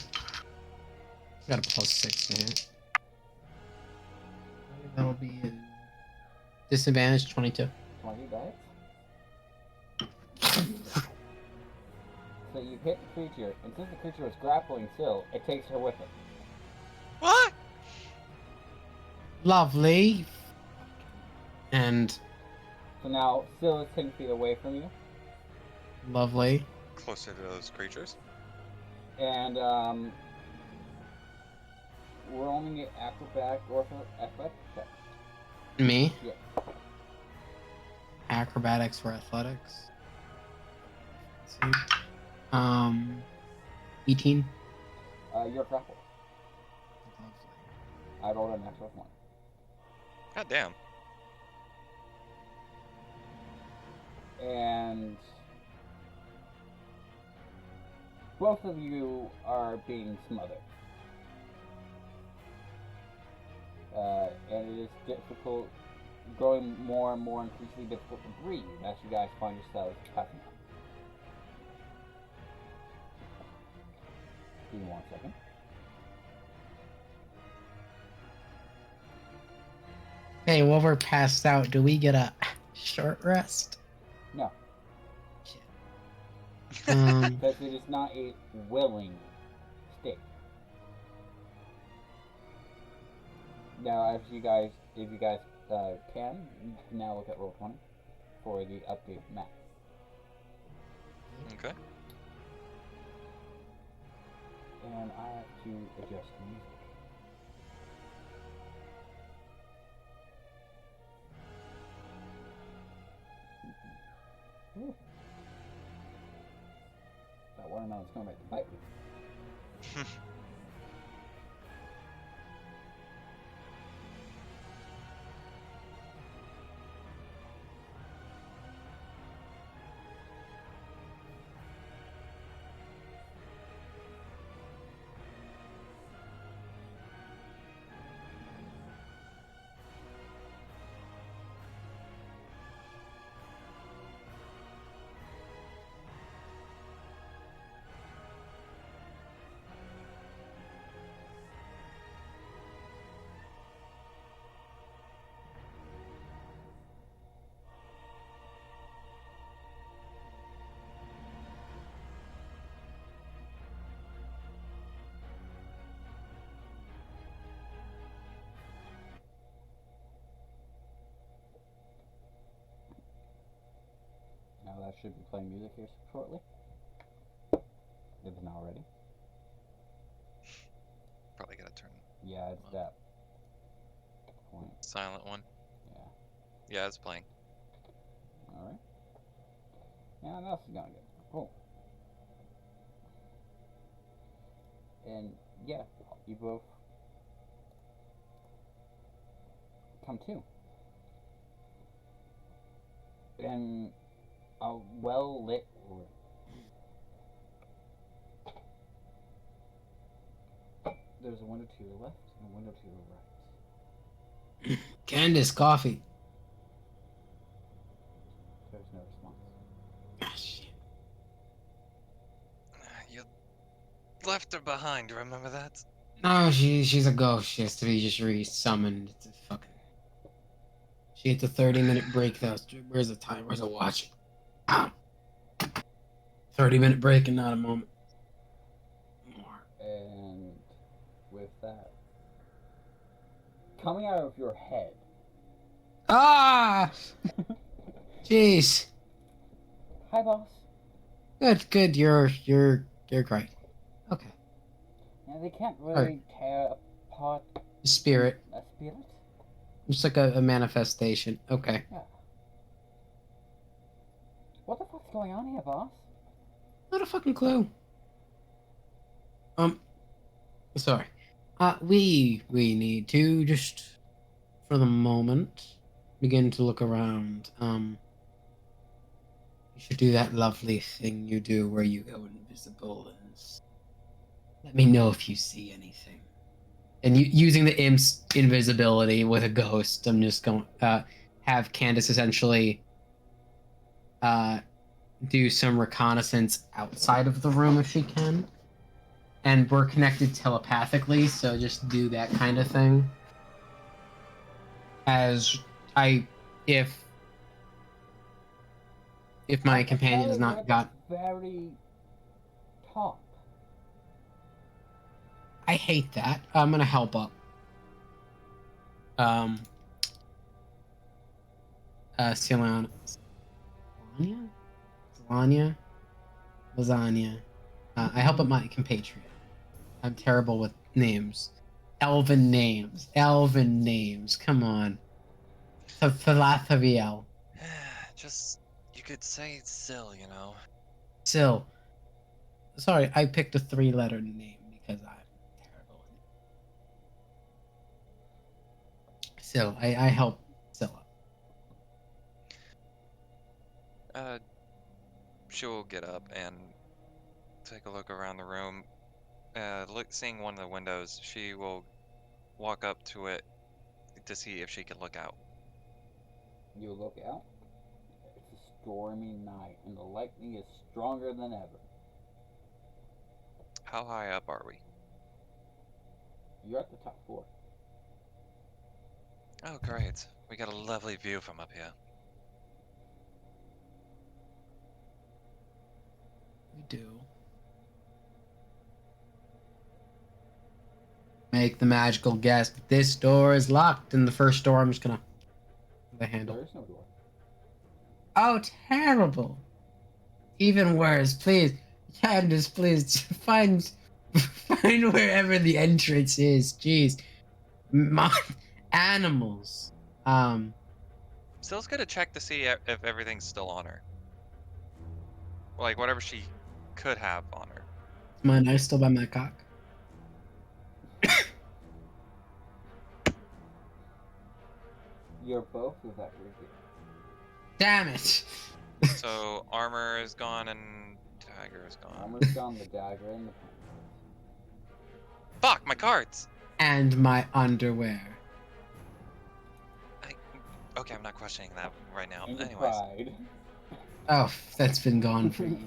Got a +6 to hit. That'll be a disadvantage 22. 20 dice. So you hit the creature, and since the creature was grappling still, it takes her with it. What? Lovely. And So now Syl is 10 feet away from you, lovely. Closer to those creatures. and we're only at acrobatic or athletic check. Me? Yeah. Acrobatics for athletics. Let's see. 18. You're grappled. I rolled a natural 1. God damn. And both of you are being smothered. And it is difficult, growing more and more increasingly difficult to breathe as you guys find yourselves passing out. Give me 1 second. Hey, while we're passed out, do we get a short rest? No, Shit. because it is not a willing state. Now, if you guys can, you can now look at roll 20 for the updated map. Okay. And I have to adjust the music. Ooh. That watermelon's going back to bite me. Now that should be playing music here shortly. If it's not already. Probably gotta turn Yeah, it's that point. silent one. Yeah. Yeah, it's playing. Alright. Now what else is gonna get? Boom. And yeah, you both come to. In a well lit room. There's a window to your left and a window to your right. Candace, coffee. There's no response. Ah, shit. You left her behind, remember that? No, she's a ghost. She has to be just re-summoned. It's a fucking. She hits a 30-minute break though. Where's the time? Where's the watch? 30-minute break and not a moment more. And with that, coming out of your head, Ah! Jeez. hi boss. Good. You're great. Okay. Now they can't really tear apart Spirit. a spirit. Just like a manifestation. Okay. Yeah. What the fuck's going on here, boss? Not a fucking clue. Sorry. We need to just, for the moment, begin to look around. You should do that lovely thing you do where you go invisible and let me know if you see anything. And using the imp's invisibility with a ghost, I'm just going have Candace essentially do some reconnaissance outside of the room if she can. And we're connected telepathically, so just do that kind of thing. If my companion has not got very top. I hate that. I'm gonna help up. Selena. Lasagna? Lasagna. I help out my compatriot. I'm terrible with names. Elven names. Elven names. Come on. So Falathaviel. Just, you could say Sill, you know. Sil. Sorry, I picked a 3-letter name because I'm terrible with names. Sil. I help Scylla. She will get up and take a look around the room. Seeing one of the windows, she will walk up to it to see if she can look out. You look out. It's a stormy night, and the lightning is stronger than ever. How high up are we? You're at the top floor. Oh, great. We got a lovely view from up here. We do. Make the magical guess that this door is locked, and the first door I'm just gonna the handle. There is no door. Oh, terrible! Even worse, please, Candace, please find wherever the entrance is. Jeez, animals. Still's gonna check to see if everything's still on her. Like, whatever she could have on her. My knife still by my cock. You're both without your gear. Damn it! So, armor is gone and dagger is gone. Armor's gone, the dagger, and the pen. Fuck, my cards! And my underwear. Okay, I'm not questioning that right now. And your Anyways. pride. Oh, that's been gone for years.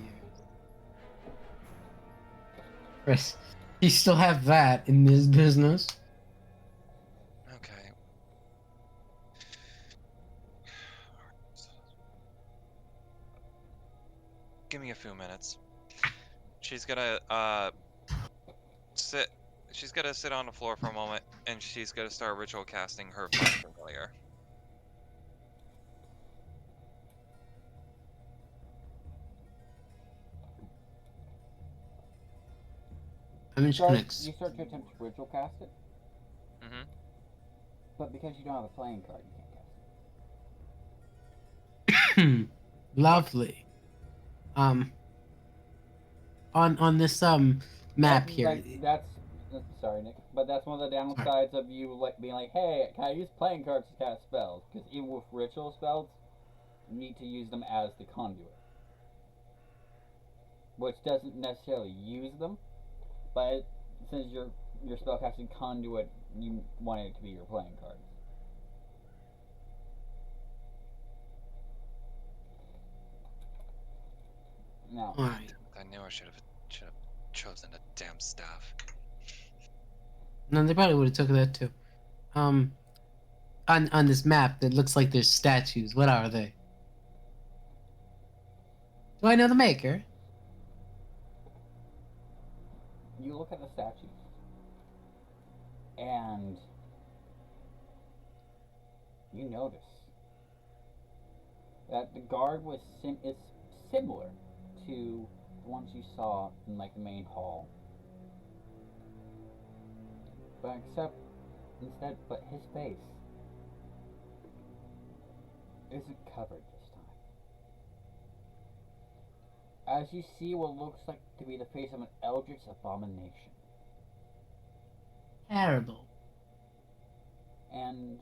Chris, you still have that in this business? Okay. Give me a few minutes. She's gonna sit. She's gonna sit on the floor for a moment, and she's gonna start ritual casting her Find Familiar. I'm just gonna. You start to attempt to ritual cast it, Mm-hmm. but because you don't have a playing card, you can't cast it. Lovely. On this map here. That's sorry, Nick, but that's one of the downsides of you being like, hey, can I use playing cards to cast spells? Because even with ritual spells, you need to use them as the conduit, which doesn't necessarily use them, but since your spellcasting conduit, you want it to be your playing cards. Now, Alright. I knew I should have chosen a damn staff. No, they probably would have took that too. On this map, it looks like there's statues. What are they? Do I know the maker? you look at the statues, and you notice that the guard is similar to the ones you saw in like the main hall, but but his face isn't covered this time. As you see what looks like to be the face of an eldritch abomination. Terrible. And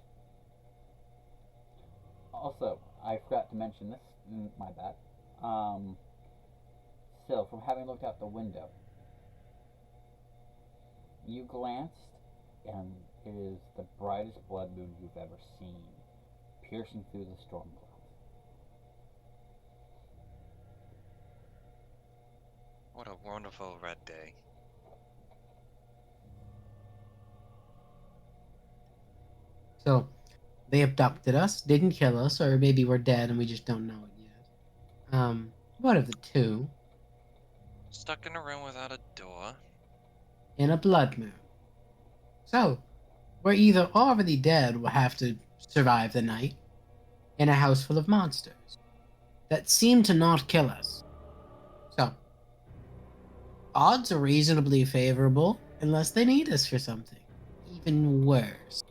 also, I forgot to mention this, my bad. Still, from having looked out the window, you glanced, and it is the brightest blood moon you've ever seen, piercing through the storm clouds. What a wonderful red day. So, they abducted us, didn't kill us, or maybe we're dead and we just don't know it yet. One of the two. Stuck in a room without a door. in a blood moon. So, we're either already dead or have to survive the night in a house full of monsters that seem to not kill us. So, odds are reasonably favorable unless they need us for something. Even worse.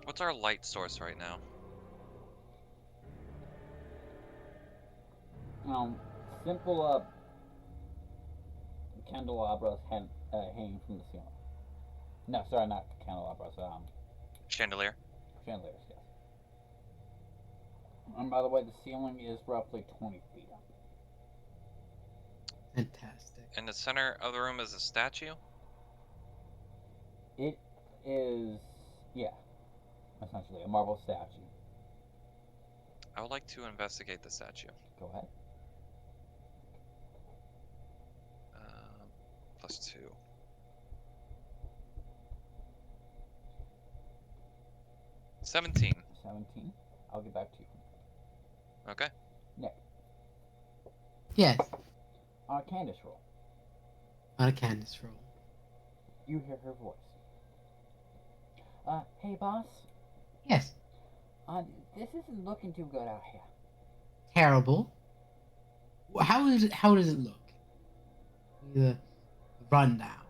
What's our light source right now? Simple candelabras hanging from the ceiling. No, sorry, not candelabras. Chandelier. Chandeliers, yes. And by the way, the ceiling is roughly 20 feet up. Fantastic. In the center of the room is a statue. It is, yeah, essentially a marble statue. I would like to investigate the statue. Go ahead. +2. $17. 17. I'll get back to you. Okay. Nick, Yes, on a Candace roll, on a Candace roll. you hear her voice. Hey boss, Yes, this isn't looking too good out here. terrible. How does it look? The rundown.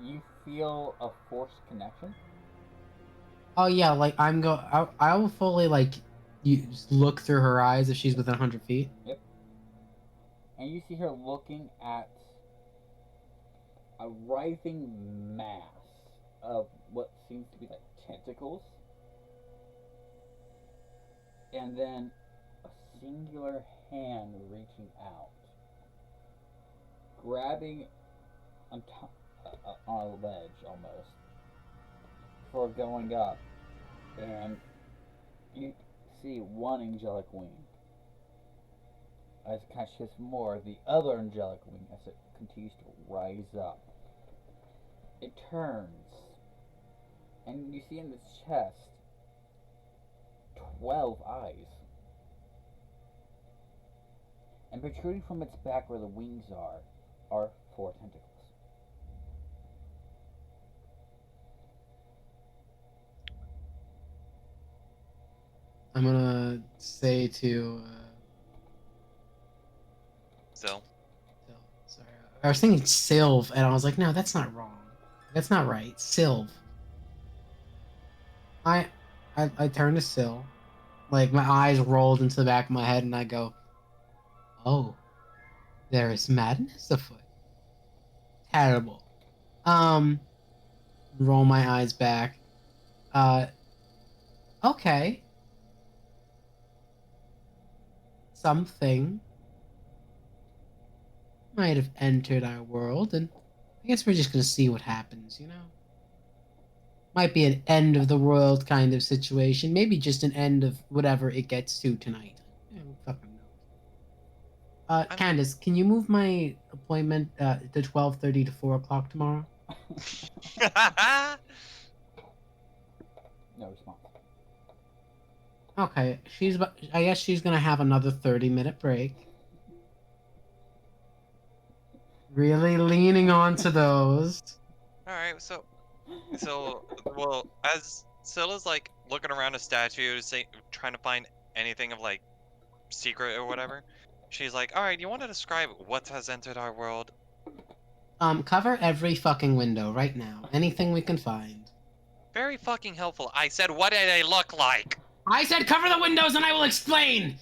You feel a forced connection? Oh yeah, like I will fully like you look through her eyes if she's within 100 feet. Yep. And you see her looking at a writhing mass of what seems to be like tentacles. And then a singular hand reaching out, grabbing on top, on a ledge almost, before going up. And you see one angelic wing. As it kind of shifts more, the other angelic wing as it continues to rise up. It turns, and you see in its chest 12 eyes. And protruding from its back where the wings are 4 tentacles. I'm gonna say to Still. sorry, I was thinking Sylv, and I was like, no, that's not wrong. That's not right. Sylv. I turn to Syl, like my eyes rolled into the back of my head, and I go, "Oh, there is madness afoot. Terrible." Roll my eyes back. Okay. Something might have entered our world, and I guess we're just gonna see what happens, you know? Might be an end of the world kind of situation. Maybe just an end of whatever it gets to tonight. Who fucking knows? Candace, can you move my appointment to 12:30 to 4 o'clock tomorrow? No response. Okay, I guess she's gonna have another 30-minute break. Really leaning on to those. Alright, so well, as Scylla's like looking around a statue, trying to find anything of like secret or whatever, she's like, "All right, you want to describe what has entered our world?" Cover every fucking window right now. Anything we can find. Very fucking helpful. I said, "What do they look like?" I said cover the windows and I will explain!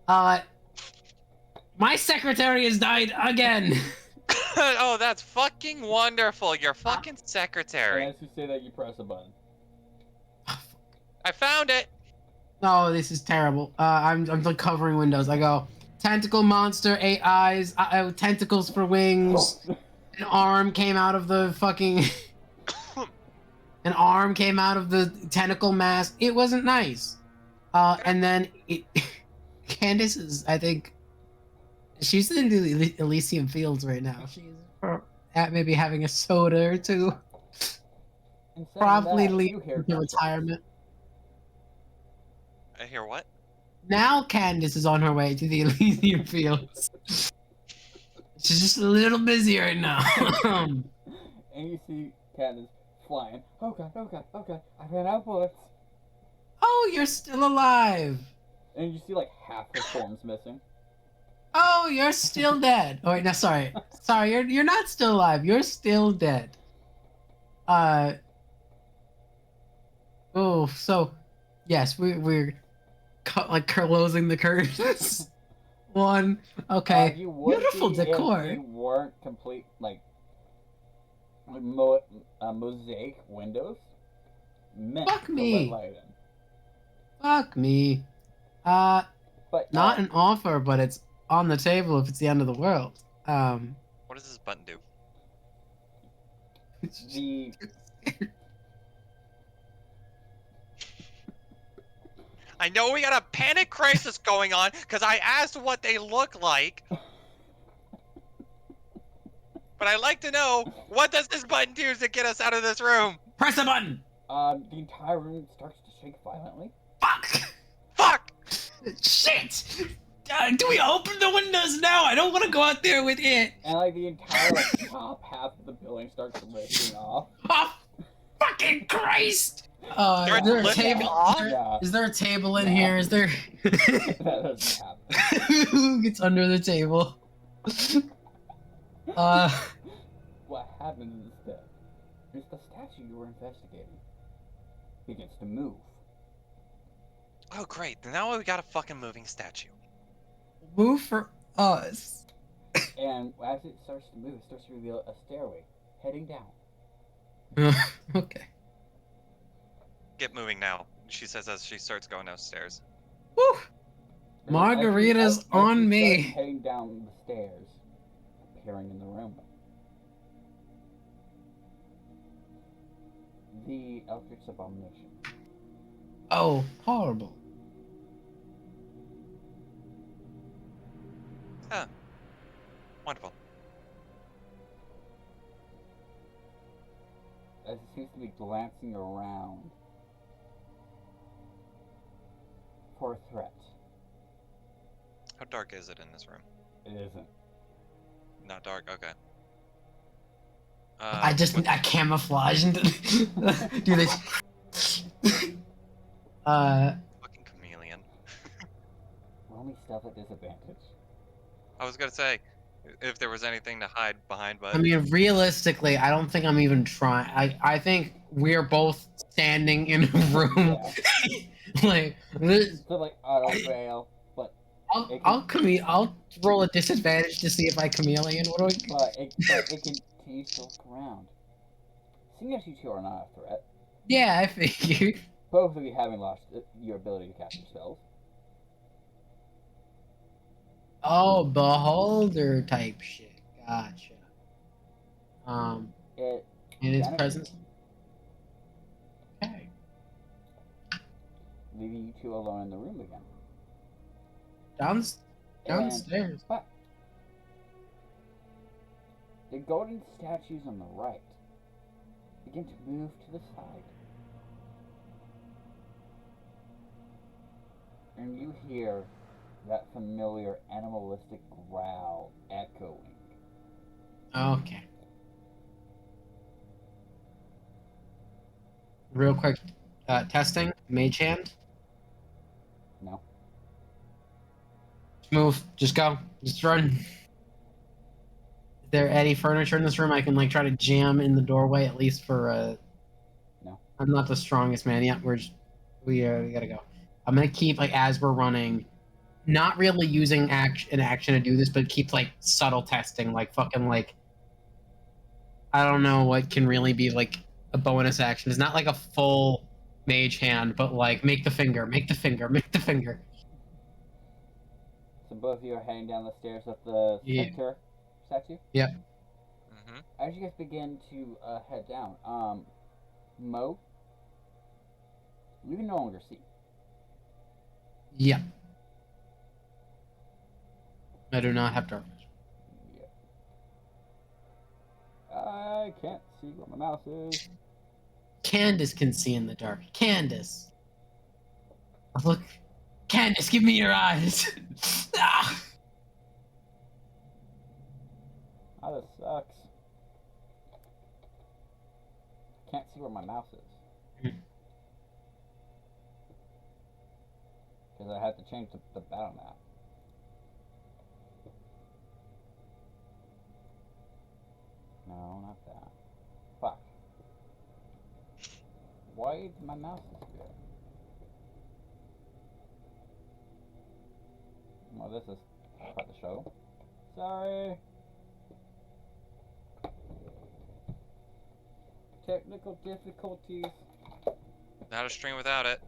My secretary has died again! Oh, that's fucking wonderful. Your fucking And secretary. as you say that, you press a button. I found it. Oh, this is terrible. I'm like covering windows. I go, tentacle monster, 8 eyes, tentacles for wings. An arm came out of the fucking... An arm came out of the tentacle mask. It wasn't nice. And then Candace is, I think, she's in the Elysium Fields right now. She's at maybe having a soda or two. And saying Probably that, leave you hear to retirement. I hear what? Now Candace is on her way to the Elysian Fields. She's just a little busy right now. And you see Candace flying. Okay, I ran out of bullets. Oh, you're still alive. And you see like half her form's missing. Oh, you're still dead. Oh wait, no, sorry. Sorry, you're not still alive. You're still dead. Oh, so yes, we're like closing the curtains. One. Okay. You would Beautiful see decor. If they weren't complete like mosaic windows. Meant Fuck to me. let light in. Fuck me. But Not an offer, but it's on the table if it's the end of the world. What does this button do? the I know we got a panic crisis going on because I asked what they look like. But I'd like to know, what does this button do to get us out of this room? Press the button. the entire room starts to shake violently. Fuck. Fuck! Shit. Do we open the windows now? I don't want to go out there with it. And like the entire like, top half of the building starts lifting off. Oh, fucking Christ! Starts Is there a lifting table? off? Yeah, Is there a table in Yeah. here? Is there? that doesn't happen. Who gets under the table? What happens instead is the statue you were investigating begins to move. Oh, great. Now we got a fucking moving statue. Move for us. And as it starts to move, it starts to reveal a stairway heading down. Okay. Get moving now, she says as she starts going downstairs. Woo! And Margaritas as you on start me. Heading down the stairs, appearing in the room. The Eldritch Abomination. Oh, horrible. Wonderful. As it seems to be glancing around for a threat. How dark is it in this room? It isn't. Not dark, okay. I camouflage into do this. Fucking chameleon. Roll me stealth at disadvantage. I was gonna say, if there was anything to hide behind, but I mean, realistically, I don't think I'm even trying. I think we're both standing in a room. Yeah. Like, this, So like auto fail, but I'll roll a disadvantage to see if I chameleon. What do I? but it continues to look around. Seeing as you two are not a threat, Yeah, I figured. both of you having lost your ability to cast your spells, Oh, beholder type shit. Gotcha. it In its Benefit. presence. Okay. leaving you two alone in the room again. Downstairs. But the golden statues on the right begin to move to the side. And you hear that familiar animalistic growl echoing. Okay. Real quick, testing. Mage hand. No. Move. Just go. Just run. Is there any furniture in this room I can like try to jam in the doorway at least for No. I'm not the strongest man. Yeah, we gotta go. I'm gonna keep like as we're running, not really using an action to do this, but keep like subtle testing, like fucking like I don't know what can really be like a bonus action. It's not like a full mage hand, but like make the finger, make the finger, make the finger. So both of you are heading down the stairs with the Yeah. center statue. Mm-hmm. As you guys begin to head down, Mo, you can no longer see. Yeah. I do not have dark vision. Yeah. I can't see where my mouse is. Candace can see in the dark. Candace. Look. Candace, give me your eyes. Ah! Oh, this sucks. Can't see where my mouse is. Because I have to change the battle map. No, not that. Fuck. Why did my mouse disappear? Well, this is part of the show. Sorry. Technical difficulties. Not a stream without it.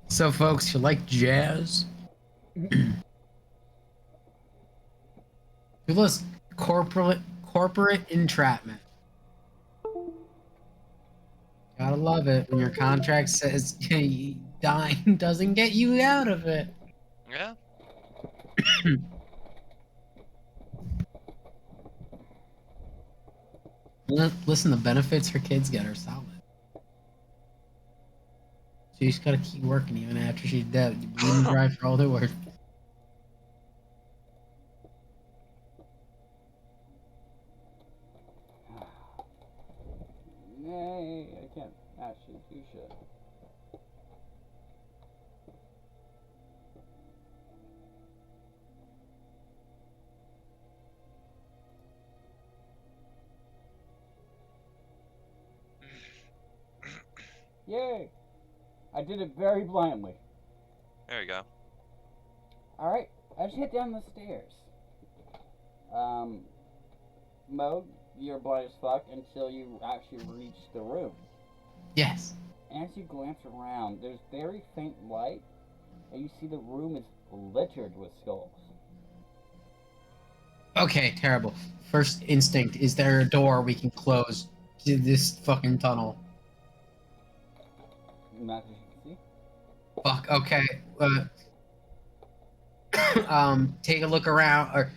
So, folks, you like jazz? Plus, corporate entrapment. Gotta love it when your contract says dying doesn't get you out of it. Yeah. Listen, the benefits her kids get are solid. So you just gotta keep working even after she's dead. You bleed and dry for all they're worth. Nay, I can't actually do shit. Yay! I did it very blindly. There you go. Alright, I just hit down the stairs. Mo, you're blind as fuck until you actually reach the room. Yes. As you glance around, there's very faint light, and you see the room is littered with skulls. Okay, terrible. First instinct, is there a door we can close to this fucking tunnel? Not as you can see. Fuck, okay. Take a look around, or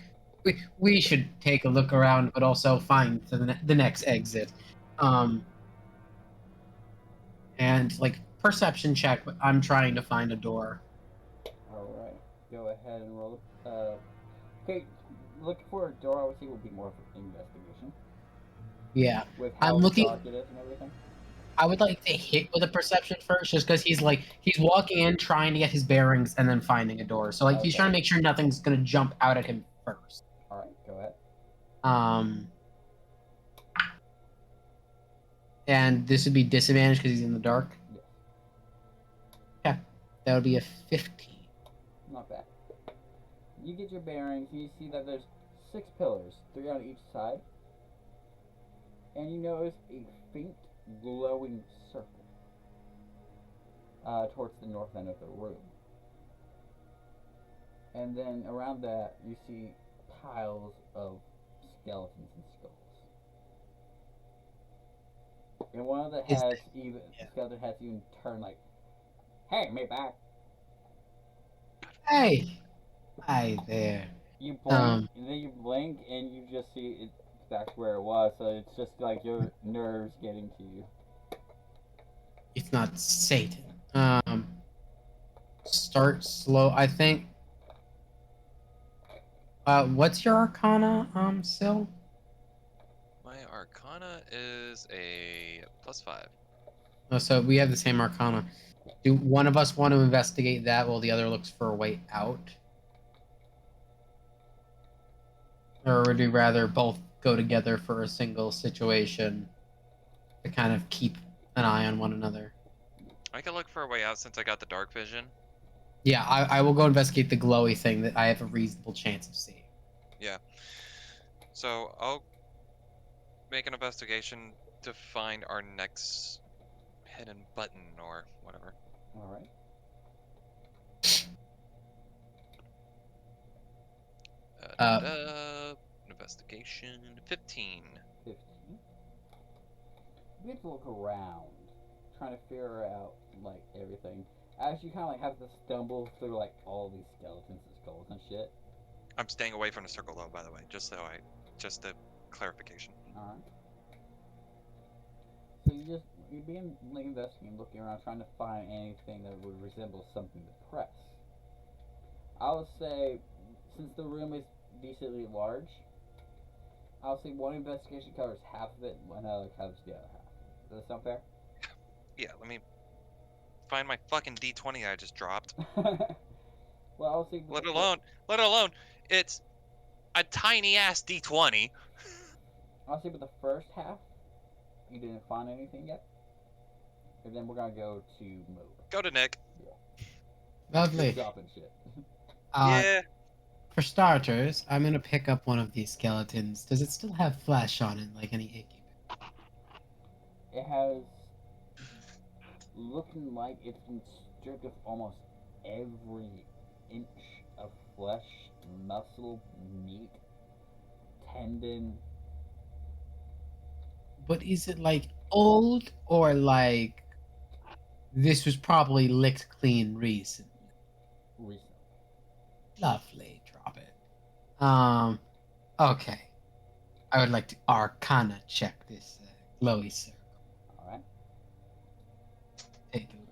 we should take a look around, but also find the next exit. And, like, perception check, but I'm trying to find a door. Alright, go ahead and roll. Okay, looking for a door, I would say, will be more of an investigation. Yeah. With how I'm looking- dark it is and everything. I would like to hit with a perception first, just because he's walking in, trying to get his bearings, and then finding a door. So, like, he's Okay. trying to make sure nothing's gonna jump out at him first. Alright, go ahead. And this would be disadvantage because he's in the dark. Yes. Okay, that would be a 15. Not bad. You get your bearings, and you see that there's 6 pillars, 3 on each side. And you notice a faint glowing circle towards the north end of the room. And then around that, you see piles of skeletons and skulls. And one of the Is- has even skeleton has even turned like, "Hey, me back." Hey, hi there. You blink, and then you blink, and you just see it's back where it was. So it's just like your nerves getting to you. It's not Satan. Start slow. I think. What's your Arcana, Sil? My Arcana is a +5. Oh, so we have the same Arcana. Do one of us want to investigate that while the other looks for a way out? Or would we rather both go together for a single situation to kind of keep an eye on one another? I can look for a way out since I got the dark vision. Yeah, I will go investigate the glowy thing that I have a reasonable chance of seeing. Yeah. So I'll make an investigation to find our next hidden button or whatever. All right. Investigation 15. 15. You have to look around, trying to figure out like everything. As you kind of like have to stumble through like all these skeletons and skulls and shit. I'm staying away from the circle though, by the way, just a clarification. All right. So you just you begin like investigating, looking around, trying to find anything that would resemble something to press. I'll say, since the room is decently large, I'll say one investigation covers half of it, one other covers the other half. Does that sound fair? Yeah, let me find my fucking D20 I just dropped. Well, I'll say. Let alone, it's a tiny ass D20. I'll say with the first half, you didn't find anything yet. And then we're gonna go to move. Go to Nick. Lovely. Dropping shit. Yeah. For starters, I'm gonna pick up one of these skeletons. Does it still have flesh on it, like any icky? It has looking like it's been stripped of almost every inch of flesh, muscle, meat, tendon. But is it like old or like this was probably licked clean recently? Recently. Lovely, drop it. Okay. I would like to Arcana check this glowy circle. Alright. Take a look.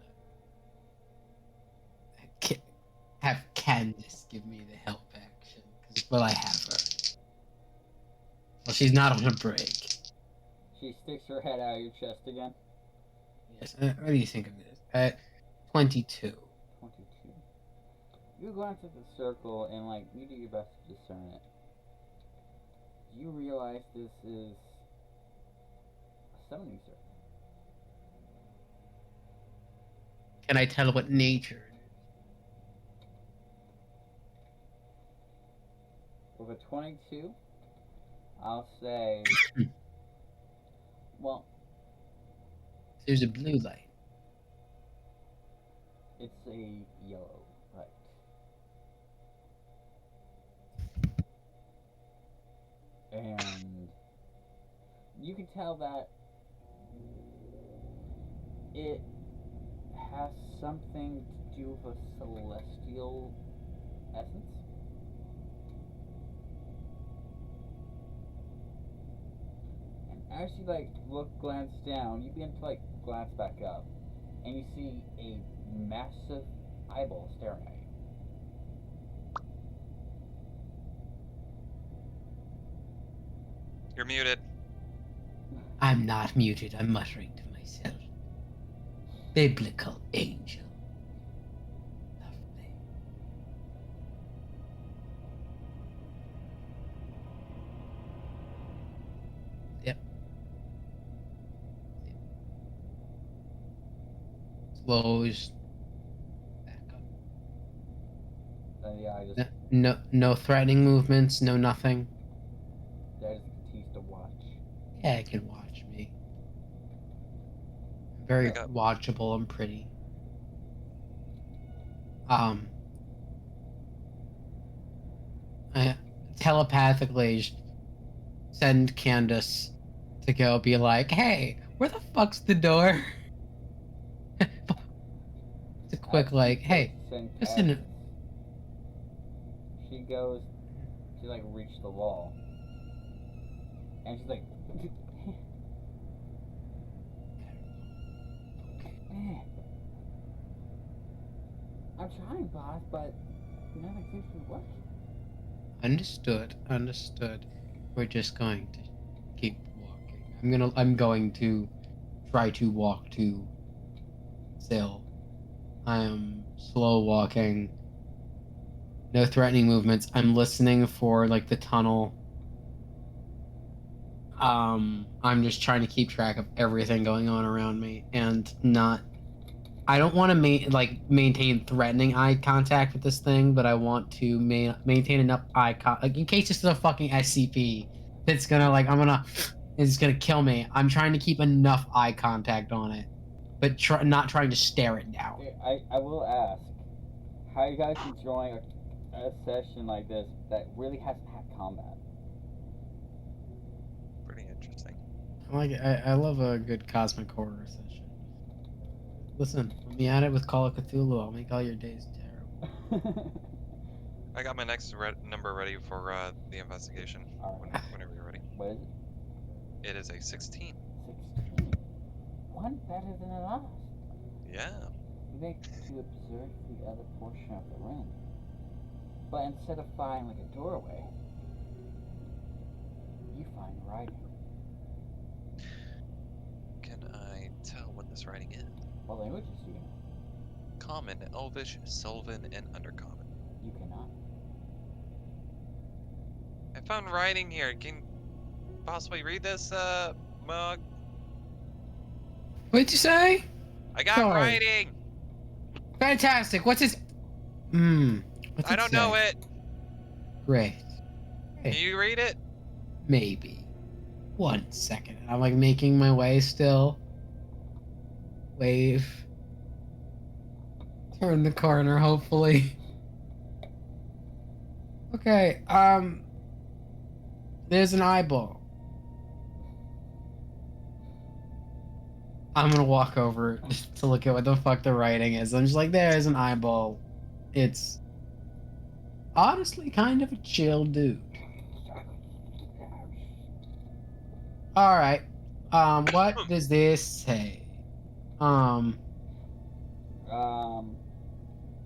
Have Candace give me the help action. Because, well, I have her. Well, she's not on a break. She sticks her head out of your chest again. Yes, what do you think of this? 22. 22. You glance at the circle and, like, you do your best to discern it. You realize this is a summoning circle. Can I tell what nature? With a 22, I'll say, well, There's a blue light. it's a yellow, right? And you can tell that it has something to do with a celestial essence. And as you glance down, you begin to glance back up, and you see a massive eyeball staring at you. You're muted. I'm not muted. I'm muttering to myself. Biblical angel. Lovely. Slows back up. Then the eye just No threatening movements, no nothing. continues to watch. Yeah, it can watch me. Very Back up. watchable and pretty. I telepathically send Candace to go be like, hey, where the fuck's the door? It's a quick hey, listen. She goes to reach the wall, and she's like, I'm trying, boss, but nothing seems to be working. Understood. We're just going to keep walking. I'm going to try to walk to Sill. I am slow walking. No threatening movements. I'm listening for the tunnel. I'm just trying to keep track of everything going on around me and not. I don't want to maintain threatening eye contact with this thing, but I want to maintain enough eye contact in case it's a fucking SCP that's gonna it's gonna kill me. I'm trying to keep enough eye contact on it, but not trying to stare it down. Okay, I will ask, how are you guys enjoying a session like this that really hasn't had combat? Pretty interesting. I love a good cosmic horror session. Listen, let me at it with Call of Cthulhu. I'll make all your days terrible. I got my next number ready for the investigation. Alright. Whenever you're ready. What is it? It is a 16. 16. one better than the last. Yeah. You make to observe the other portion of the room. But instead of finding like a doorway, you find writing. Can I tell what this writing is? What languages do you know? Common, Elvish, Sylvan, and Undercommon. You cannot. I found writing here. Can you possibly read this, Mug? What'd you say? I got Sorry. writing! Fantastic. What's his? What's I don't know say? it! Great. Can you read it? Maybe. 1 second. I'm like making my way still. Wave. Turn the corner, hopefully. Okay, there's an eyeball. I'm gonna walk over just to look at what the fuck the writing is. I'm just like, there's an eyeball. It's honestly kind of a chill dude. Alright. What does this say?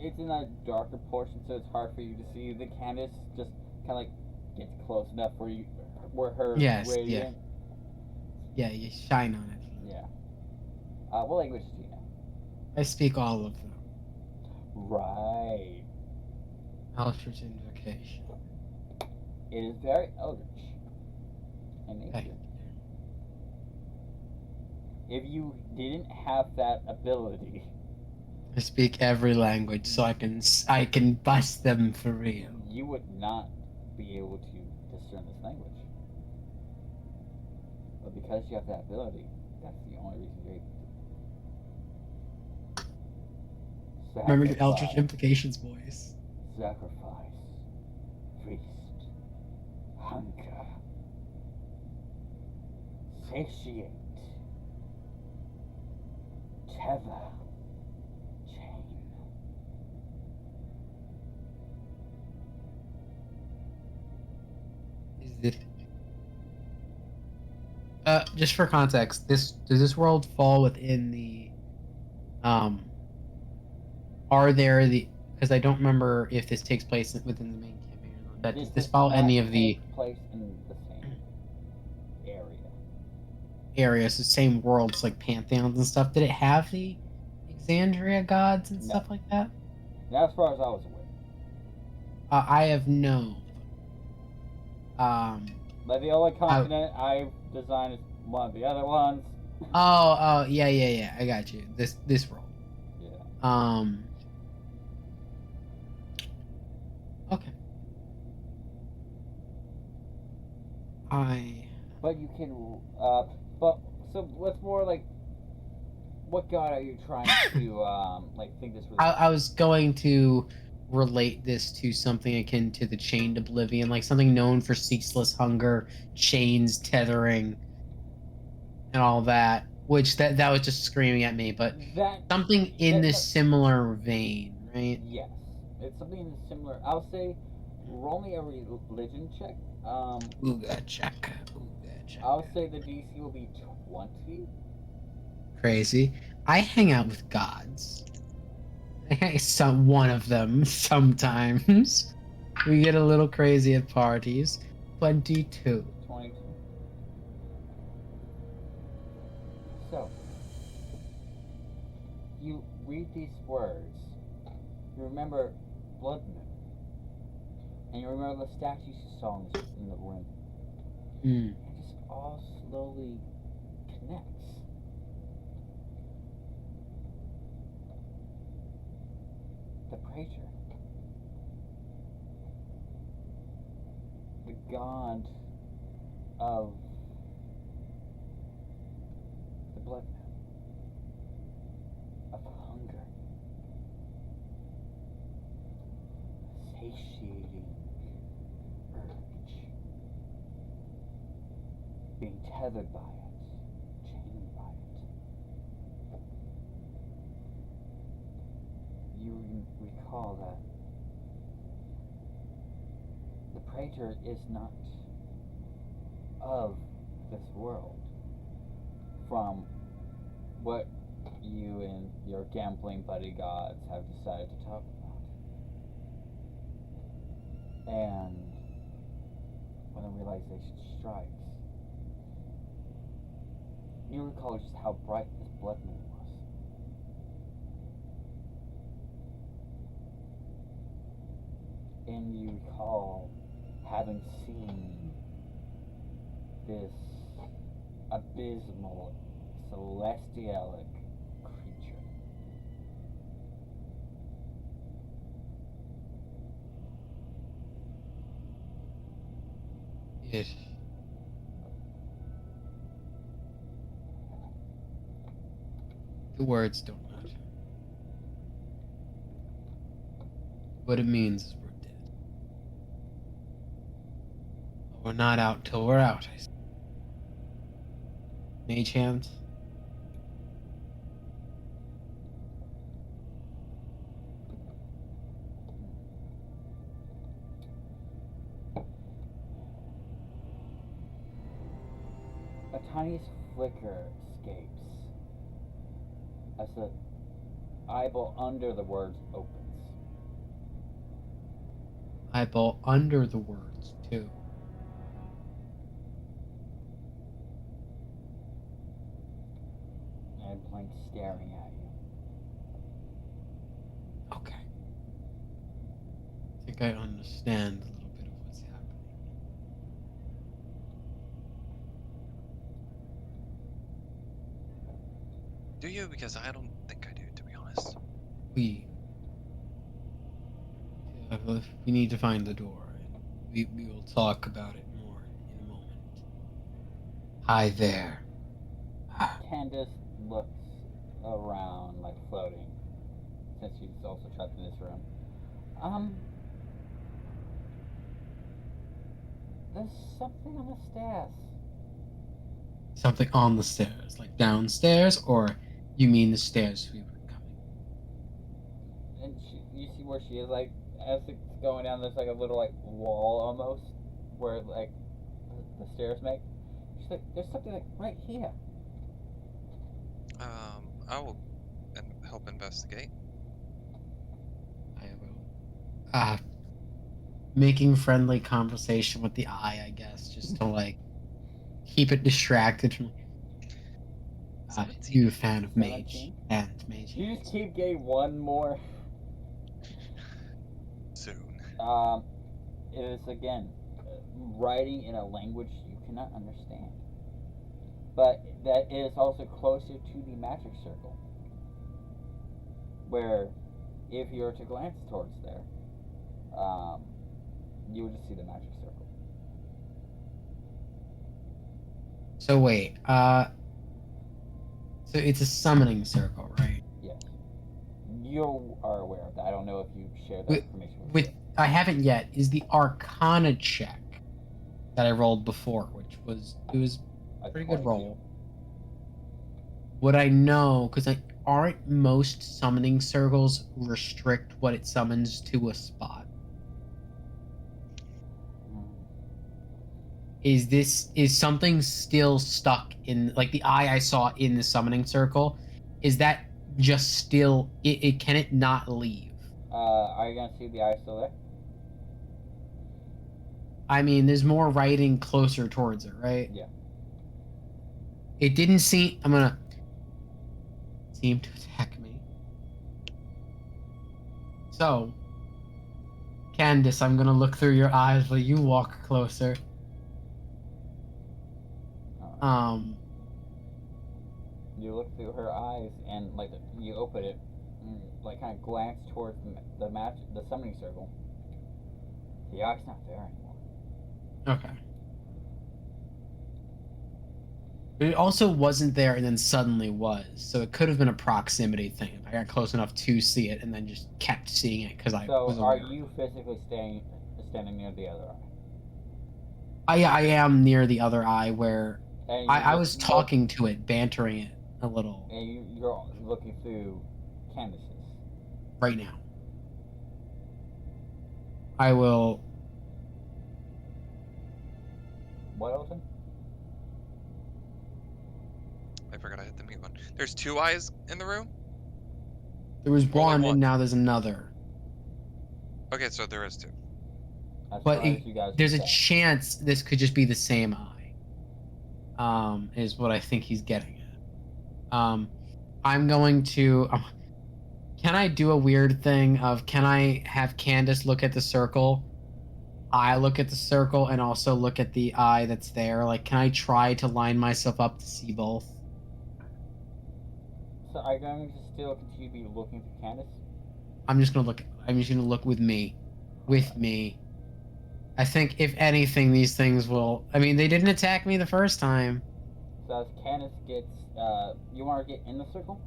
It's in a darker portion, so it's hard for you to see. The canvas just kind of like gets close enough where her Yes, radiant. Yeah, you shine on it. Yeah. What languages do you know? I speak all of them. Right. Eldritch Invocation. It is very eldritch in nature. Okay. If you didn't have that ability, I speak every language, so I can bust them for real. you would not be able to discern this language. But because you have that ability, that's the only reason you're able to. Remember your Eldritch Sacrifice. Implications voice. Sacrifice, feast, hunger, satiate, tether, chain. Is it? Just for context, does this world fall within the Are there the? Because I don't remember if this takes place within the main campaign or not. Does this does follow not any of the take place in the same area. areas, the same worlds like pantheons and stuff? Did it have the Exandria gods and No. stuff like that? Not as far as I was aware. I have no. But the only continent I've designed is one of the other ones. Oh, yeah. I got you. This world. Yeah. Okay. But you can. But so what's more like? What god are you trying to think this? I was going to relate this to something akin to the Chained Oblivion, like something known for ceaseless hunger, chains, tethering, and all that. Which that was just screaming at me, but something in this similar vein, right? Yes, it's something similar. I'll say, roll me a religion check. Ooga check. I'll say the DC will be 20. Crazy. I hang out with gods. One of them sometimes. We get a little crazy at parties. 22. 22. So, you read these words. You remember Blood Moon. And you remember the statues you saw in the room. Mm. It just all slowly connects. The Praetor. The god of the blood moon. Of hunger. Satiating urge. Being tethered by it. Chained by it. You recall that the Praetor is not of this world from what you and your gambling buddy gods have decided to talk about. And when the realization strikes, you recall just how bright this blood moon was. And you recall having seen this abysmal celestialic creature. It. The words don't matter. What it means is we're dead. We're not out till we're out. Mage hand. A tiniest flicker escapes as the eyeball under the words opens. Eyeball under the words, too. And blank staring at you. Okay. I think I understand a little bit of what's happening. Do you? Because I don't think I do, to be honest. We need to find the door. We will talk about it more in a moment. Hi there. Candace looks around like floating, since she's also trapped in this room. There's something on the stairs. Something on the stairs, like downstairs, or you mean the stairs we were coming? And you see where she is, like, as it's going down, there's like a little, like, wall almost, where, like, the stairs make. She's like, there's something, like, right here. I will help investigate. I will. Making friendly conversation with the eye, I guess, just to like keep it distracted from. You a fan of mage 17? and mage? You just keep getting one more. Soon. It is again writing in a language you cannot understand, but that is also closer to the magic circle. Where, if you were to glance towards there, you would just see the magic circle. So wait, so it's a summoning circle, right? Yes. You are aware of that. I don't know if you shared that information With I haven't yet. Is the Arcana check that I rolled before, which was a pretty good 22. roll. Would I know? Because aren't most summoning circles restrict what it summons to a spot? Is something still stuck in, like, the eye I saw in the summoning circle? Is that just still it can it not leave? Are you gonna see the eye still there? I mean, there's more writing closer towards it, right? Yeah. It didn't seem. I'm gonna seem to attack me. So, Candace, I'm gonna look through your eyes while you walk closer. You look through her eyes and like you open it, and, like kind of glance towards the summoning circle. The eye's not there anymore. Okay. But it also wasn't there and then suddenly was, so it could have been a proximity thing if I got close enough to see it and then just kept seeing it because I was So, are aware. you physically standing near the other I eye? am near the other eye where And I was talking to it, bantering it a little And you're looking through Candace's. right now. I will. What, Elton? I I forgot I hit the mute one. There's 2 eyes in the room? There was Only one, one. and now there's another. Okay, so there is 2. As But far as you guys there's can a tell. chance this could just be the same eye. Is what I think he's getting at. I'm going to. Can I do a weird thing of can I have Candace look at the circle? I look at the circle and also look at the eye that's there. Like, can I try to line myself up to see both? So are you going to still continue to be looking for Candace? I'm just gonna look. I'm just gonna look with me. With me. I think if anything, these things will. I mean, they didn't attack me the first time. So as Candace gets, you want her to get in the circle?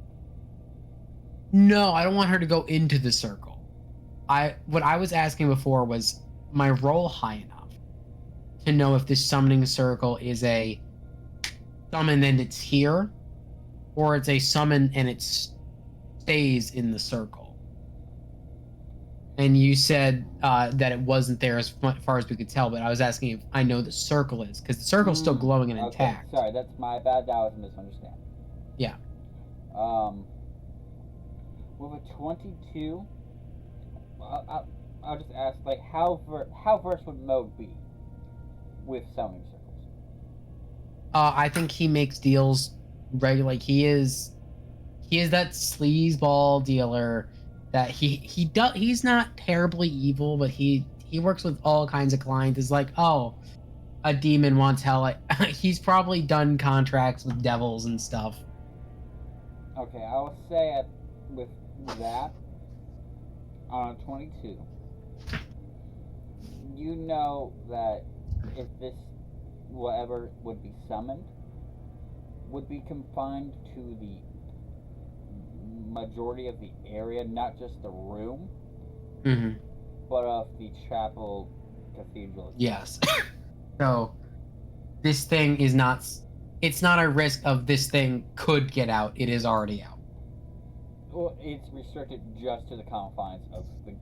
No, I don't want her to go into the circle. What I was asking before was my roll high enough to know if this summoning circle is a summon and it's here, or it's a summon and it stays in the circle. And you said that it wasn't there as far as we could tell, but I was asking if I know the circle is, because the circle's still glowing and Okay, intact. sorry, that's my bad. That was a misunderstanding. Yeah. With a 22, I'll just ask, like, how versed would Mode be with summoning circles? I think he makes deals regular. Like he is that sleazeball dealer that he's not terribly evil, but he works with all kinds of clients. It's like, oh, a demon wants hell. Like, he's probably done contracts with devils and stuff. Okay, I will say with that, on a 22, you know that if this whatever would be summoned would be confined to the majority of the area, not just the room, Mm-hmm. but of the chapel cathedral. Yes. So this thing is not. It's not a risk of this thing could get out. It is already out. Well, it's restricted just to the confines of the.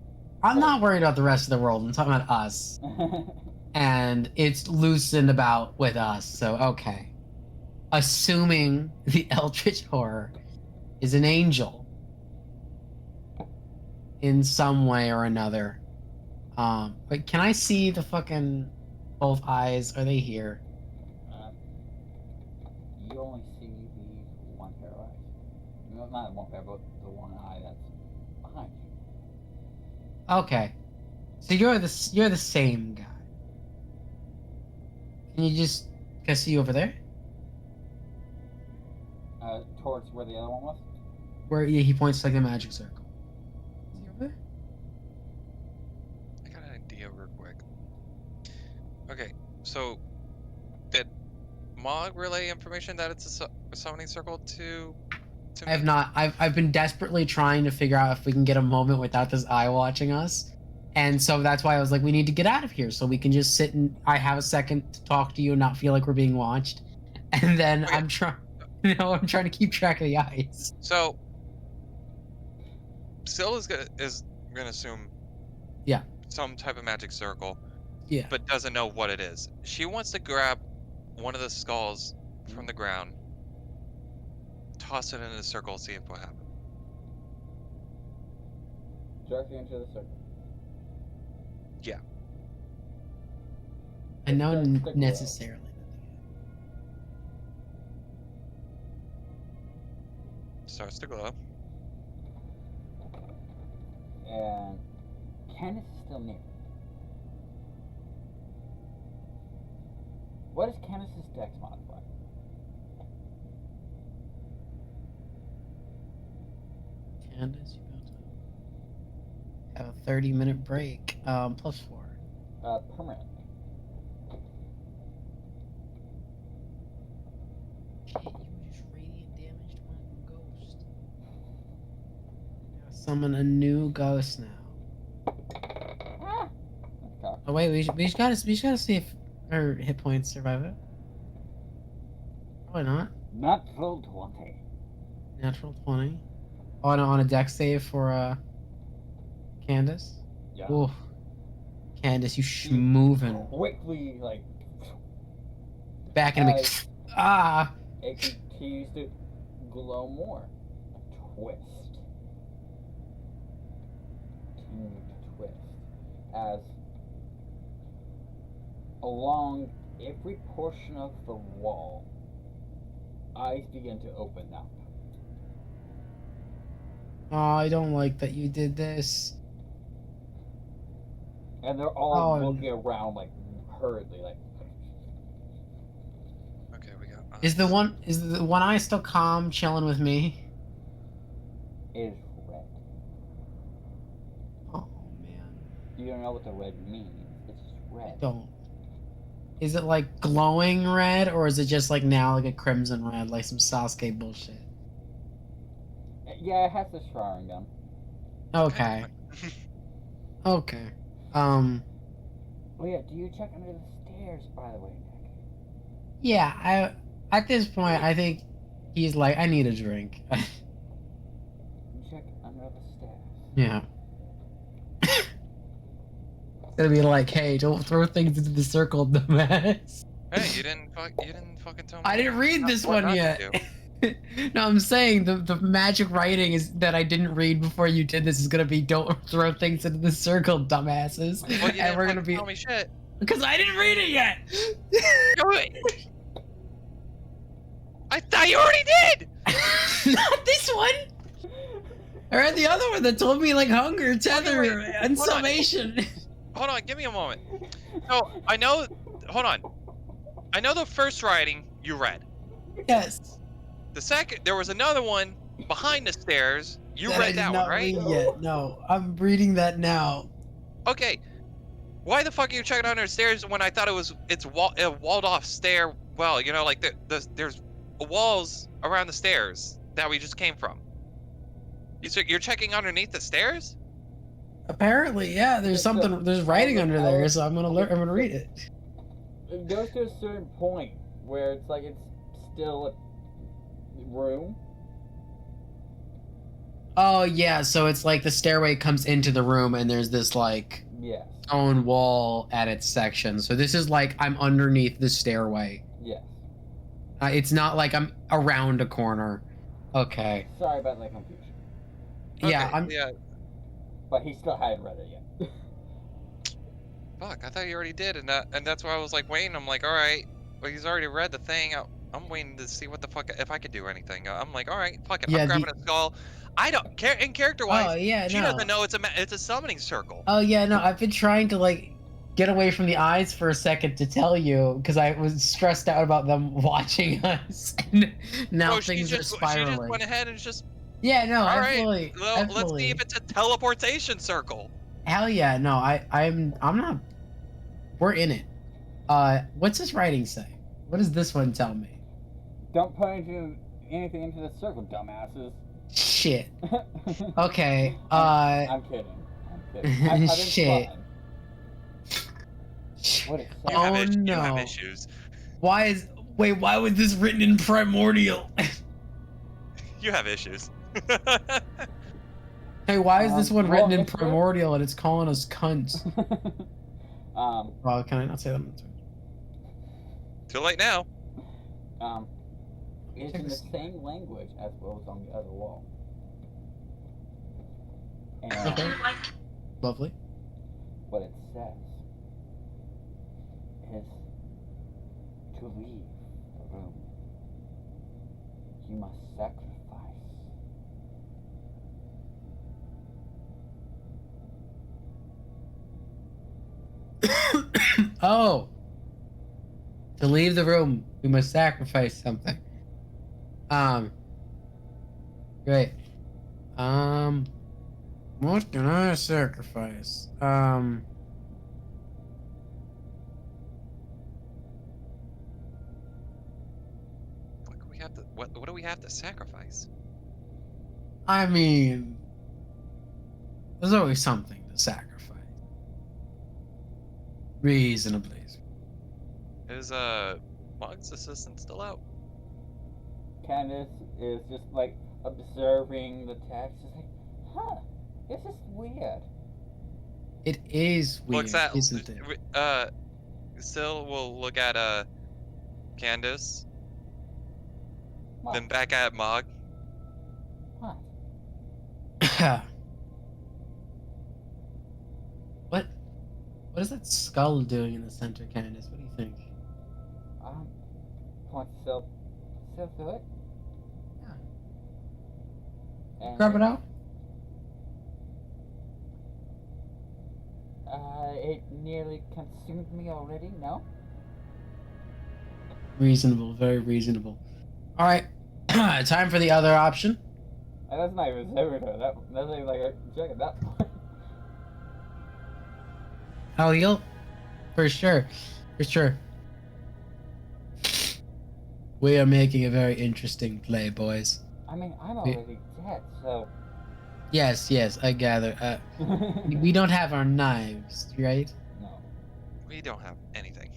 I'm not worried about the rest of the world. I'm talking about us. And it's loosened about with us. So okay. Assuming the Eldritch Horror is an angel in some way or another. But can I see the fucking both eyes? Are they here? You only see the one pair of eyes. No, not one pair, but the one eye that's behind you. Okay. So you're the same guy. Can you just can I see you over there? Towards where the other one was. Where he points to like a magic circle. Is he over there? I got an idea real quick. Okay, so did Mog relay information that it's a summoning circle to I have me? not. I've been desperately trying to figure out if we can get a moment without this eye watching us. And so that's why I was like, we need to get out of here so we can just sit and I have a second to talk to you and not feel like we're being watched. And then Okay. I'm trying to keep track of the eyes. So Syl is gonna assume Yeah. some type of magic circle, Yeah. but doesn't know what it is. She wants to grab one of the skulls from the ground, toss it into the circle, see if what happens. Directly into the circle. I know Stick with it. necessarily. Starts to glow. And Candace is still near. What is Candace's dex modifier? Candace, you about to have a 30-minute break. +4. Permanently. Shit, you just radiant damaged one ghost. Gotta summon a new ghost now. Okay. Oh wait, we just gotta see if her hit points survive it. Probably not. Natural 20. Natural 20. On a dex save for Candace. Yeah. Ooh. Candace, you moving. Quickly, like, Back in a as ah. a continues to glow more. A twist. Continue to twist. As along every portion of the wall, eyes begin to open up. Oh, I don't like that you did this. And they're all Oh. looking around like hurriedly, like Okay, we got. Is the one eye still calm, chilling with me? is red. Oh man, You don't know what the red means. It's just I red. don't. Is it like glowing red, or is it just like now like a crimson red, like some Sasuke bullshit? Yeah, it has the Sharingan. Okay. Okay. Oh yeah, do you check under the stairs, by the way, Nick? Yeah. At this point, I think he's like, I need a drink. You check under the stairs. Yeah. It's gonna be like, hey, don't throw things into the circle, dumbass. Hey, you didn't fucking tell me. I didn't read this what one not to yet. do. No, I'm saying the magic writing is that I didn't read before you did this is gonna be don't throw things into the circle, dumbasses. Well, you And we're gonna didn't be tell me shit. because I didn't read it yet. I thought you already did. Not this one. I read the other one that told me like hunger, tether, wait, and hold on. summation. Hold on, give me a moment. So I know. Hold on. I know the first writing you read. Yes. The second, there was another one behind the stairs. You That I read did that not one, right? read yet. No, I'm reading that now. Okay. Why the fuck are you checking under the stairs when I thought it's walled off stair? Well, you know, like there's walls around the stairs that we just came from. You're checking underneath the stairs? Apparently, yeah. There's something. There's writing under there, so I'm gonna read it. It goes to a certain point where it's like it's still a room. Oh yeah, so it's like the stairway comes into the room, and there's this like Yes. stone wall at its section. So this is like I'm underneath the stairway. Yes. It's not like I'm around a corner. Okay. Sorry about that confusion. Yeah, Okay, I'm. Yeah. But he still hadn't read it yet. Fuck, I thought you already did, and that's why I was like waiting. I'm like, all right, well he's already read the thing. I'm waiting to see what the fuck if I could do anything. I'm like, all right, fuck it. Yeah, I'm grabbing a skull. I don't care in character wise. Oh yeah, She no. doesn't know it's a summoning circle. Oh yeah, no. I've been trying to like get away from the eyes for a second to tell you because I was stressed out about them watching us. And now So things are she spiraling. just went ahead and just Yeah, no, all right. absolutely. Well, let's absolutely. see if it's a teleportation circle. Hell yeah, no, I'm not. We're in it. What's this writing say? What does this one tell me? Don't put anything into the circle, dumbasses. Shit. Okay. I'm kidding. I'm kidding. I'm having Shit. fun. What is You have, Oh, you have no. issues. Why was this written in primordial? You have issues. Hey, why is this one well, written in Mr. primordial and it's calling us cunts? Well, can I not say that? Too late now. It's in the same language as what was on the other wall. And Okay. Lovely. what it says is to leave the room, you must sacrifice. Oh. To leave the room, we must sacrifice something. Great. What can I sacrifice? What do we have to sacrifice? I mean, there's always something to sacrifice. Reasonably. Is Mug's assistant still out? Candace is just like observing the text. She's like, huh, this is weird. It is weird, Looks at isn't it? Still will look at Candace. What? Then back at Mog. What? What? What is that skull doing in the center, Candace? What do you think? Want to still do it? Yeah. And Grab it out. It nearly consumed me already. No. Reasonable, very reasonable. All right, time for the other option. That's not even Sabertooth. That's not even like a check at that point. Oh, you'll, for sure, for sure. We are making a very interesting play, boys. I mean, I'm already dead, so. Yes, yes, I gather. We don't have our knives, right? No. We don't have anything.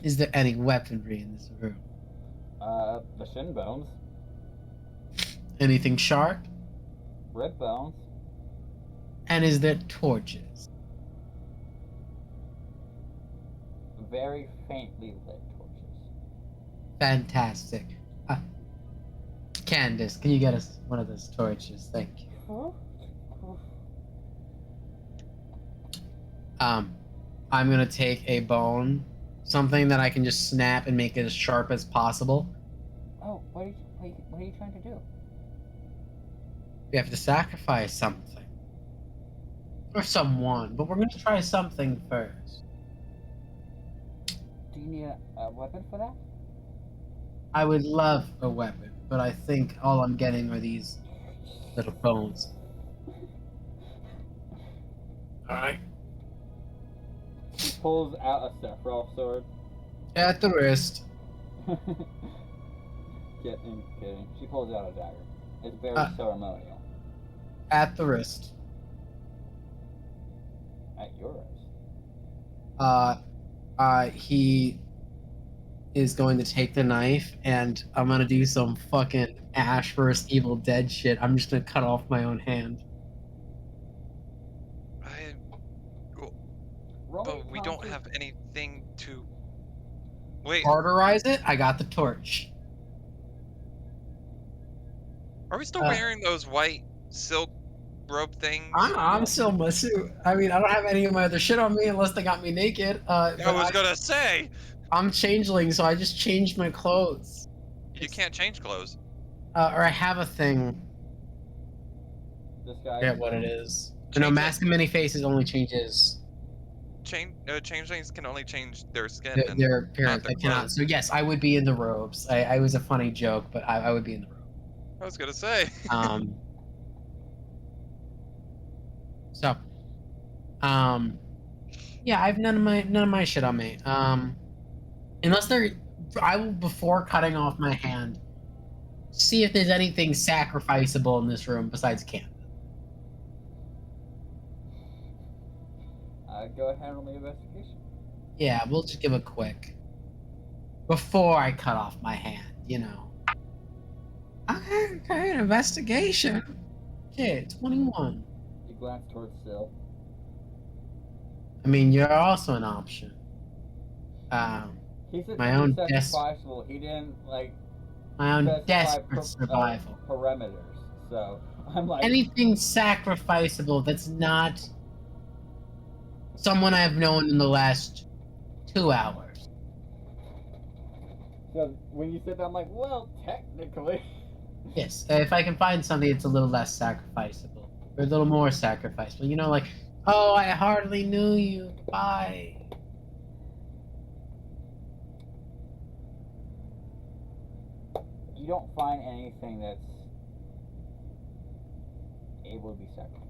Is there any weaponry in this room? The shin bones, Anything sharp? rib bones. And is there torches? Very faintly lit torches. Fantastic. Candace, can you get us one of those torches? Thank you. I'm gonna take a bone, something that I can just snap and make it as sharp as possible. Oh, what are you trying to do? We have to sacrifice something. Or someone, but we're gonna try something first. Do you need a weapon for that? I would love a weapon, but I think all I'm getting are these little bones. Alright. He pulls out a Sephiroth sword. At the wrist. Kidding. She pulls out a dagger. It's very ceremonial. At the wrist. At your wrist. He is going to take the knife, and I'm gonna do some fucking Ash vs. Evil Dead shit. I'm just gonna cut off my own hand. But we don't have anything to. Wait, Cauterize it? I got the torch. are we still wearing those white silk robe things? I'm still in my suit. I mean, I don't have any of my other shit on me unless they got me naked. I was gonna say! I'm changeling, so I just changed my clothes. You can't change clothes. Or I have a thing. This guy. I forget what it is. No, Mask of Many Faces only changes Changelings can only change their skin and their not appearance. their I cannot. clothes. So yes, I would be in the robes. I was a funny joke, but I would be in the robes. I was gonna say. So, yeah, I have none of my shit on me. Unless I will, before cutting off my hand, see if there's anything sacrificable in this room besides Camden. Go ahead and roll the investigation. Yeah, we'll just give a quick. Before I cut off my hand, you know. Okay, an investigation. Okay, 21. You glance towards Syl. I mean, you're also an option. He said My own sacrificable. He didn't like my own specify desperate survival. parameters. So I'm like Anything sacrificable that's not someone I've known in the last 2 hours. So when you said that, I'm like, well, technically. Yes, if I can find something that's a little less sacrificable, or a little more sacrificable, you know, like, oh, I hardly knew you. Bye. You don't find anything that's able to be sacrificed.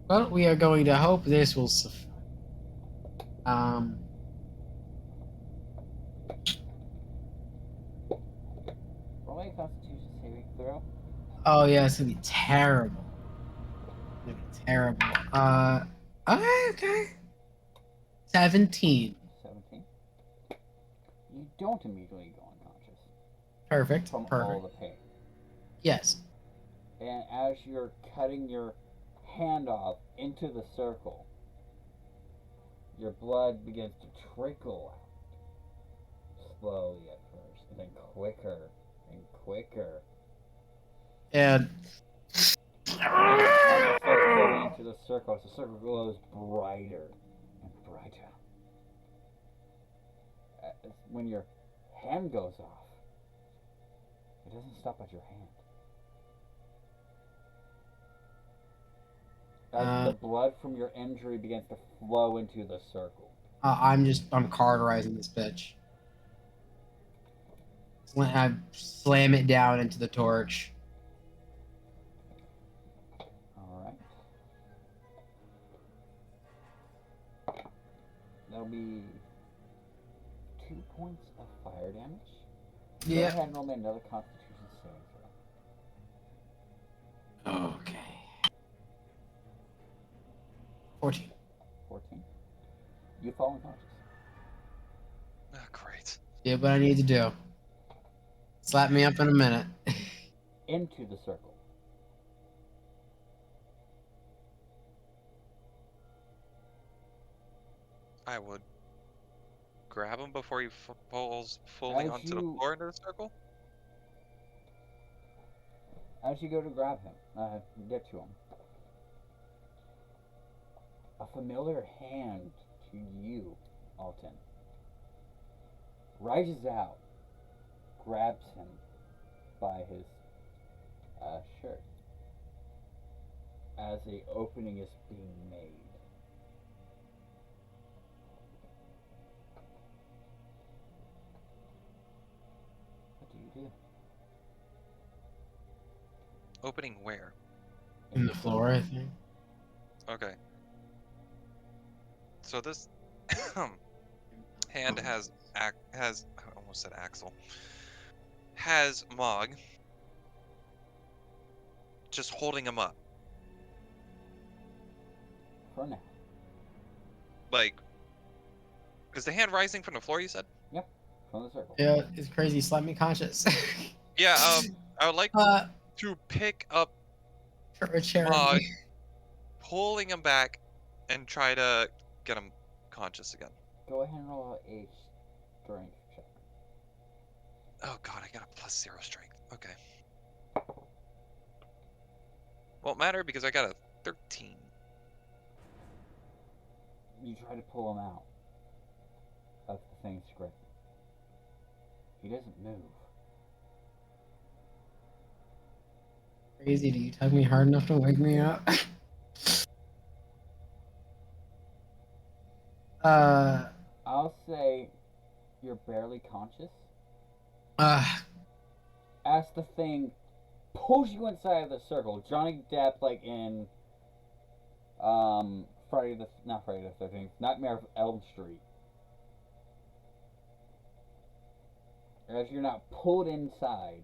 Well, we are going to hope this will suffice. Roll a Constitution saving throw. Oh yeah, it's gonna be terrible. It's gonna be terrible. Okay. 17. 17. You don't immediately go unconscious Perfect. from all Perfect. the pain. Yes. And as you're cutting your hand off into the circle, your blood begins to trickle out. Slowly at first, and then quicker and quicker. And As it starts going into the circle glows brighter and brighter. When your hand goes off, it doesn't stop at your hand. As the blood from your injury begins to flow into the circle. I'm cauterizing this bitch. I slam it down into the torch. Alright. That'll be 2 points of fire damage. Go ahead and roll me another Constitution saving throw. Okay. 14. 14. You fall unconscious. Oh, great. Do what I need to do. Slap me up in a minute. Into the circle. I would grab him before he falls fully As onto the you- floor into the circle. As you go to grab him, get to him, a familiar hand to you, Alton, rises out, grabs him by his shirt as a opening is being made. What do you do? Opening where? In the floor, I think. Okay. So this hand has I almost said Axel. Has Mog just holding him up. For now. Like, is the hand rising from the floor, you said? From the circle. Yeah, it's crazy. Slap me conscious. Yeah, I would like to pick up For a charity. Mog, pulling him back, and try to get him conscious again. Go ahead and roll a strength check. Oh god, I got a +0 strength. Okay. Won't matter because I got a 13. You try to pull him out of the thing's grip. He doesn't move. Crazy, do you tug me hard enough to wake me up? I'll say you're barely conscious uh, as the thing pulls you inside of the circle. Johnny Depp, like in not Friday the 13th, Nightmare of Elm Street. As you're not pulled inside,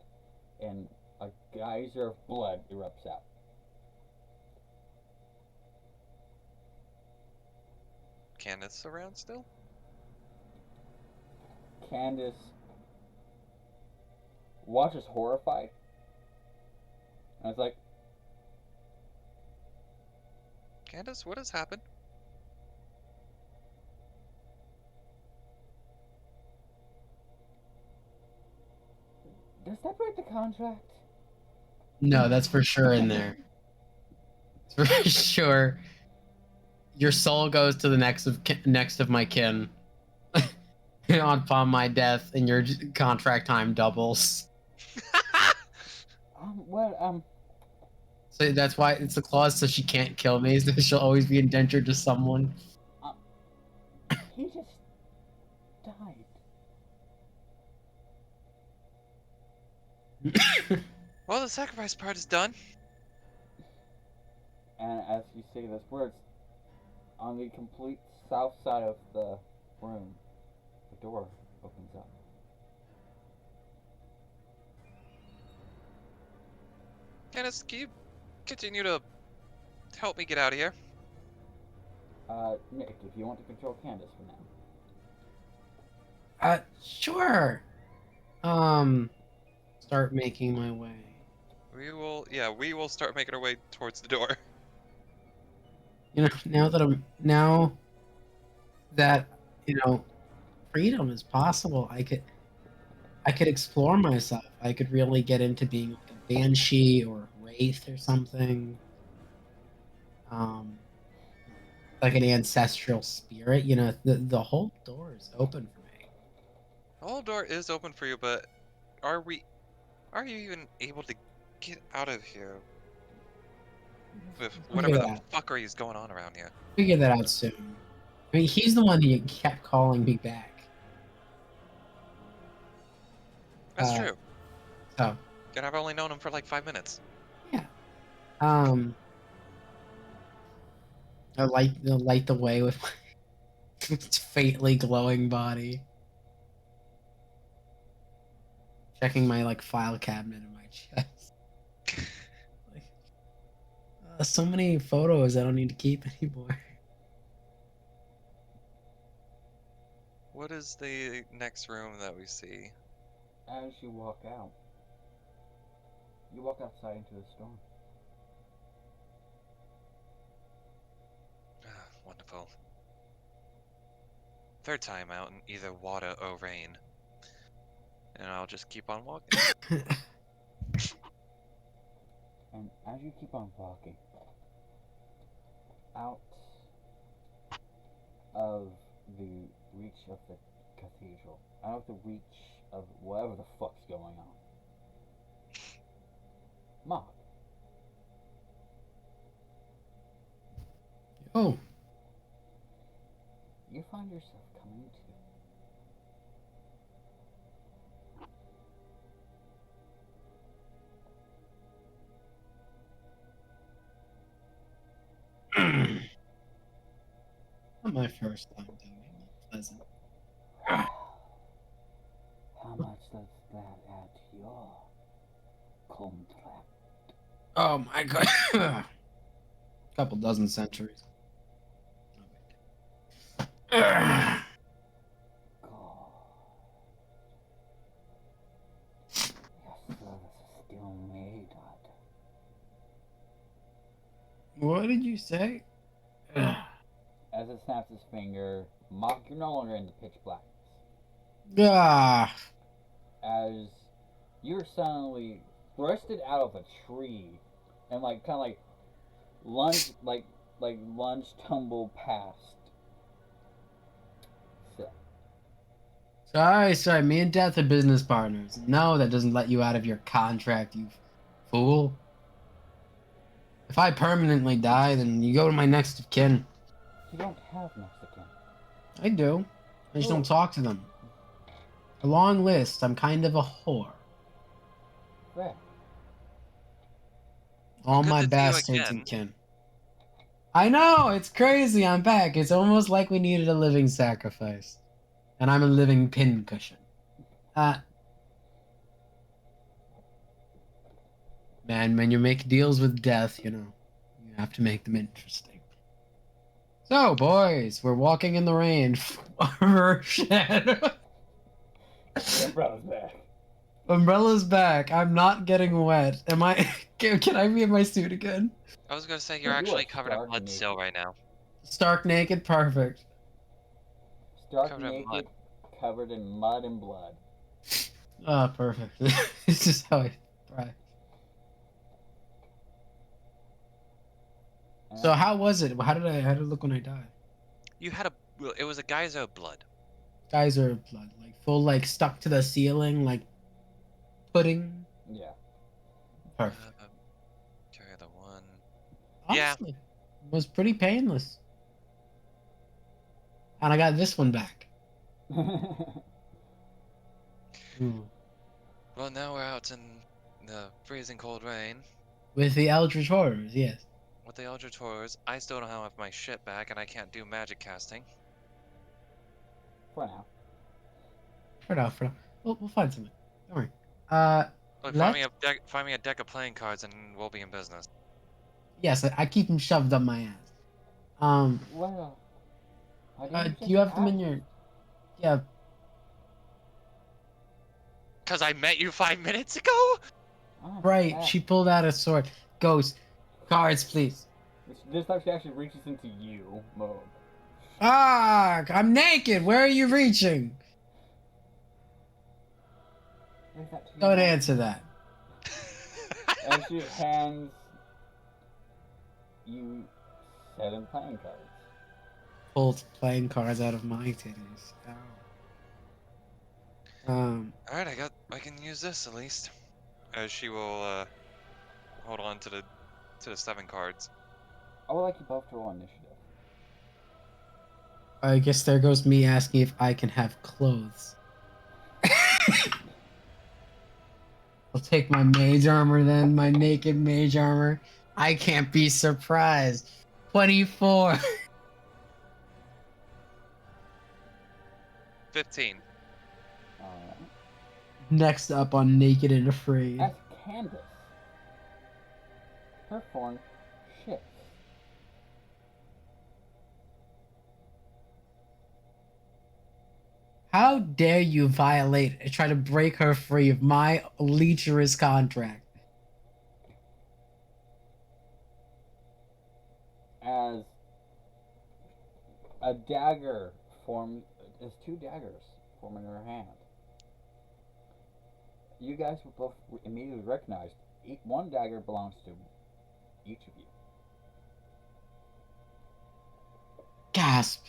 and a geyser of blood erupts out. Candace around still? Candace watches horrified. And it's like, Candace, what has happened? does that break the contract? no, that's for sure in there. For sure. Your soul goes to the next of my kin. Upon my death, and your contract time doubles. So that's why it's a clause, so she can't kill me. So she'll always be indentured to someone. He just died. Well, the sacrifice part is done. And as you say those words, on the complete south side of the room, the door opens up. Candace, can you continue to help me get out of here? Nick, if you want to control Candace for now. Sure. Start making my way. We will start making our way towards the door. You know, now that freedom is possible, I could explore myself. I could really get into being like a banshee or a wraith or something. Um, like an ancestral spirit. You know, the whole door is open for me. The whole door is open for you, but are you even able to get out of here with Figure whatever that the out. fuckery is going on around here? Figure that out soon. I mean, he's the one who kept calling me back. That's Uh, true. so And I've only known him for like 5 minutes. yeah. Um, I light the way with my faintly glowing body. Checking my like file cabinet in my chest. Like, so many photos I don't need to keep anymore. What is the next room that we see? As you walk out, you walk outside into the storm. Ah, wonderful. Third time out in either water or rain. And I'll just keep on walking. And as you keep on walking, out of the reach of the cathedral, out of the reach of whatever the fuck's going on, Mog, Oh, you find yourself coming not my first time doing it. Pleasant. to. How much does that add to your contract? Oh my god. Couple dozen centuries. God. Your service is still made, What did you say? As it snaps his finger, Mock, you're no longer in the pitch blackness. Ah, As you're suddenly thrusted out of a tree and like kind of like lunge tumble past. So, sorry. Me and Death are business partners. No, that doesn't let you out of your contract, you fool. If I permanently die, then you go to my next of kin. you don't have Mexican. I do. I just don't Oh. talk to them. A long list. I'm kind of a whore. Fair. All Good my to see you bastards again. and kin. I know, it's crazy. I'm back. It's almost like we needed a living sacrifice. And I'm a living pincushion. Man, when you make deals with death, you have to make them interesting. So, boys, we're walking in the rain. Shit. The umbrella's back. Umbrella's back. I'm not getting wet. Am I? Can I be in my suit again? I was gonna say You you're are actually covered in stark blood naked. still right now. Stark naked, perfect. Stark Covered in naked, mud. covered in mud and blood. Ah, perfect. This is how I thrive. And So how was it? How did it look when I died? You had it was a geyser of blood. Geyser of blood, like full, like stuck to the ceiling, like pudding. yeah. Perfect. Carry the one. Yeah. Honestly, it was pretty painless. And I got this one back. Ooh. Well, now we're out in the freezing cold rain With the Eldritch Horrors, yes. with the Eldritch Horrors. I still don't have my shit back, and I can't do magic casting. For now. For now. We'll find something. Don't worry. Look, Let- find me a deck of playing cards, and we'll be in business. Yes, I keep them shoved up my ass. Well, I Do didn't you just have them in ask. your? Yeah. Cause I met you 5 minutes ago. Ah, Right. ah. She pulled out a sword. Ghost. Cards, please. This time she actually reaches into you, Moog. Ah, I'm naked. Where are you reaching? What is that to you? Don't answer that. And she hands you 7 playing cards. Pulled playing cards out of my titties. Ow. All right, I can use this at least. As she will hold on to the 7 cards. I would like you both to roll initiative. I guess there goes me asking if I can have clothes. I'll take my mage armor then, my naked mage armor. I can't be surprised. 24. 15. Alright. Next up on Naked and Afraid. As Candace, her form shifts. How dare you try to break her free of my lecherous contract? As a dagger forms, as 2 daggers form in her hand. You guys will both immediately recognize one dagger belongs to each of you. Gasp.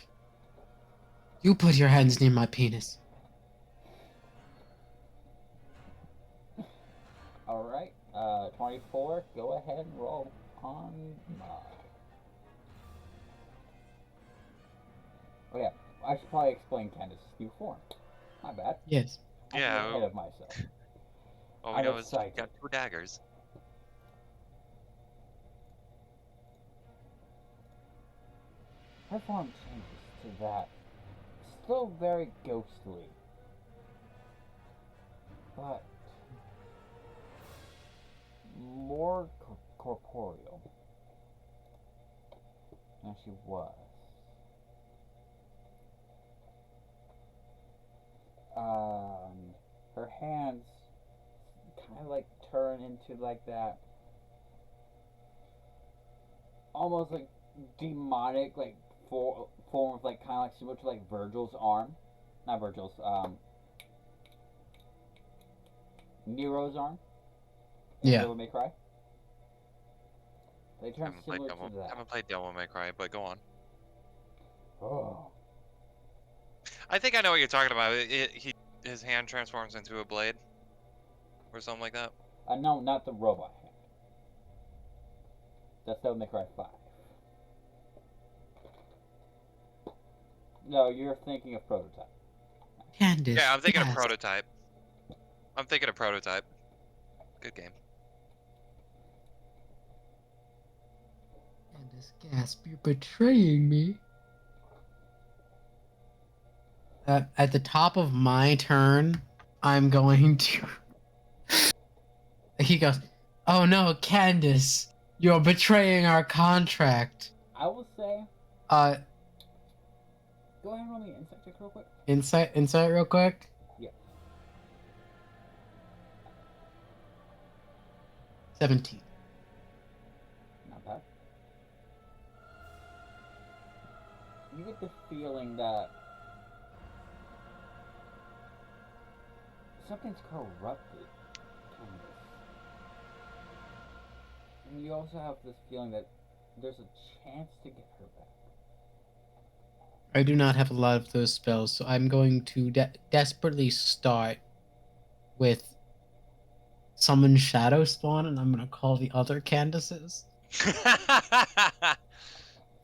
You put your hands near my penis. Alright, 24, go ahead and roll on my... Oh yeah, I should probably explain Candace's new form. My bad. Yes. I'm Yeah. ahead of myself. All we I'm know is you excited. got 2 daggers. Her form changes to that. Still very ghostly. But more corporeal than she was. Her hands kind of like turn into like that almost like demonic like form of like kind of like similar to like Virgil's arm, not Virgil's, Nero's arm. Yeah. Devil May Cry. They turn similar to that. Haven't played Devil May Cry, but go on. Oh. I think I know what you're talking about. His hand transforms into a blade, or something like that. No, not the robot hand. That's Devil May Cry 5. No, you're thinking of Prototype. Candace. Yeah, I'm thinking of gasp. Prototype. I'm thinking of Prototype. Good game. Candace, gasp. You're betraying me. At the top of my turn, I'm going to... He goes, oh no, Candace. You're betraying our contract. I will say, Go ahead and roll me an insight check real quick. Insight real quick. Yeah. 17. Not bad. You get the feeling that something's corrupted Candace. And you also have this feeling that there's a chance to get her back. I do not have a lot of those spells, so I'm going to desperately start with Summon Shadow Spawn, and I'm going to call the other Candaces.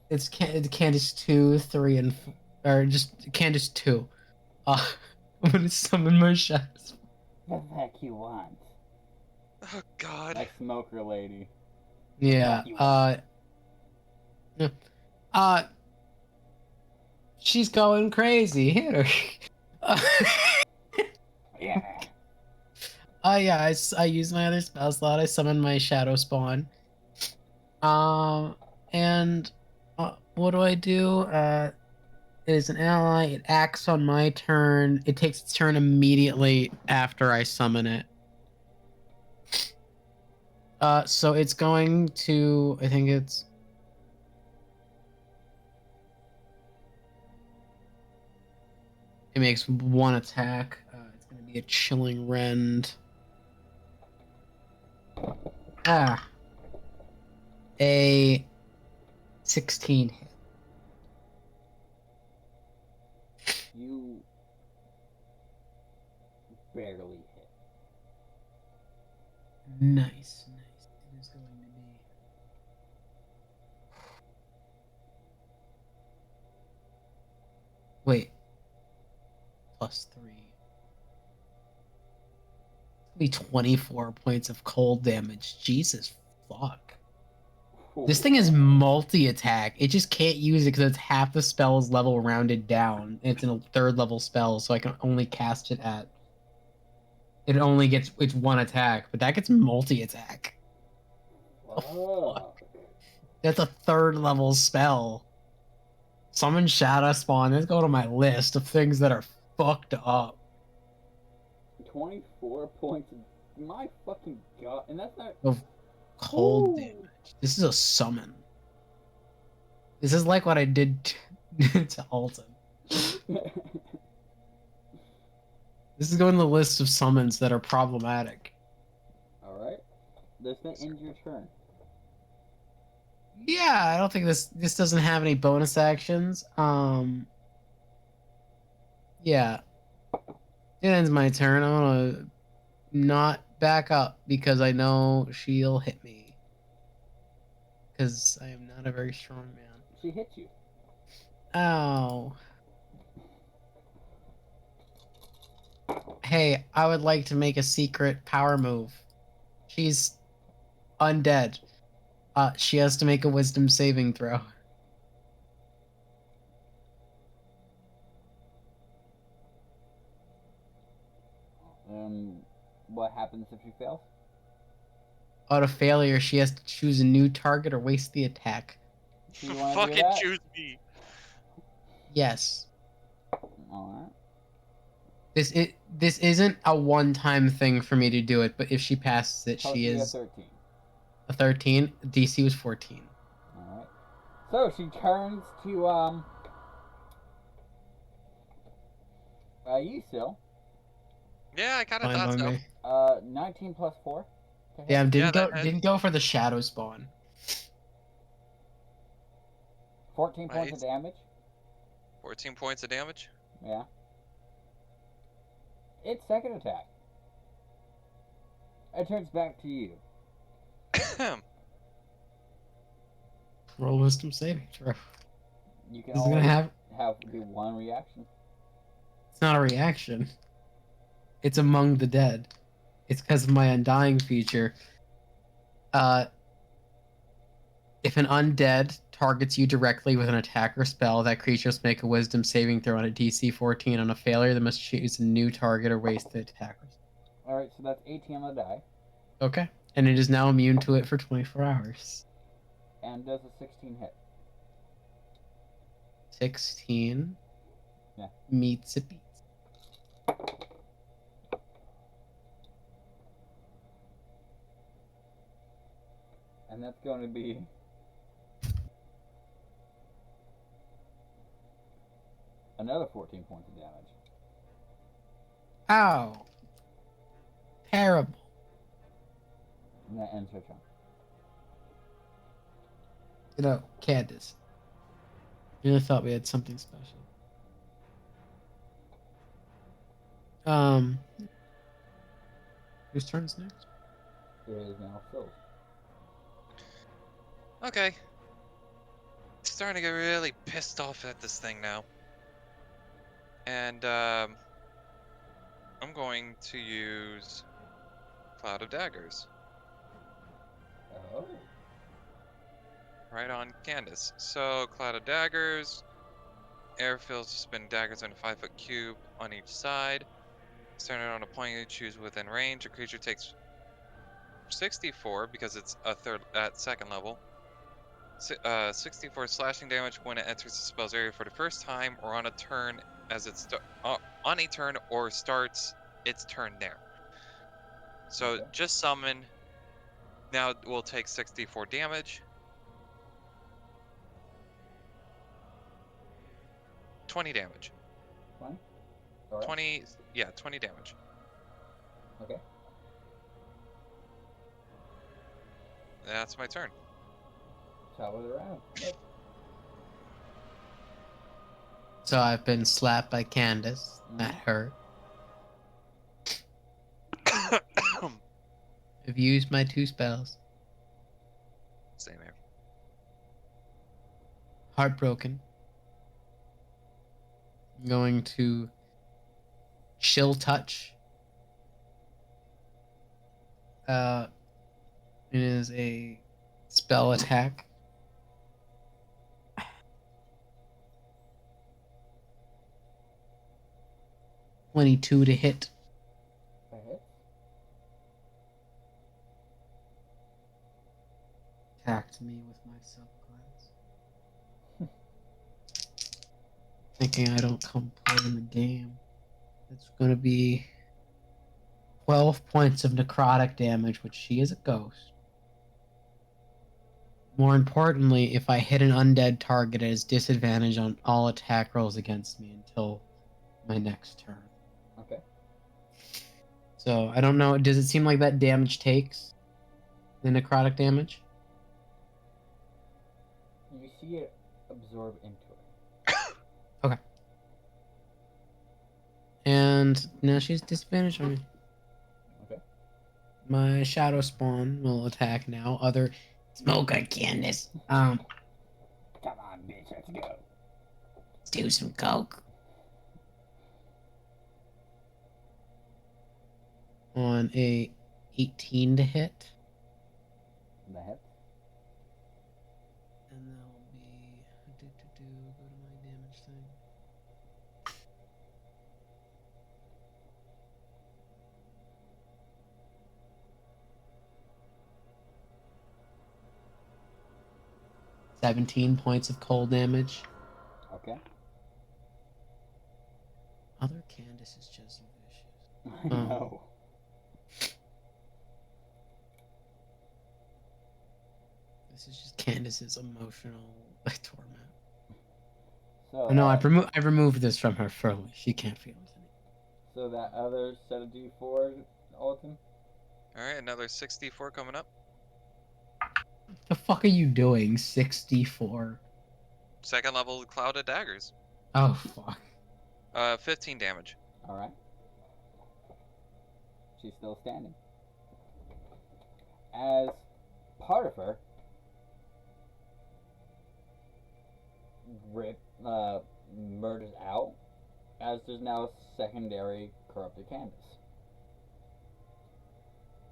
It's Candace 2, 3, and or just Candace 2. I'm going to summon my Shadow Spawn. The heck you want? Oh God. Like smoker lady. Yeah. She's going crazy. Hit her. Yeah. Yeah. I use my other spell slot. I summon my Shadow Spawn. And what do I do? It is an ally. It acts on my turn. It takes its turn immediately after I summon it. So it's going to. I think it's. It makes 1 attack. It's going to be a Chilling Rend. Ah. A 16 hit. You barely hit. Nice, nice. It is going to be. Wait. +3. Be 24 points of cold damage. Jesus fuck. This thing is multi-attack. It just can't use it because it's half the spell's level rounded down. It's a 3rd level spell, so I can only cast it at. It only gets it's one attack, but that gets multi-attack. Fuck. That's a 3rd level spell. Summon Shadow Spawn. Let's go to my list of things that are fucked up. 24 points. My fucking god. And that's not. Of cold Ooh. damage. This is a summon. This is like what I did to Alton. This is going to the list of summons that are problematic. Alright. This may end your turn. Yeah, I don't think this doesn't have any bonus actions. Yeah. It ends my turn. I'm gonna not back up because I know she'll hit me. Because I am not a very strong man. She hit you. Ow. Hey, I would like to make a secret power move. She's undead. She has to make a wisdom saving throw. What happens if she fails? Out of failure, she has to choose a new target or waste the attack. Do you wanna do Fucking that? choose me. Yes. Alright. This isn't a one-time thing for me to do it, but if she passes it, Supposed she to be is a 13. a 13. DC was 14. Alright. So she turns to you still. Yeah, I kind of Fine thought by so. me. 19 plus 4. to hit. Damn, Yeah, that hit. didn't go for the shadow spawn. 14 points of Nice. damage. 14 points of damage. Yeah. Its second attack. It turns back to you. Roll wisdom saving throw. You can This is gonna only have. do one reaction. It's not a reaction. It's among the dead. It's because of my undying feature. If an undead targets you directly with an attack or spell, that creature must make a wisdom saving throw on a DC 14. On a failure, they must choose a new target or waste the attack. Alright, so that's 18 on the die. Okay. And it is now immune to it for 24 hours. And does a 16 hit. 16. Yeah. Meets it beats. And that's going to be another 14 points of damage. Ow. Terrible. And that ends her turn. You know, Candace. I really thought we had something special. Whose turn's next? It is now Phil's. Okay. Starting to get really pissed off at this thing now. And I'm going to use Cloud of Daggers Oh. right on Candace. So Cloud of Daggers, air fills to spin daggers in a 5-foot cube on each side. Centered on a point you choose within range. A creature takes 64 because it's a third at second level. 64 slashing damage when it enters the spell's area for the first time, or on a turn as it on a turn or starts its turn there. So Okay. just summon. Now we'll take 64 damage. 20 damage. 20? Alright. 20, yeah, 20 damage. Okay. That's my turn. Travel it around. Yep. So I've been slapped by Candace. That hurt. I've used my 2 spells. Same here. Heartbroken. I'm going to chill touch. It is a spell attack. (22) to hit. That hits. Attacked me with my subclass. Thinking I don't come play in the game. It's gonna be 12 points of necrotic damage, which she is a ghost. More importantly, if I hit an undead target, it has disadvantage on all attack rolls against me until my next turn. Okay. So I don't know. Does it seem like that damage takes the necrotic damage? You see it absorb into it. Okay. And now she's disadvantaged on me. Okay. My shadow spawn will attack now. Other smoke on Candace. Come on, bitch, let's go. Let's do some coke. On a 18 to hit. That hits. And that'll be go to my damage thing. (17 points of cold damage. Okay. Other Candace is just vicious. I know. This is just Candace's emotional torment. So, No, I've removed this from her fully. She can't feel it anymore. So that other set of D4, Alton? Alright, another 64 coming up. What the fuck are you doing? 64. Second level Cloud of Daggers. Oh fuck. 15 damage. Alright. She's still standing. As part of her murders out, as there's now a secondary corrupted Candace.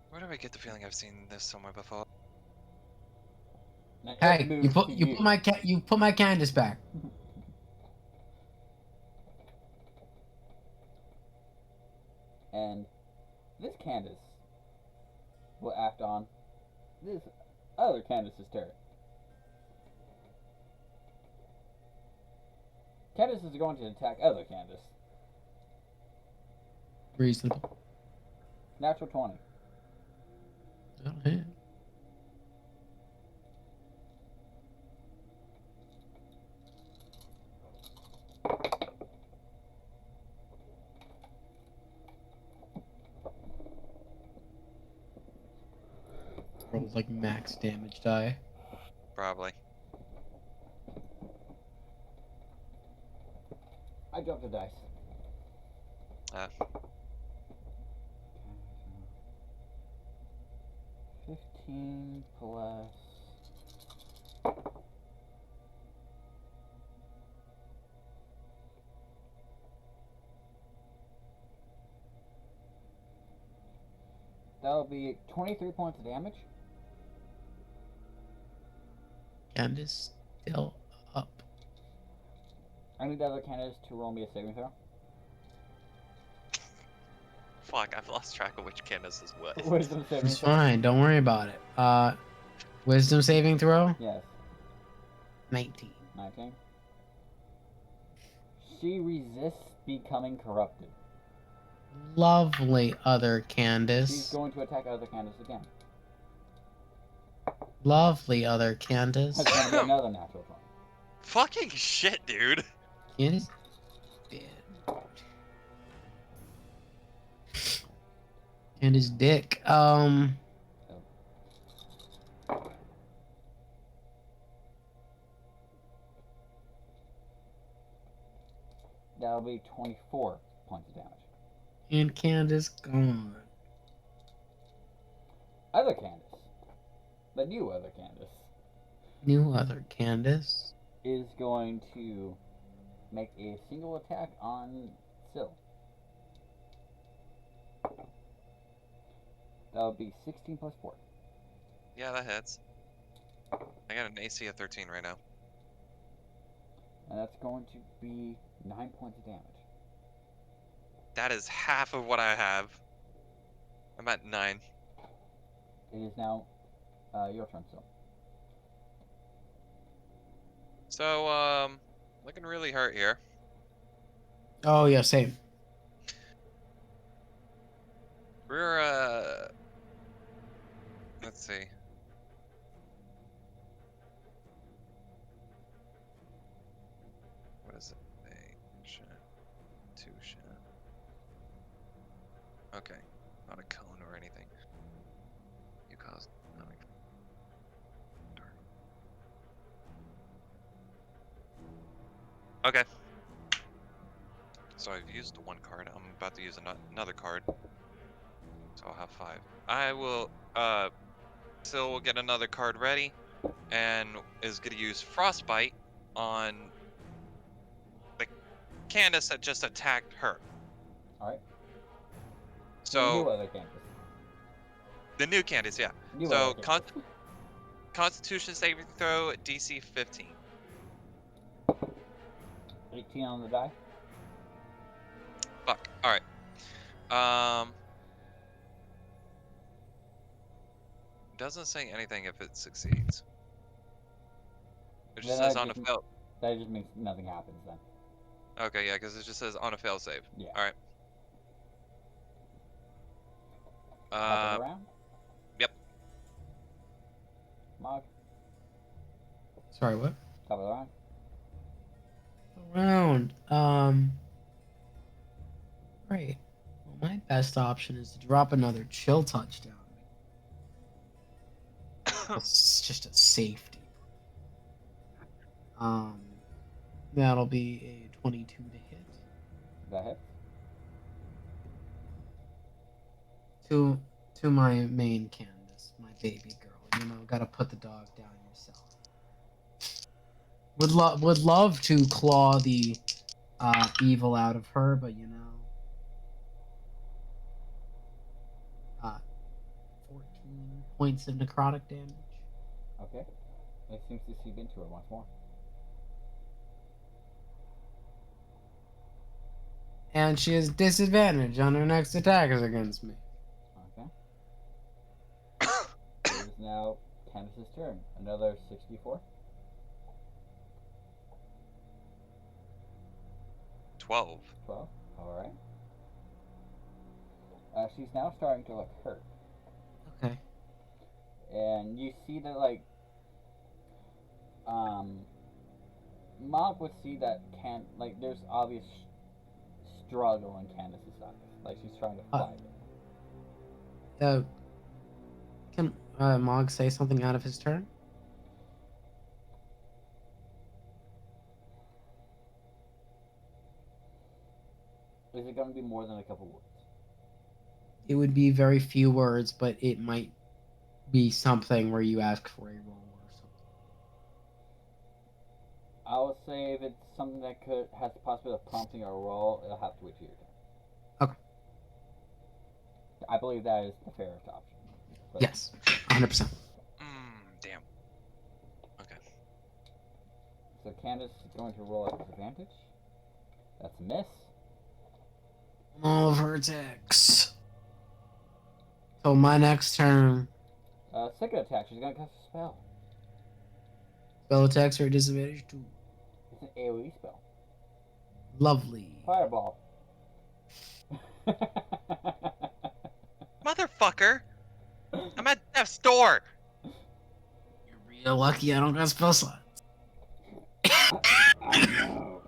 Where do I get the feeling I've seen this somewhere before? Now it Hey, moves to you put my Candace back. And this Candace will act on this other Candace's turn. Candace is going to attack other Candace. Reasonable. Natural 20. That'll hit. Rolls like max damage die. Probably. I dropped the dice. 15 plus. That'll be 23 points of damage. Candace still up. I need the other Candace to roll me a saving throw. Fuck, I've lost track of which Candace is what. Wisdom saving It's throw. fine. Don't worry about it. Wisdom saving throw. Yes, 19. 19. She resists becoming corrupted. Lovely other She's Candace. going to attack other Candace again. Lovely other Candace. That's going to be another natural 20. Fucking shit, dude. Candace. Dead. Candace dick. That'll be 24 points of damage. And Candace gone. Other Candace, the new other Candace, New other Candace. is going to make a single attack on Syl. That'll be 16 plus 4. Yeah, that hits. I got an AC of 13 right now. And that's going to be 9 points of damage. That is half of what I have. I'm at 9. It is now your turn, Syl. So, looking really hurt here. Oh yeah, same. We're, let's see. What is it? A shot, 2 shot. Okay, not a cone or anything. You caused nothing. Okay. So I've used one card. I'm about to use another card. So I'll have 5. I will, Syl will get another card ready, and is gonna use Frostbite on the Candace that just attacked her. Alright. So New other Candace. the new Candace, yeah. New So other Candace. Constitution saving throw DC 15. 18 on the die. Fuck. All right. Doesn't say anything if it succeeds. It just Then says on a fail. That just means nothing happens then. Okay, yeah, because it just says on a fail save. Yeah. All right. Top of the round? Yep. Mog, Sorry, what? top of the round. Right. Well, my best option is to drop another chill touchdown. It's just a safety. That'll be a 22 to hit. That hit. To my main Candace, my baby girl. You know, gotta put the dog down yourself. Would love to claw the evil out of her, but you know. 14 points of necrotic damage. Okay. It seems to seep into her once more. And she has disadvantage on her next attackers against me. Okay. It is now Candace's turn. Another 64. 12. 12. Alright. She's now starting to look hurt. Okay. And you see that, like, Mog would see that there's obvious struggle in Candace's eyes. Like, she's trying to fight it. Can Mog say something out of his turn? Is it going to be more than a couple words? It would be very few words, but it might be something where you ask for a roll or something. I would say if it's something that has the possibility of prompting a roll, it'll have to wait till your turn. Okay. I believe that is the fairest option. But Yes, 100%. Damn. Okay. So Candace is going to roll at disadvantage. That's a miss. All vertex. So my next turn, Second attack, she's going to cast a spell. spell attacks are at disadvantage too. It's an AoE spell. Lovely. Fireball. Motherfucker! I'm at death's door! You're real lucky I don't got spell slots. I know.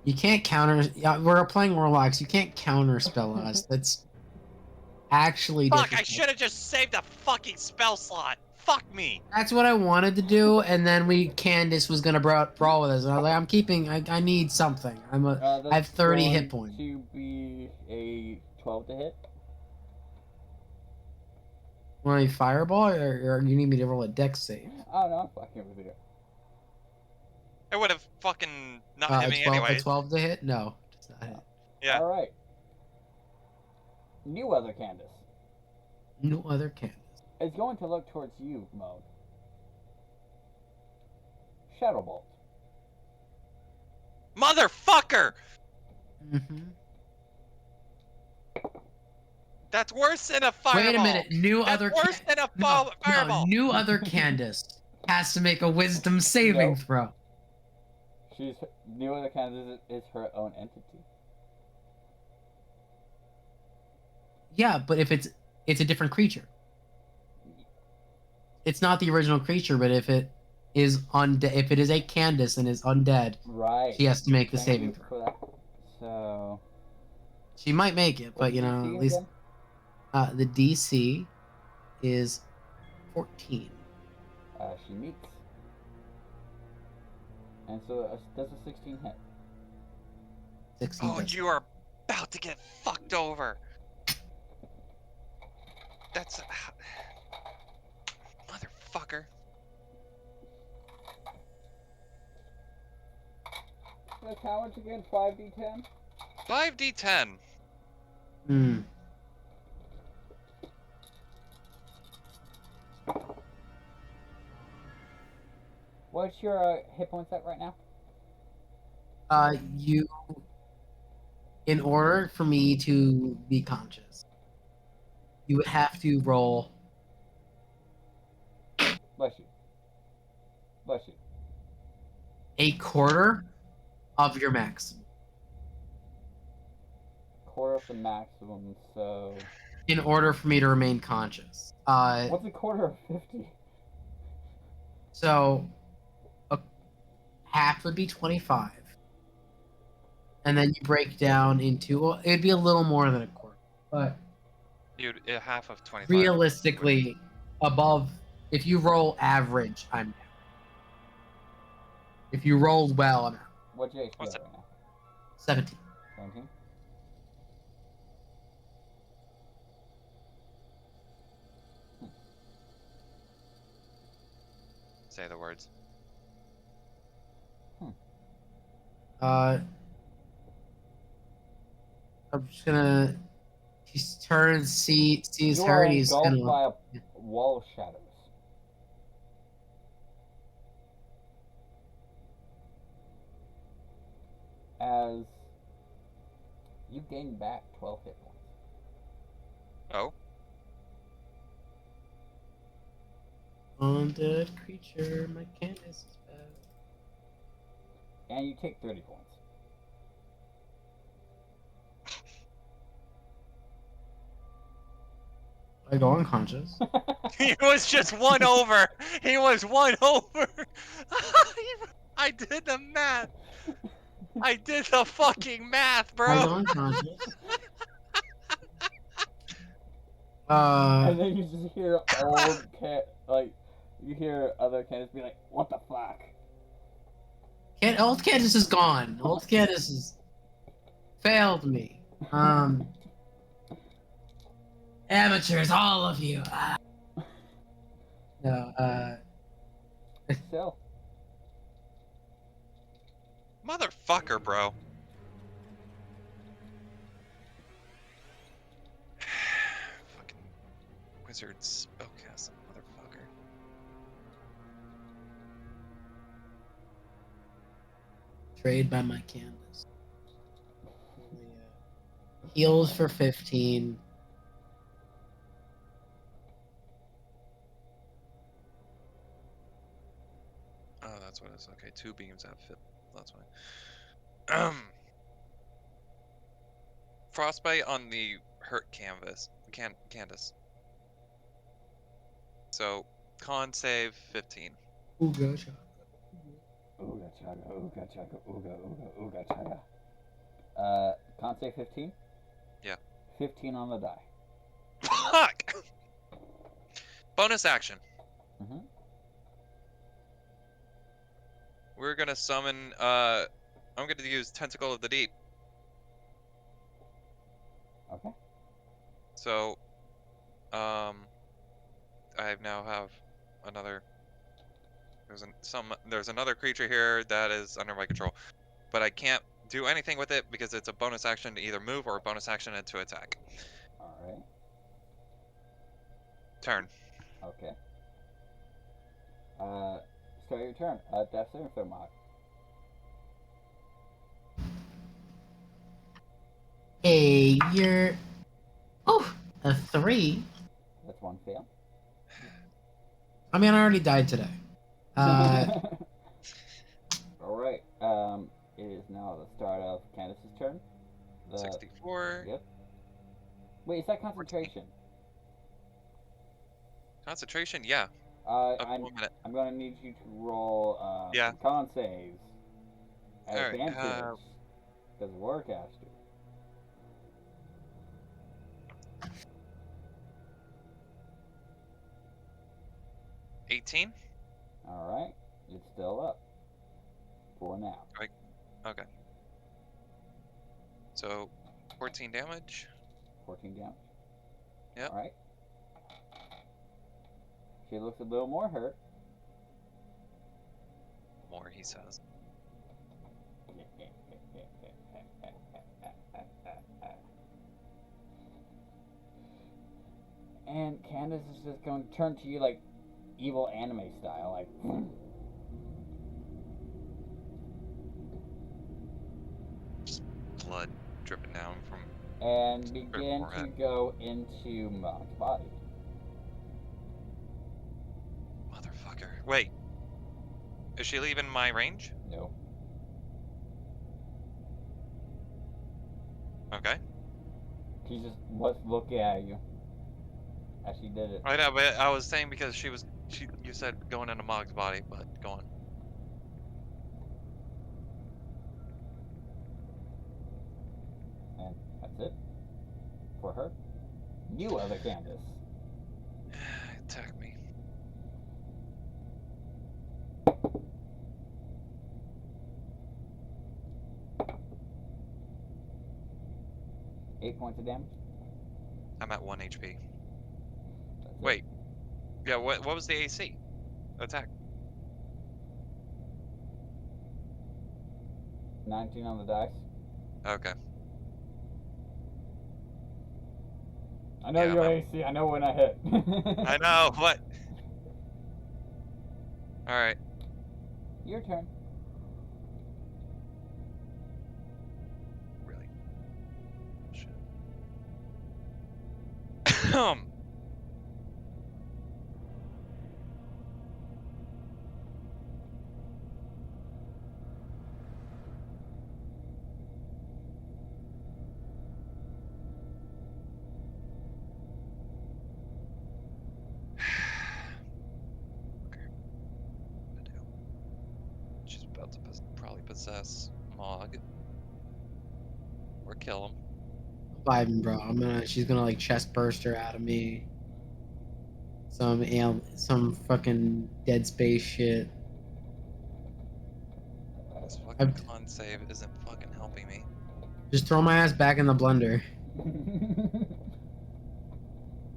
You can't counter. Yeah, we're playing Warlocks. You can't counter spell us. That's actually Fuck! I difficult. should have just saved a fucking spell slot. Fuck me. That's what I wanted to do, and then Candace was gonna brawl with us, and I was like, I'm keeping. I need something. I have 30 hit points. To be a 12 to hit. Want a fireball, or you need me to roll a dex save? Oh no, I'm fucking with you. It would have fucking not hit A me 12, anyway. a 12 to hit? No, it's not hit. Yeah. All right. New other Candace. No other Candace. It's going to look towards you, Mode. Shadow Bolt. Motherfucker! Mm-hmm. That's worse than a fireball. Wait a minute. That's worse than a fireball. New other Candace has to make a Wisdom saving Nope. throw. New other Candace is her own entity. Yeah, but if it's a different creature. It's not the original creature, but if it is undead, if it is a Candace and is undead, Right. she has to make the Thank saving you throw. for that. So. She might make it, but what's you the know, DC at least again? the DC is 14. She meets. And so does a 16 hit. 16. Oh, does. you are about to get fucked over. That's motherfucker. That's how much again? 5d10? 5d10. Hmm. What's your hit points at right now? You, in order for me to be conscious, you would have to roll. Bless you. Bless you. A quarter of your maximum Quarter of the maximum, so. in order for me to remain conscious. What's a quarter of 50? So half would be 25, and then you break down into, well, it'd be a little more than a quarter, but Dude, half of 25. realistically, above, if you roll average, I'm down. If you rolled well, I'm out. What's your HP What's at it? right now? 17. 17? Say the words. I'm just gonna. He turns, sees You her, are and he's engulfed gonna. by a wall of shadows. As you gain back 12 hit points. Oh. Undead creature, my Candace is bad. And you take 30 points. I go unconscious. He was just one over. He was one over. I did the math. I did the fucking math, I go bro. unconscious. And then you just hear old you hear other cats be like, what the fuck? Old Candace is gone. Old Candace has failed me. Amateurs, all of you. No, Still. Motherfucker, bro. Fucking wizard spellcast, motherfucker. trade by my Candace. Heals for 15. Oh, that's what it is. Okay, 2 beams at 50. That's fine. Frostbite on the hurt canvas. Candace. So, con save 15. Ooga chaka. Ooga chaga, ooga chaga, ooga, ooga, ooga chaga. Con save 15? Yeah. 15 on the die. attack. Bonus action. Mm-hmm. We're gonna summon. I'm gonna use Tentacle of the Deep. Okay. So, I now have another. There's another creature here that is under my control, but I can't do anything with it because it's a bonus action to either move or a bonus action to attack. All right. Turn. Okay. Start your turn. Death saving throw mod. Hey, you're. Oh, a 3. That's one fail. I mean, I already died today. All right. It is now the start of Candace's turn. 64. Yep. Wait, is that concentration? Concentration. Yeah. I'm 1 minute. gonna need you to roll Yeah. some con saves at All right, advantage because Warcaster. Uh, 18. All right. It's still up for now. Okay. So, 14 damage. 14 damage. Yep. All right. She looks a little more hurt. More, he says. And Candace is just going to turn to you like evil anime style, like. Just blood dripping down from. And begin to forehead. go into Mog's body. Motherfucker. Wait. Is she leaving my range? No. Okay. She just was looking at you as she did it. I know, but I was saying because you said going into Mog's body, but go on. And that's it. For her. You are the Candace. Attack me. Eight points of damage. I'm at 1 HP. That's it. Wait. Yeah, what was the AC? Attack. 19 on the dice. Okay. I know Yeah, your I'm AC. I know when I hit. I know, what? Alright. Your turn. Really? Shit. She's about to probably possess Mog. Or kill him. Vibing, bro. She's gonna like chest burster out of me. Some fucking Dead Space shit. This fucking con save isn't fucking helping me. Just throw my ass back in the blender.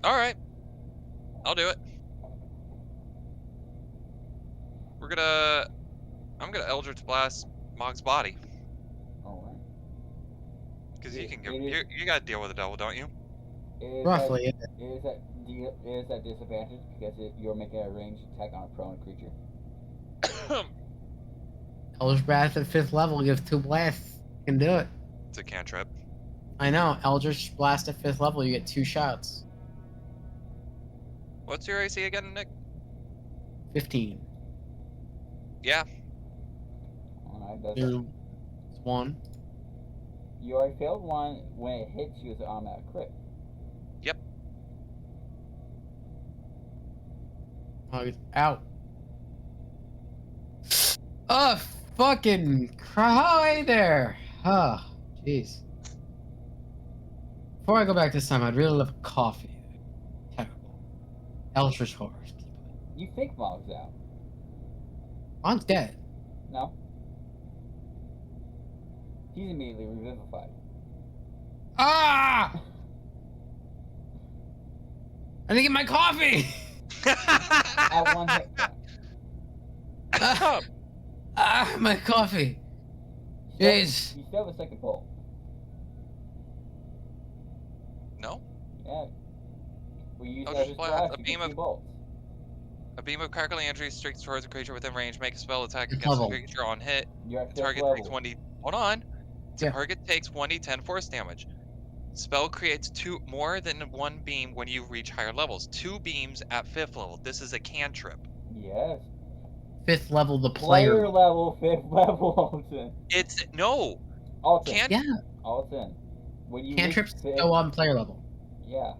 Alright. I'll do it. I'm gonna Eldritch Blast Mog's body. Alright. Because you can go. It is- You gotta deal with the devil, don't you? Roughly. Is that disadvantage because you're making a ranged attack on a prone creature? Eldritch Blast at 5th level gives 2 blasts. You can do it. It's a cantrip. I know. Eldritch Blast at 5th level, you get 2 shots. What's your AC again, Nick? 15. Yeah. Alright, that's It's 1. You already failed one when it hits you as an automatic crit. Yep. Oh, he's out. Oh, fucking cry there. Oh, jeez. Before I go back this time, I'd really love coffee. Eldritch Horror. You think Mog's out? Mog's dead. No. He's immediately revivified. Ah! I didn't get my coffee! At 1 hit point. My coffee. Jeez. You still have a second bolt. No? Yeah. We use Oh, that just as blast. blast. A You beam get of- 2 bolts. A beam of crackling energy streaks towards a creature within range. Make a spell attack Fifth against the level. creature on hit. You're at The 5th target level. takes 1d. Hold on. The Yeah. target takes 1d10 force damage. Spell creates more than 1 beam when you reach higher levels. 2 beams at 5th level. This is a cantrip. Yes. 5th level, the Player player. level, 5th level, Alton. It's no Alton. Yeah, Alton. When you cantrips reach 5th, go on player level. Yeah.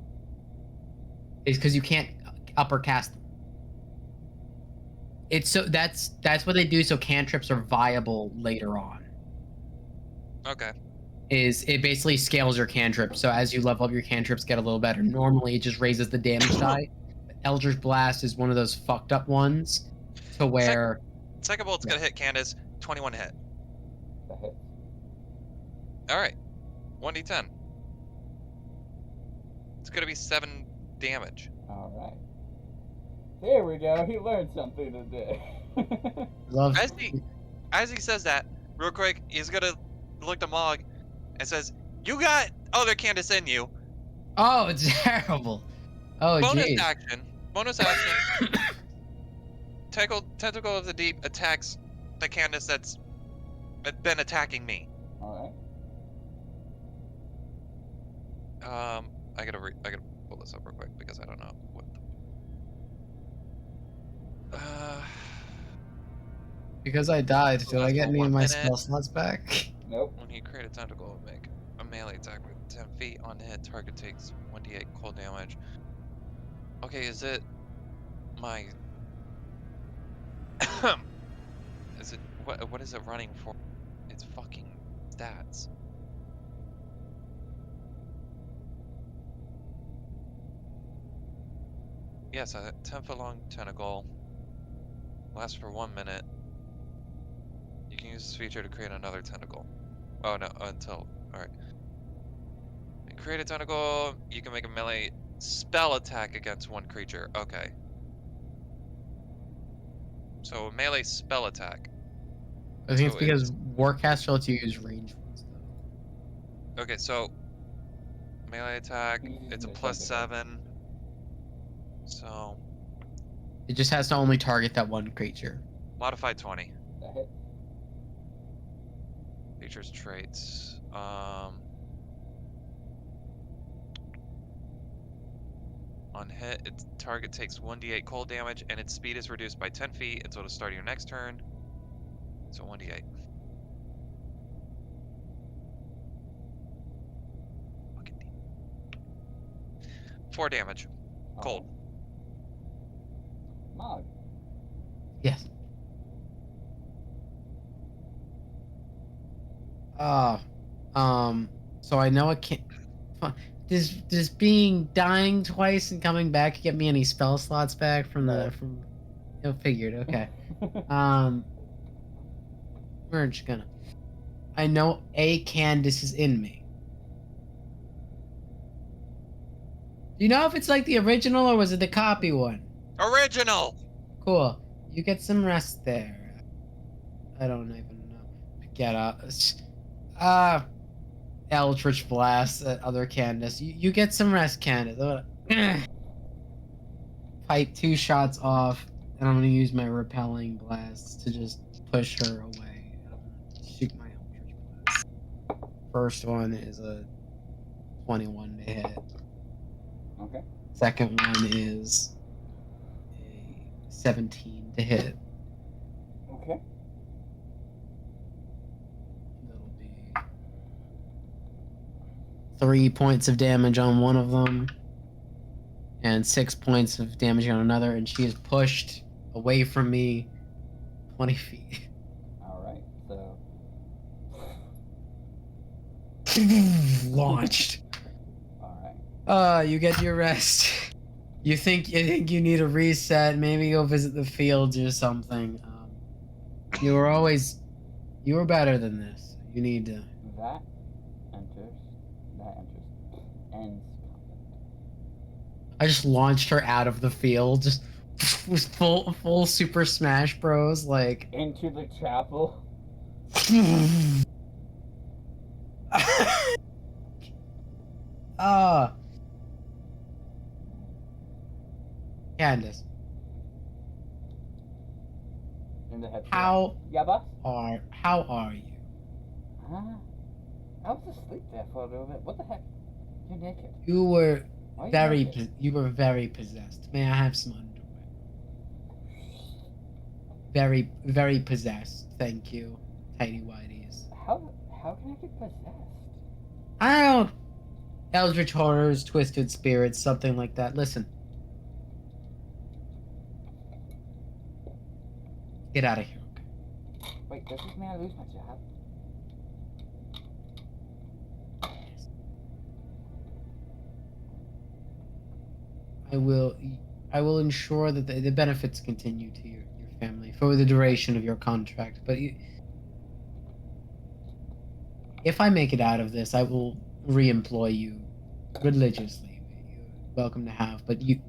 It's because you can't upper cast them. It's so that's what they do so cantrips are viable later on. Okay. Is it basically scales your cantrip, so as you level up your cantrips get a little better. Normally it just raises the damage die. Eldritch Blast is one of those fucked up ones to where Second bolt's gonna hit Candace. 21 hit. That hits. Alright. 1d10. It's gonna be 7 damage. Alright. There we go. He learned something today. love As he says that, real quick, he's gonna look to Mog and says, "You got other Candace in you." Oh, it's terrible. Oh Bonus jeez. Bonus action. Tentacle of the Deep attacks the Candace that's been attacking me. Alright. I gotta pull this up real quick because I don't know what. Because I died, do I Last get one, any of my 1 spell minute. slots back? Nope. When you create a tentacle, make a melee attack with 10 feet on hit. Target takes 1d8 cold damage. Okay, is it my? Is it what is it running for? It's fucking stats. Yes, a 10-foot long tentacle lasts for 1 minute. You can use this feature to create another tentacle. Oh no, until alright. Create a tentacle, you can make a melee spell attack against 1 creature. Okay. So a melee spell attack. I think So it's because Warcaster lets you use range ones though. Okay, so melee attack, it's a +7. So It just has to only target that one creature. modified 20. That hits. Features traits. On hit, its target takes 1d8 cold damage, and its speed is reduced by 10 feet until the start of your next turn. So 1d8. Fucking D. 4 damage. Cold. Mog. Yes. So I know it can't. Does being dying twice and coming back get me any spell slots back from the from? Oh, figured. Okay. We're just gonna. I know a Candace is in me. Do you know if it's like the original or was it the copy one? Original! Cool. You get some rest there. I don't even know. Get up. Eldritch Blast at other Candace. You get some rest, Candace. Pipe 2 shots off, and I'm gonna use my repelling blast to just push her away. Shoot my Eldritch Blast. First one is a 21 to hit. Okay. Second one is a 17 to hit. Okay. That'll be 3 points of damage on one of them, and 6 points of damage on another, and she is pushed away from me 20 feet. Alright, so. Launched. Alright. You get your rest. You think you need a reset? Maybe go visit the fields or something. You were better than this. You need to. That enters. Ends. I just launched her out of the field, just with full Super Smash Bros. Like. Into the chapel. Candace, In the head. how Yeah, boss? are you? Huh? I was asleep there for a little bit. What the heck? You're naked. You were Why are you very naked? you were very possessed. May I have some underwear? Very possessed. Thank you, Tidy Whities. How can I get possessed? I don't. Eldritch horrors, twisted spirits, something like that. Listen. Get out of here, okay? Wait, does this mean I lose my job? I will ensure that the benefits continue to your family for the duration of your contract. But if I make it out of this, I will re-employ you religiously. You're welcome to have, but you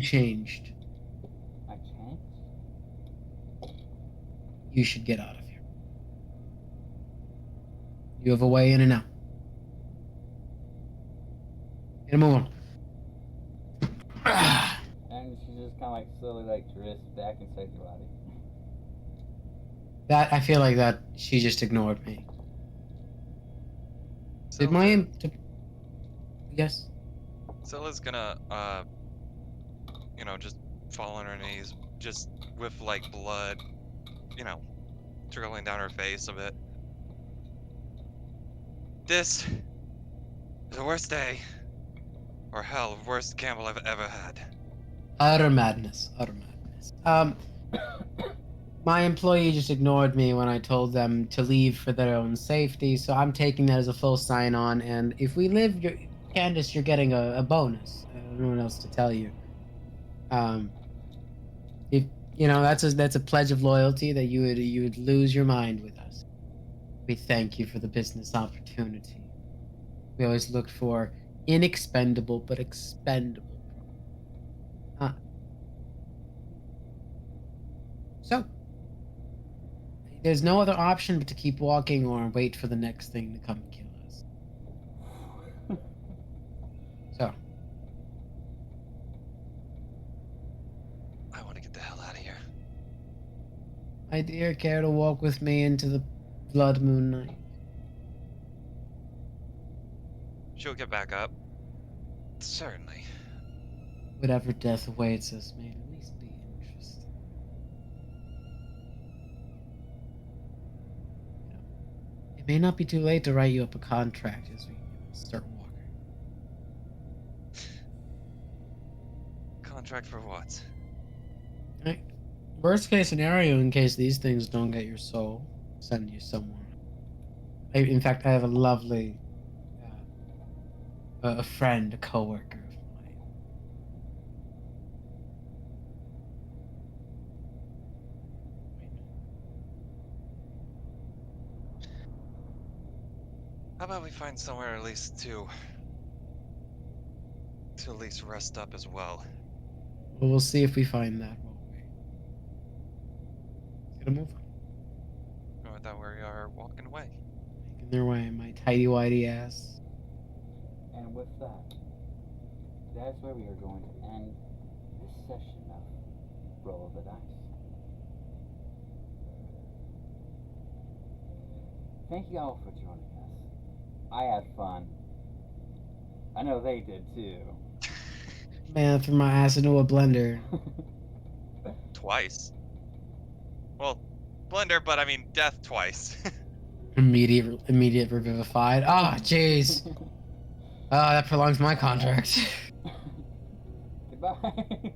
changed. I changed? You should get out of here. You have a way in and out. Get a move on. And she just kind of like slowly like drifts back inside your body. That I feel like that she just ignored me. So Did my yes? Zilla's gonna, just fall on her knees, just with like blood, trickling down her face a bit. This is the worst day, or hell, worst gamble I've ever had. Utter madness. Utter madness. My employee just ignored me when I told them to leave for their own safety, so I'm taking that as a full sign-on. And if we live, Candace, you're getting a bonus. I don't know what else to tell you. If that's a pledge of loyalty that you would lose your mind with us. We thank you for the business opportunity. We always looked for inexpendable but expendable. So, there's no other option but to keep walking or wait for the next thing to come kill us. So, I want to get the hell out of here. my dear, care to walk with me into the blood moon night? She'll get back up. Certainly. Whatever death awaits us may at least be interesting. It may not be too late to write you up a contract as we start walking. Contract for what? Worst case scenario, in case these things don't get your soul, send you somewhere. In fact, I have a lovely a friend, a coworker of mine. How about we find somewhere at least to at least rest up as well? Well, we'll see if we find that, won't we? Let's get a move on. Or that we are walking away. Making their way, my tidy whitey ass. And with that, that's where we are going to end this session of Roll of the Dice. Thank you all for joining us. I had fun. I know they did too. Man, I threw my ass into a blender. Twice. Well, blender, but I mean death twice. Immediate revivified. Ah, jeez. That prolongs my contract. Goodbye.